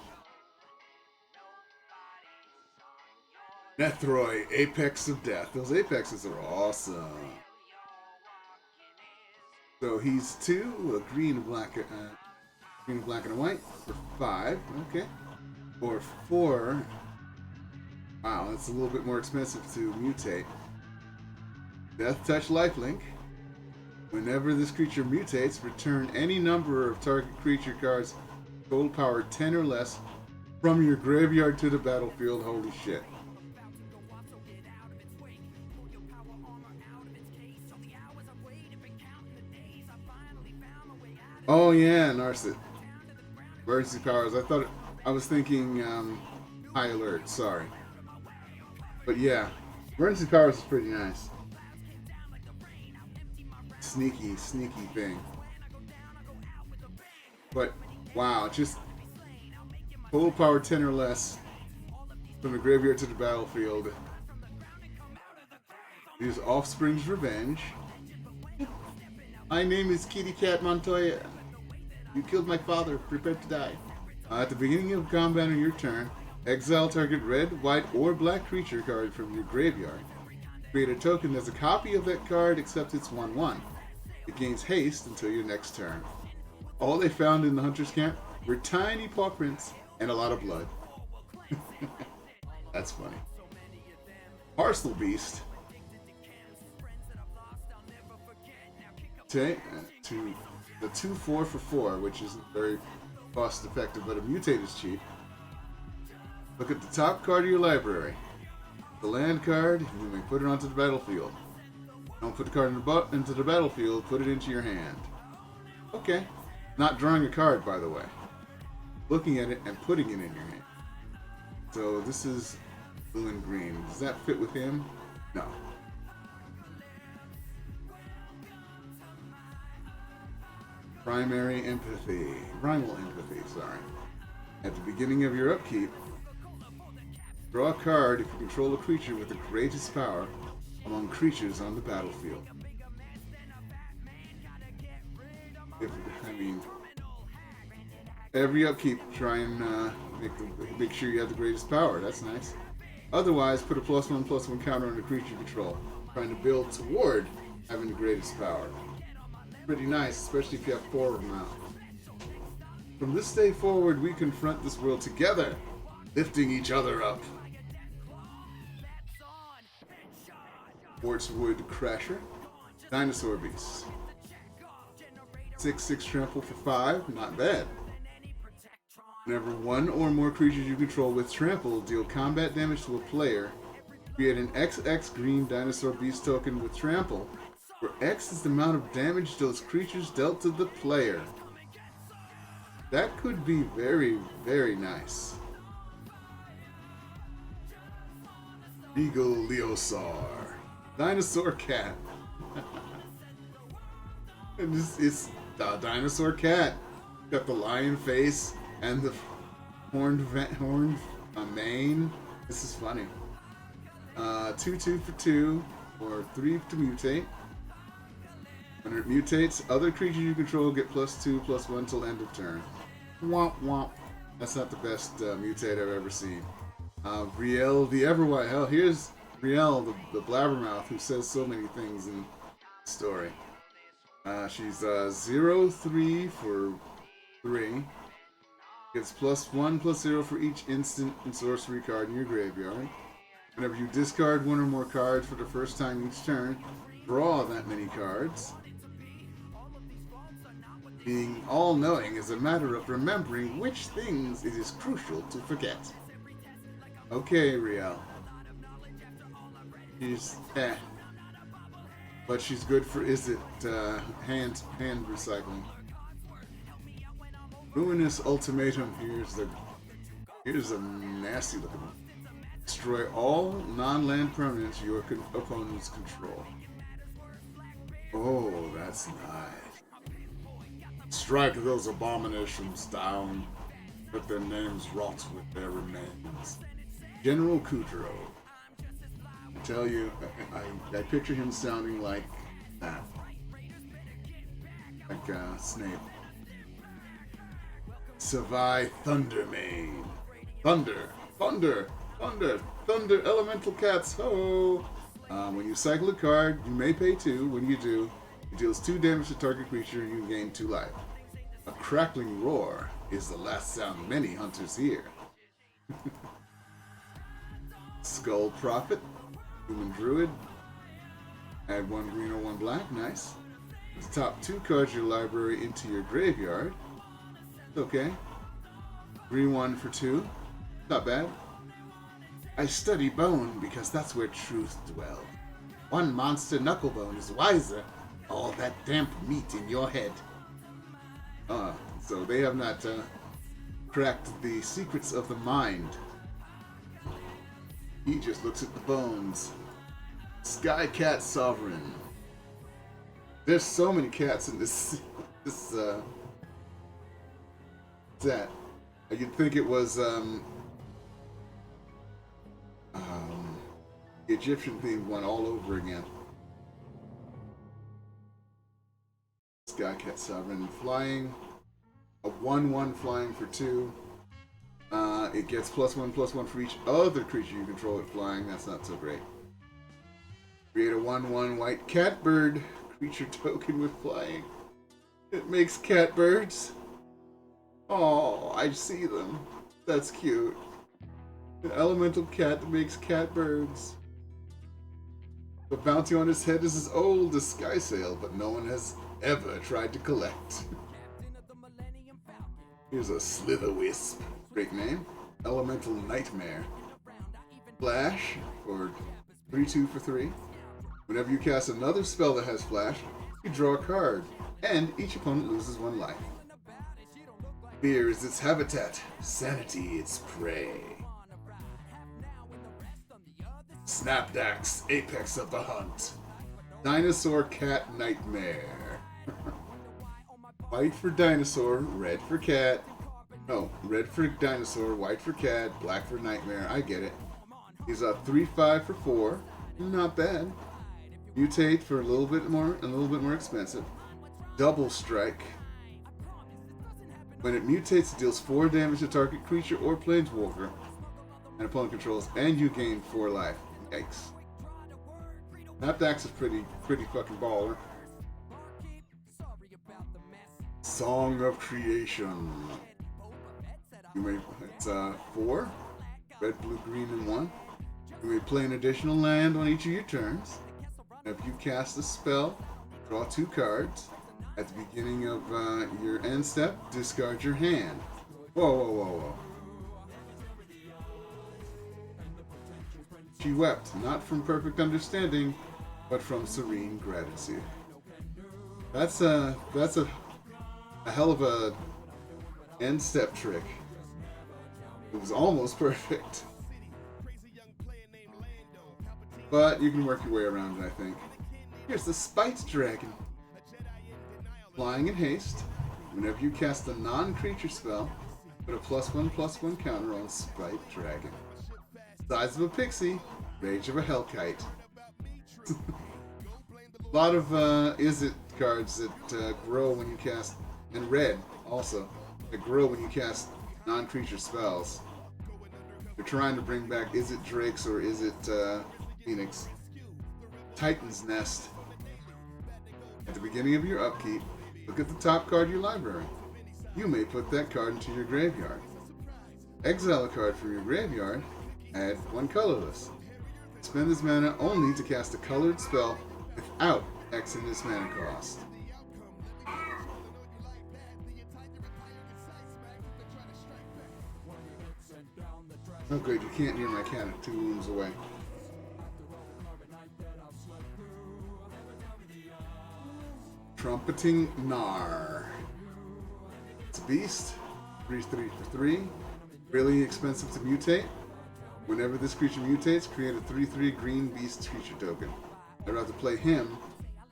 Nethroi, Apex of Death. Those Apexes are awesome. So he's 2, a green, black, and a white for 5. Okay. For 4. Wow, that's a little bit more expensive to mutate. Death Touch Lifelink. Whenever this creature mutates, return any number of target creature cards total power 10 or less from your graveyard to the battlefield. Holy shit. Oh yeah, Narset. Emergency powers. I was thinking High Alert, sorry. But yeah, emergency powers is pretty nice. Sneaky thing. But wow, just Total power 10 or less. From the graveyard to the battlefield. Use Offspring's Revenge. My name is Kitty Cat Montoya. You killed my father. Prepare to die. At the beginning of combat on your turn, exile target red, white, or black creature card from your graveyard. Create a token that's a copy of that card except it's 1/1. It gains haste until your next turn. All they found in the hunter's camp were tiny paw prints and a lot of blood. That's funny. Parcel Beast. Okay, to the 2/4 for 4, which isn't very cost effective, but a mutate is cheap. Look at the top card of your library. The land card, you may put it onto the battlefield. Don't put the card into the battlefield, put it into your hand. Okay. Not drawing a card, by the way. Looking at it and putting it in your hand. So this is blue and green. Does that fit with him? No. Primal empathy, sorry. At the beginning of your upkeep, draw a card if you control a creature with the greatest power among creatures on the battlefield. Every upkeep, try and make sure you have the greatest power. That's nice. Otherwise, put a +1/+1 counter on the creature you control, trying to build toward having the greatest power. Pretty nice, especially if you have 4 of them out. From this day forward, we confront this world together, lifting each other up. Quartzwood Crasher, Dinosaur Beast. 6/6 trample for 5, not bad. Whenever one or more creatures you control with trample deal combat damage to a player, create an XX green Dinosaur Beast token with trample, where X is the amount of damage those creatures dealt to the player. That could be very, very nice. Regal Leosaur. Dinosaur Cat. And it's the Dinosaur Cat. Got the lion face and the horned mane. This is funny. 2/2 for 2, or 3 to mutate. When it mutates, other creatures you control get +2/+1 till end of turn. Womp womp. That's not the best mutate I've ever seen. Riel the Everwhite. Hell, here's Riel, the blabbermouth, who says so many things in the story. She's 0/3 for 3. Gets +1/+0 for each instant and sorcery card in your graveyard. Whenever you discard one or more cards for the first time each turn, draw that many cards. Being all-knowing is a matter of remembering which things it is crucial to forget. Okay, Riel. She's but she's good for hand recycling. Ruinous Ultimatum. Here's a nasty looking one. Destroy all non-land permanents your opponents control. Oh, that's nice. Strike those abominations down. Let their names rot with their remains. General Kudrow. I tell you, I picture him sounding like that. Like Snape. Savai Thundermane. Thunder, elemental cats, ho! When you cycle a card, you may pay 2. When you do, it deals 2 damage to target creature and you gain 2 life. A crackling roar is the last sound many hunters hear. Skull Prophet, Human Druid. Add 1 green or 1 black, nice. The top 2 cards of your library into your graveyard. Okay. Green 1 for 2. Not bad. I study bone because that's where truth dwells. One monster knucklebone is wiser. All that damp meat in your head. So they have not cracked the secrets of the mind. He just looks at the bones. Sky Cat Sovereign. There's so many cats in this set. You'd think it was the Egyptian themed one all over again. Sky Cat Sovereign flying. A 1/1 flying for 2. It gets +1/+1 for each other creature you control it flying. That's not so great. Create a 1/1 white catbird creature token with flying. It makes catbirds. Oh, I see them. That's cute. An elemental cat that makes catbirds. The bounty on his head is as old as Skysail, but no one has ever tried to collect. Here's a Slitherwisp. Great name. Elemental Nightmare. Flash for 3/2 for 3. Whenever you cast another spell that has flash, you draw a card, and each opponent loses 1 life. Fear is its habitat, sanity its prey. Snapdax, apex of the hunt. Dinosaur Cat Nightmare. White for dinosaur, red for cat. No, red for dinosaur, white for cat, black for nightmare. I get it. He's a 3/5 for 4. Not bad. Mutate for a little bit more expensive. Double strike. When it mutates, it deals 4 damage to target creature or planeswalker an opponent controls, and you gain 4 life. Yikes. Snapdax is pretty fucking baller. Song of Creation. It's 4. Red, blue, green, and 1. You may play an additional land on each of your turns. If you cast a spell, draw 2 cards. At the beginning of your end step, discard your hand. Whoa. She wept, not from perfect understanding, but from serene gratitude. That's a hell of a end step trick. It was almost perfect. But you can work your way around it, I think. Here's the Spite Dragon. Flying in haste. Whenever you cast a non-creature spell, put a +1/+1 counter on Spite Dragon. Size of a pixie, rage of a hellkite. A lot of Izzet cards that grow when you cast, and red also, that grow when you cast non-creature spells. They're trying to bring back Izzet Drakes or Izzet Phoenix. Titan's Nest. At the beginning of your upkeep, look at the top card of your library. You may put that card into your graveyard. Exile a card from your graveyard, add 1 colorless. Spend this mana only to cast a colored spell without Xing this mana cost. Oh good, you can't hear my cat 2 rooms away. Trumpeting Gnar. It's a beast. 3/3 for 3. Really expensive to mutate. Whenever this creature mutates, create a 3/3 green beast creature token. I'd rather play him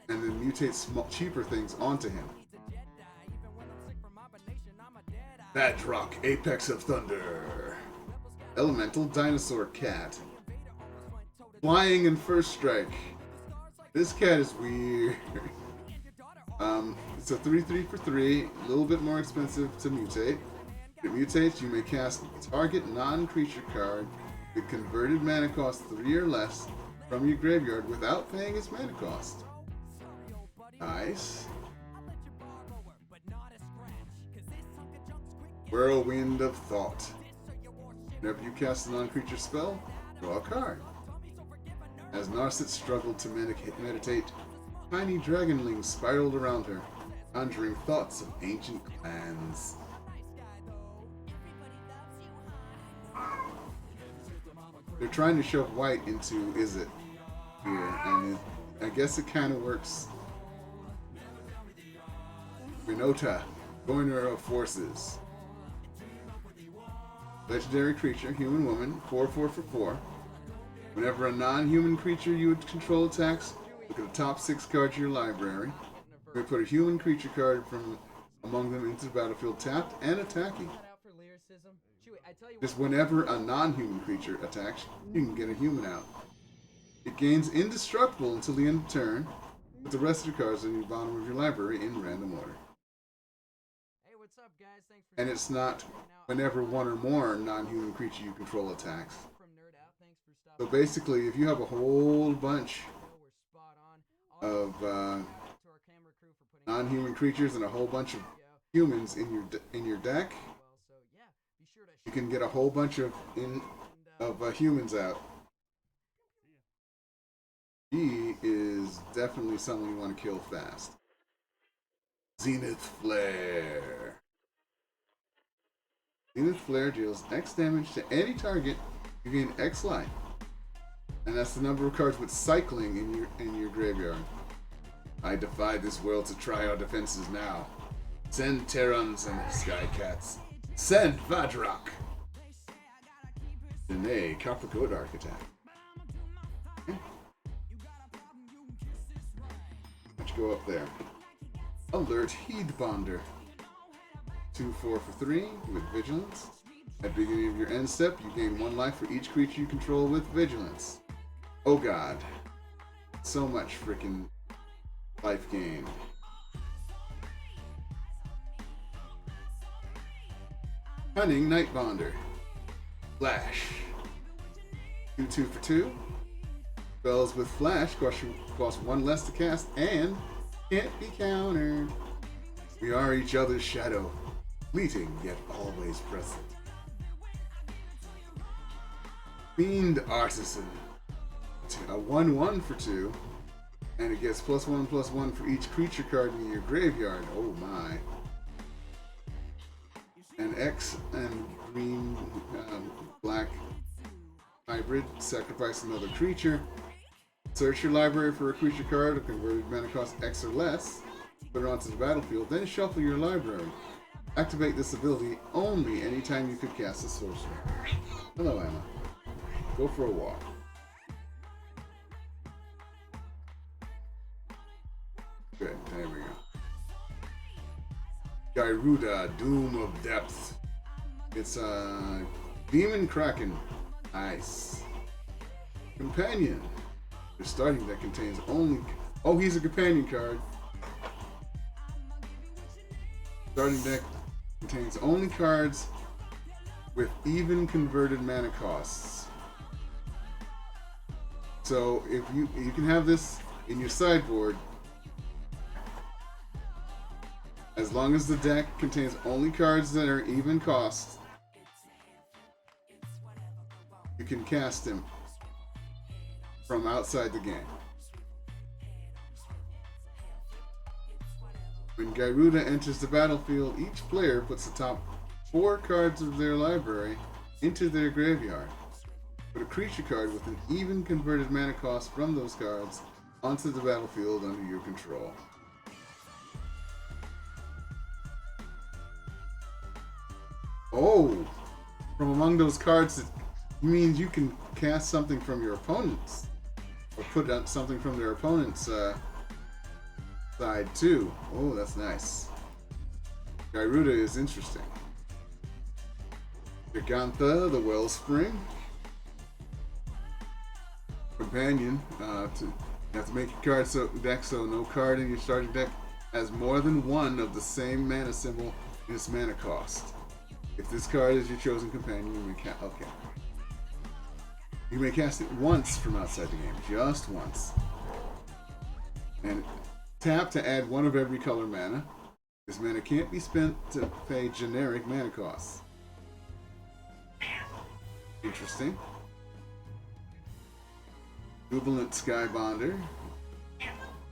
and then mutate cheaper things onto him. Badrock, Apex of Thunder. Elemental Dinosaur Cat. Flying and first strike. This cat is weird. It's a 3/3 for 3, a little bit more expensive to mutate. If it mutates, you may cast target non-creature card with converted mana cost 3 or less from your graveyard without paying its mana cost. Nice. Whirlwind of Thought. Whenever you cast a non-creature spell, draw a card. As Narset struggled to meditate, tiny dragonlings spiraled around her, conjuring thoughts of ancient clans. They're trying to shove white into Izzet here, and I guess it kind of works. Renota, Joiner of Forces. Legendary creature, human woman, 4/4 for 4. Whenever a non-human creature you would control attacks, look at the top 6 cards of your library. You may put a human creature card from among them into the battlefield tapped and attacking. Just whenever a non-human creature attacks, you can get a human out. It gains indestructible until the end of turn, with the rest of your cards in the bottom of your library in random order. And it's not whenever one or more non-human creature you control attacks. So basically, if you have a whole bunch of non-human creatures and a whole bunch of humans in your deck, you can get a whole bunch of humans out. He is definitely someone you want to kill fast. Zenith Flare. Zenith Flare deals X damage to any target. You gain X life, and that's the number of cards with cycling in your graveyard. I defy this world to try our defenses now. Send Terrans and Skycats. Send Vadrak. Dene, Copper Godark attack. Okay. Let's go up there. Alert Heedbonder. 2/4 for 3 with Vigilance. At the beginning of your end step, you gain 1 life for each creature you control with Vigilance. Oh god. So much freaking life gain. Cunning Nightbonder. Flash. 2/2 for 2. Spells with Flash cost 1 less to cast and can't be countered. We are each other's shadow, fleeting yet always present. Fiend Artisan. A 1/1 for 2, and it gets +1/+1 for each creature card in your graveyard. Oh my. An X and green, black hybrid. Sacrifice another creature. Search your library for a creature card of converted mana cost X or less. Put it onto the battlefield, then shuffle your library. Activate this ability only anytime you could cast a sorcery. Hello, Emma. Go for a walk. Good, there we go. Gyruda, Doom of Depth. It's a Demon Kraken. Nice. Companion. Your starting deck contains only... Oh, he's a companion card. Starting deck contains only cards with even converted mana costs. So if you can have this in your sideboard as long as the deck contains only cards that are even cost. You can cast him from outside the game. When Gyruda enters the battlefield, each player puts the top 4 cards of their library into their graveyard. Put a creature card with an even converted mana cost from those cards onto the battlefield under your control. Oh! From among those cards, it means you can cast something from your opponent's, or put out something from their opponent's side too. Oh, that's nice. Gyruda is interesting. Gigantha, the Wellspring. Companion. You have to make your deck so no card in your starting deck has more than one of the same mana symbol in its mana cost. If this card is your chosen companion, you may cast. Okay. You may cast it once from outside the game, just once. And tap to add 1 of every color mana. This mana can't be spent to pay generic mana costs. Interesting. Jubilant Skybonder.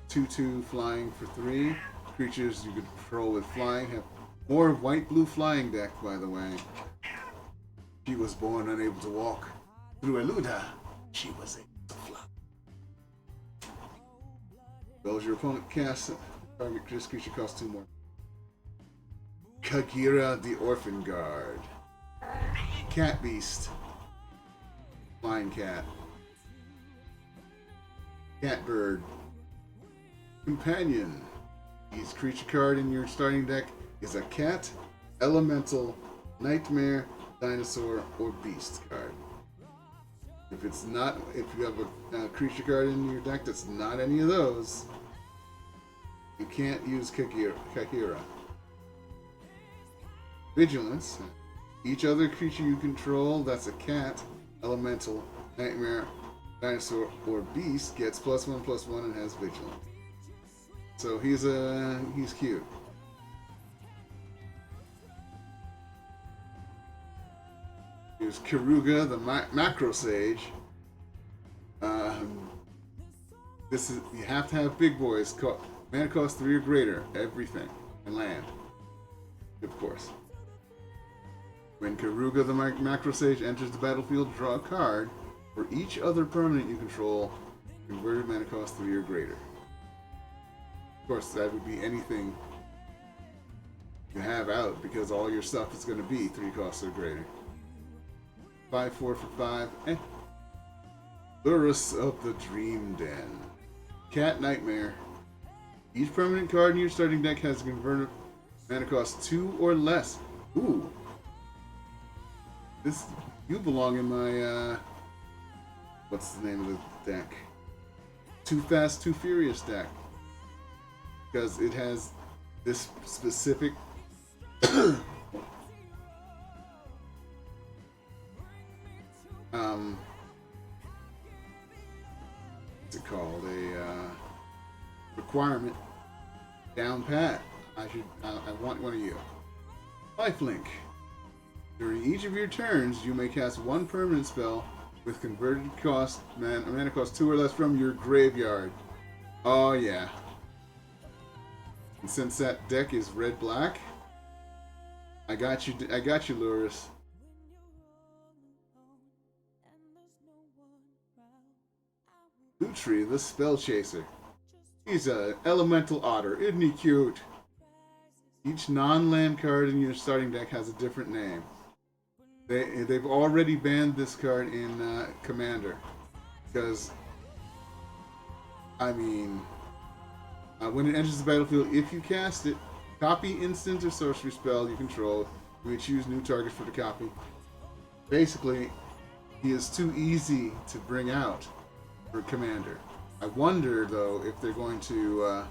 2/2 flying for 3. Creatures you control with flying have more white-blue flying deck, by the way. She was born unable to walk. Through Eluda, she was able to fly. Spells your opponent casts, target this creature costs 2 more. Kagira the Orphan Guard. Cat Beast. Flying Cat. Catbird. Companion. Each creature card in your starting deck is a cat, elemental, nightmare, dinosaur, or beast card. If it's not, if you have a creature card in your deck that's not any of those, you can't use Ikoria. Vigilance. Each other creature you control that's a cat, elemental, nightmare, dinosaur, or beast gets +1/+1 and has vigilance. So he's cute. Here's Karuga, the Macro Sage. This is, you have to have big boys. Mana cost 3 or greater, everything, and land, of course. When Karuga, the Macro Sage, enters the battlefield, draw a card for each other permanent you control. Converted mana cost 3 or greater. Of course, that would be anything you have out, because all your stuff is going to be 3 costs or greater. 5/4 for 5. Lurus of the Dream Den. Cat Nightmare. Each permanent card in your starting deck has a converted mana cost 2 or less. Ooh. This, you belong in my, what's the name of the deck? Too Fast, Too Furious deck. Because it has this specific what's it called? A requirement down pat. I want one of you. Lifelink. During each of your turns, you may cast one permanent spell with converted cost mana cost 2 or less from your graveyard. Oh yeah. And since that deck is red-black, I got you, Lurus. Lutri, the Spell Chaser. He's an elemental otter, isn't he cute? Each non-land card in your starting deck has a different name. They've already banned this card in Commander, because, I mean, when it enters the battlefield, if you cast it, copy instant or sorcery spell you control. You may choose new target for the copy. Basically, he is too easy to bring out for Commander. I wonder, though, if they're going to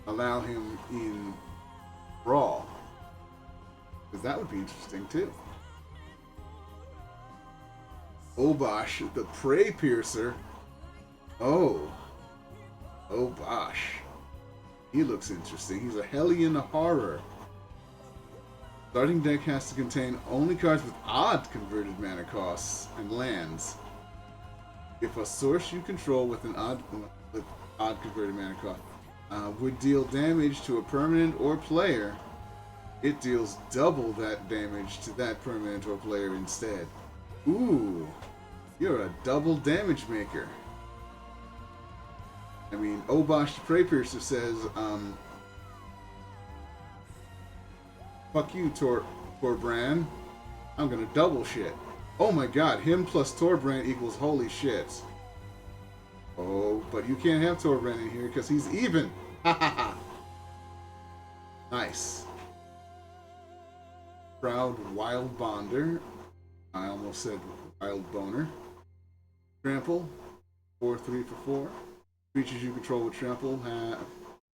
allow him in Brawl, because that would be interesting too. Obosh, the Prey Piercer. Oh Bosh. He looks interesting. He's a Hellion Horror. Starting deck has to contain only cards with odd converted mana costs and lands. If a source you control with an odd converted mana cost would deal damage to a permanent or player, it deals double that damage to that permanent or player instead. Ooh, you're a double damage maker. I mean, Obosh the Prey Piercer says, fuck you, Torbran. I'm gonna double shit. Oh my god, him plus Torbran equals holy shit. Oh, but you can't have Torbran in here because he's even. Ha ha ha. Nice. Proud Wild Bonder. I almost said Wild Boner. Trample. 4/3 for 4. Creatures you control with trample,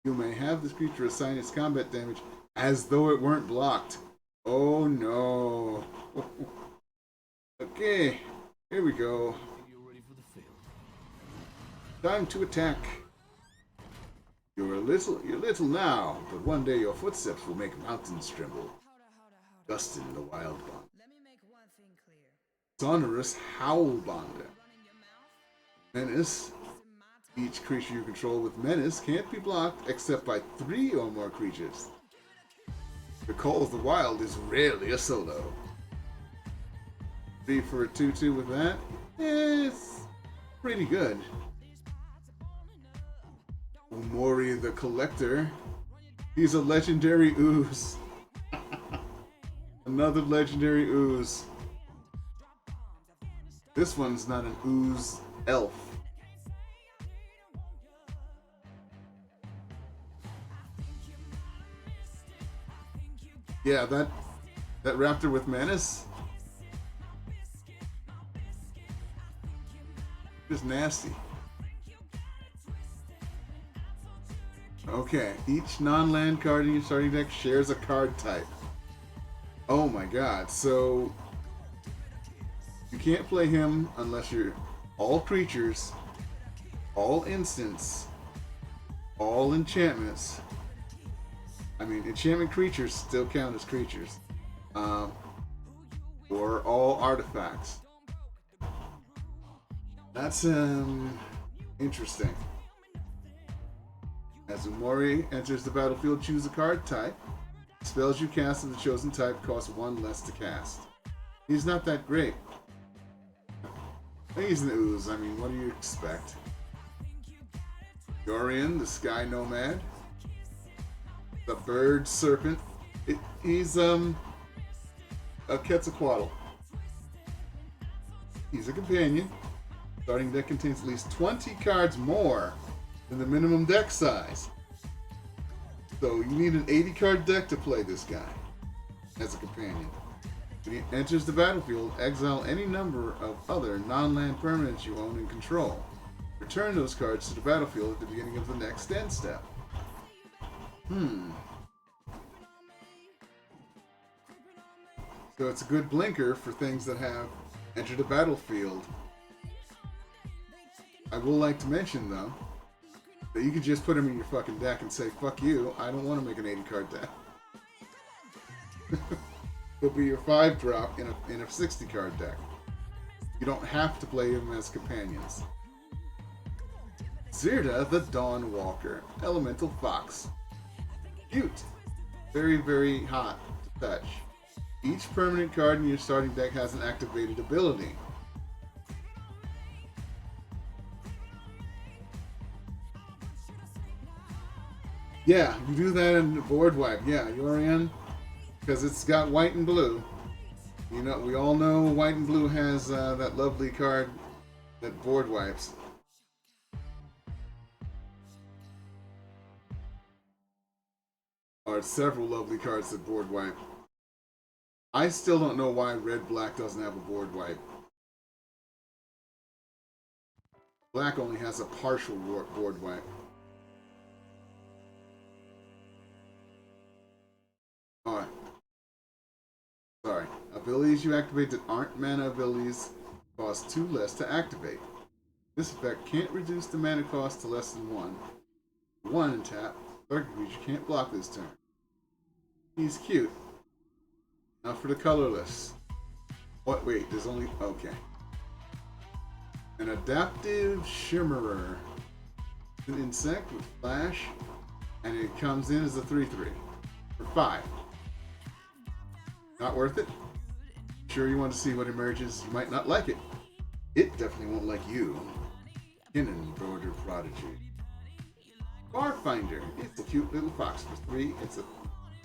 you may have this creature assign its combat damage as though it weren't blocked. Oh no. Okay, here we go. Time to attack. You're little now, but one day your footsteps will make mountains tremble. Dustin the Wild Bond. Let me make one thing clear. Sonorous Howl Bonder. Menace. Each creature you control with Menace can't be blocked except by 3 or more creatures. The Call of the Wild is rarely a solo. 3 for a 2/2 with that. It's pretty good. Umori the Collector. He's a legendary ooze. Another legendary ooze. This one's not an ooze elf. Yeah, that raptor with Menace, Just nasty. Okay, each non-land card in your starting deck shares a card type. Oh my god, so you can't play him unless you're all creatures, all instants, all enchantments. I mean, enchantment creatures still count as creatures. Or all artifacts. That's interesting. As Umori enters the battlefield, choose a card type. Spells you cast of the chosen type cost 1 less to cast. He's not that great. He's an ooze. I mean, what do you expect? Dorian, the Sky Nomad. The Bird Serpent. He's a Quetzalcoatl. He's a companion. Starting deck contains at least 20 cards more than the minimum deck size. So you need an 80 card deck to play this guy as a companion. When he enters the battlefield, exile any number of other non-land permanents you own and control. Return those cards to the battlefield at the beginning of the next end step. So it's a good blinker for things that have entered the battlefield. I will like to mention, though, that you could just put him in your fucking deck and say, fuck you, I don't want to make an 80 card deck. He'll be your 5-drop in a 60 card deck. You don't have to play him as companions. Zirda the Dawn Walker, Elemental Fox. Cute. Very, very hot to touch. Each permanent card in your starting deck has an activated ability. Yeah, you do that in the board wipe. Yeah, Yorian, because it's got white and blue. You know, we all know white and blue has that lovely card that board wipes. Or several lovely cards that board wipe. I still don't know why red-black doesn't have a board wipe. Black only has a partial board wipe. Alright. Sorry. Abilities you activate that aren't mana abilities cost 2 less to activate. This effect can't reduce the mana cost to less than 1. 1 and tap. Target creature can't block this turn. He's cute. Now for the colorless. What? Wait, there's only... Okay. An adaptive shimmerer. An insect with flash. And it comes in as a 3/3. For 5. Not worth it? Sure you want to see what emerges? You might not like it. It definitely won't like you. Kinnan Border Prodigy. Farfinder. It's a cute little fox for 3. It's a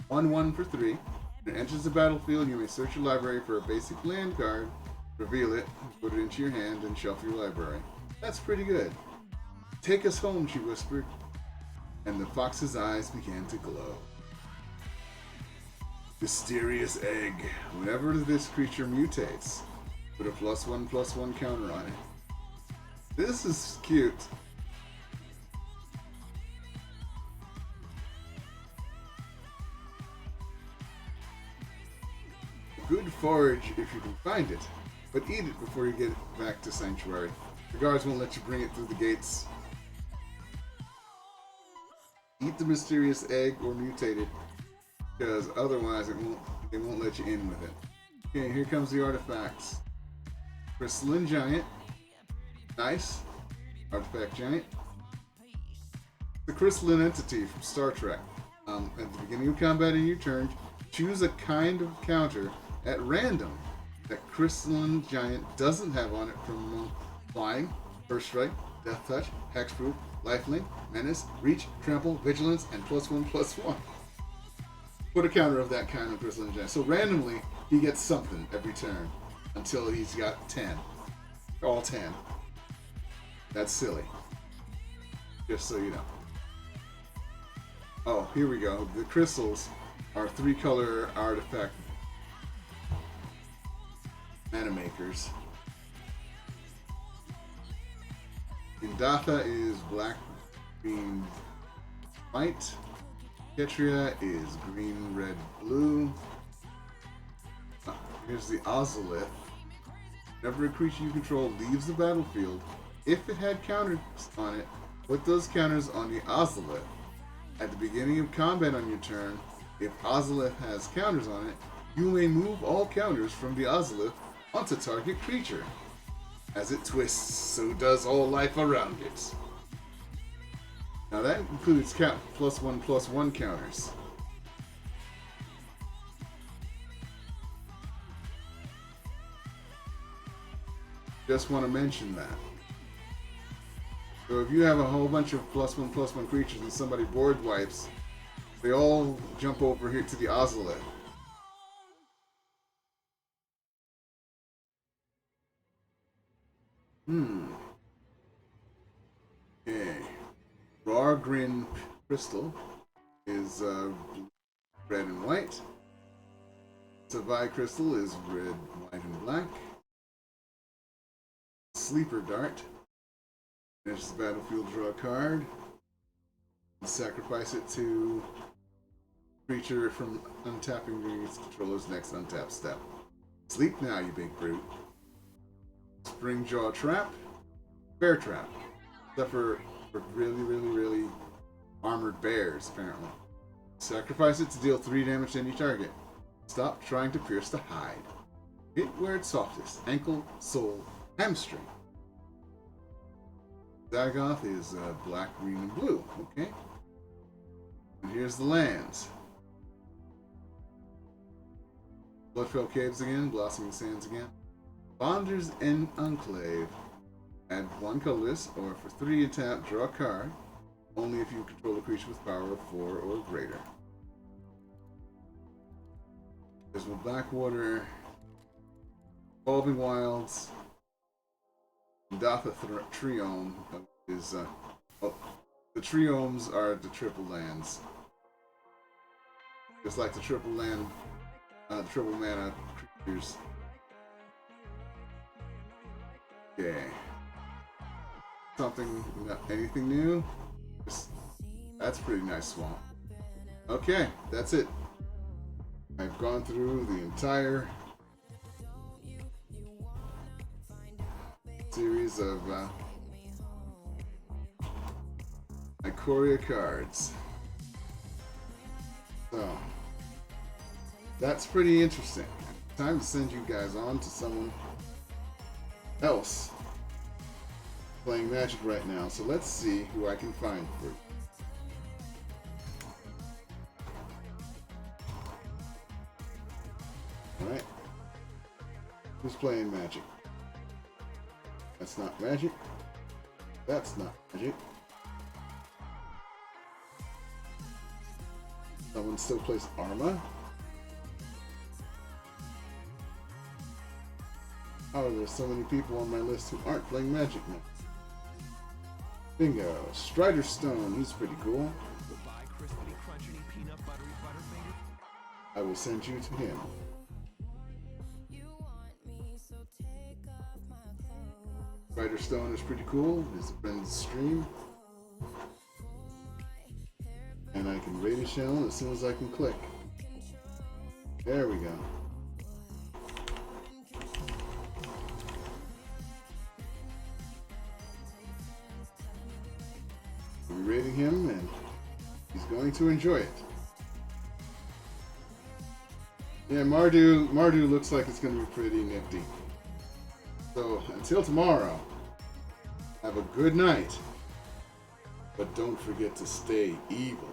1/1 for 3. When it enters the battlefield, you may search your library for a basic land card, reveal it, put it into your hand, and shuffle your library. That's pretty good. Take us home, she whispered, and the fox's eyes began to glow. Mysterious egg. Whenever this creature mutates, put a +1/+1 counter on it. This is cute. Good forage if you can find it, but eat it before you get back to Sanctuary. The guards won't let you bring it through the gates. Eat the mysterious egg or mutate it, because otherwise they won't let you in with it. Okay, here comes the artifacts. Crystalline Giant. Nice. Artifact Giant. The crystalline entity from Star Trek. At the beginning of combat in your turn, choose a kind of counter at random that Crystalline Giant doesn't have on it from Flying, First Strike, Death Touch, Hexproof, Lifelink, Menace, Reach, Trample, Vigilance, and +1/+1. Put a counter of that kind on Crystalline Giant. So randomly, he gets something every turn until he's got 10. All 10. That's silly. Just so you know. Oh, here we go. The crystals are 3-color artifact mana makers. Indatha is black, green, white. Ikoria is green, red, blue. Here's the Ozolith. Whenever a creature you control leaves the battlefield, if it had counters on it, put those counters on the Ozolith. At the beginning of combat on your turn, if Ozolith has counters on it, you may move all counters from the Ozolith onto target creature. As it twists, so does all life around it. Now that includes +1/+1 counters. Just want to mention that. So if you have a whole bunch of +1/+1 creatures and somebody board wipes, they all jump over here to the Ozolith. Okay. Raw Crystal is red and white. Savai Crystal is red, white, and black. Sleeper Dart. Finish the battlefield, draw a card. And sacrifice it to creature from untapping during its controller's next untap step. Sleep now, you big brute. Springjaw Trap. Bear Trap. Except for really armored bears, apparently. Sacrifice it to deal 3 damage to any target. Stop trying to pierce the hide. Hit where it's softest. Ankle, sole, hamstring. Zagoth is black, green, and blue. Okay. And here's the lands. Bloodfell Caves again. Blossoming Sands again. Bonders and Enclave. Add 1 colorless, or for 3 and tap, draw a card. Only if you control a creature with power of 4 or greater. There's no Blackwater. Evolving Wilds. Indatha Triome is the Triomes are the triple lands. Just like the triple mana creatures. Okay. Anything new? That's pretty nice swamp. Okay, that's it. I've gone through the entire series of Ikoria cards. So, that's pretty interesting. Time to send you guys on to someone else playing Magic right now. So let's see who I can find for you. Alright. Who's playing Magic? That's not Magic. That's not Magic. Someone still plays Arma? Oh, there's so many people on my list who aren't playing Magic now. Bingo. Strider Stone, he's pretty cool. I will send you to him. Strider Stone is pretty cool. It's a friend's stream. And I can raid a shell as soon as I can click. There we go. I'm raiding him and he's going to enjoy it. Yeah, Mardu looks like it's going to be pretty nifty. So, until tomorrow, have a good night. But don't forget to stay evil.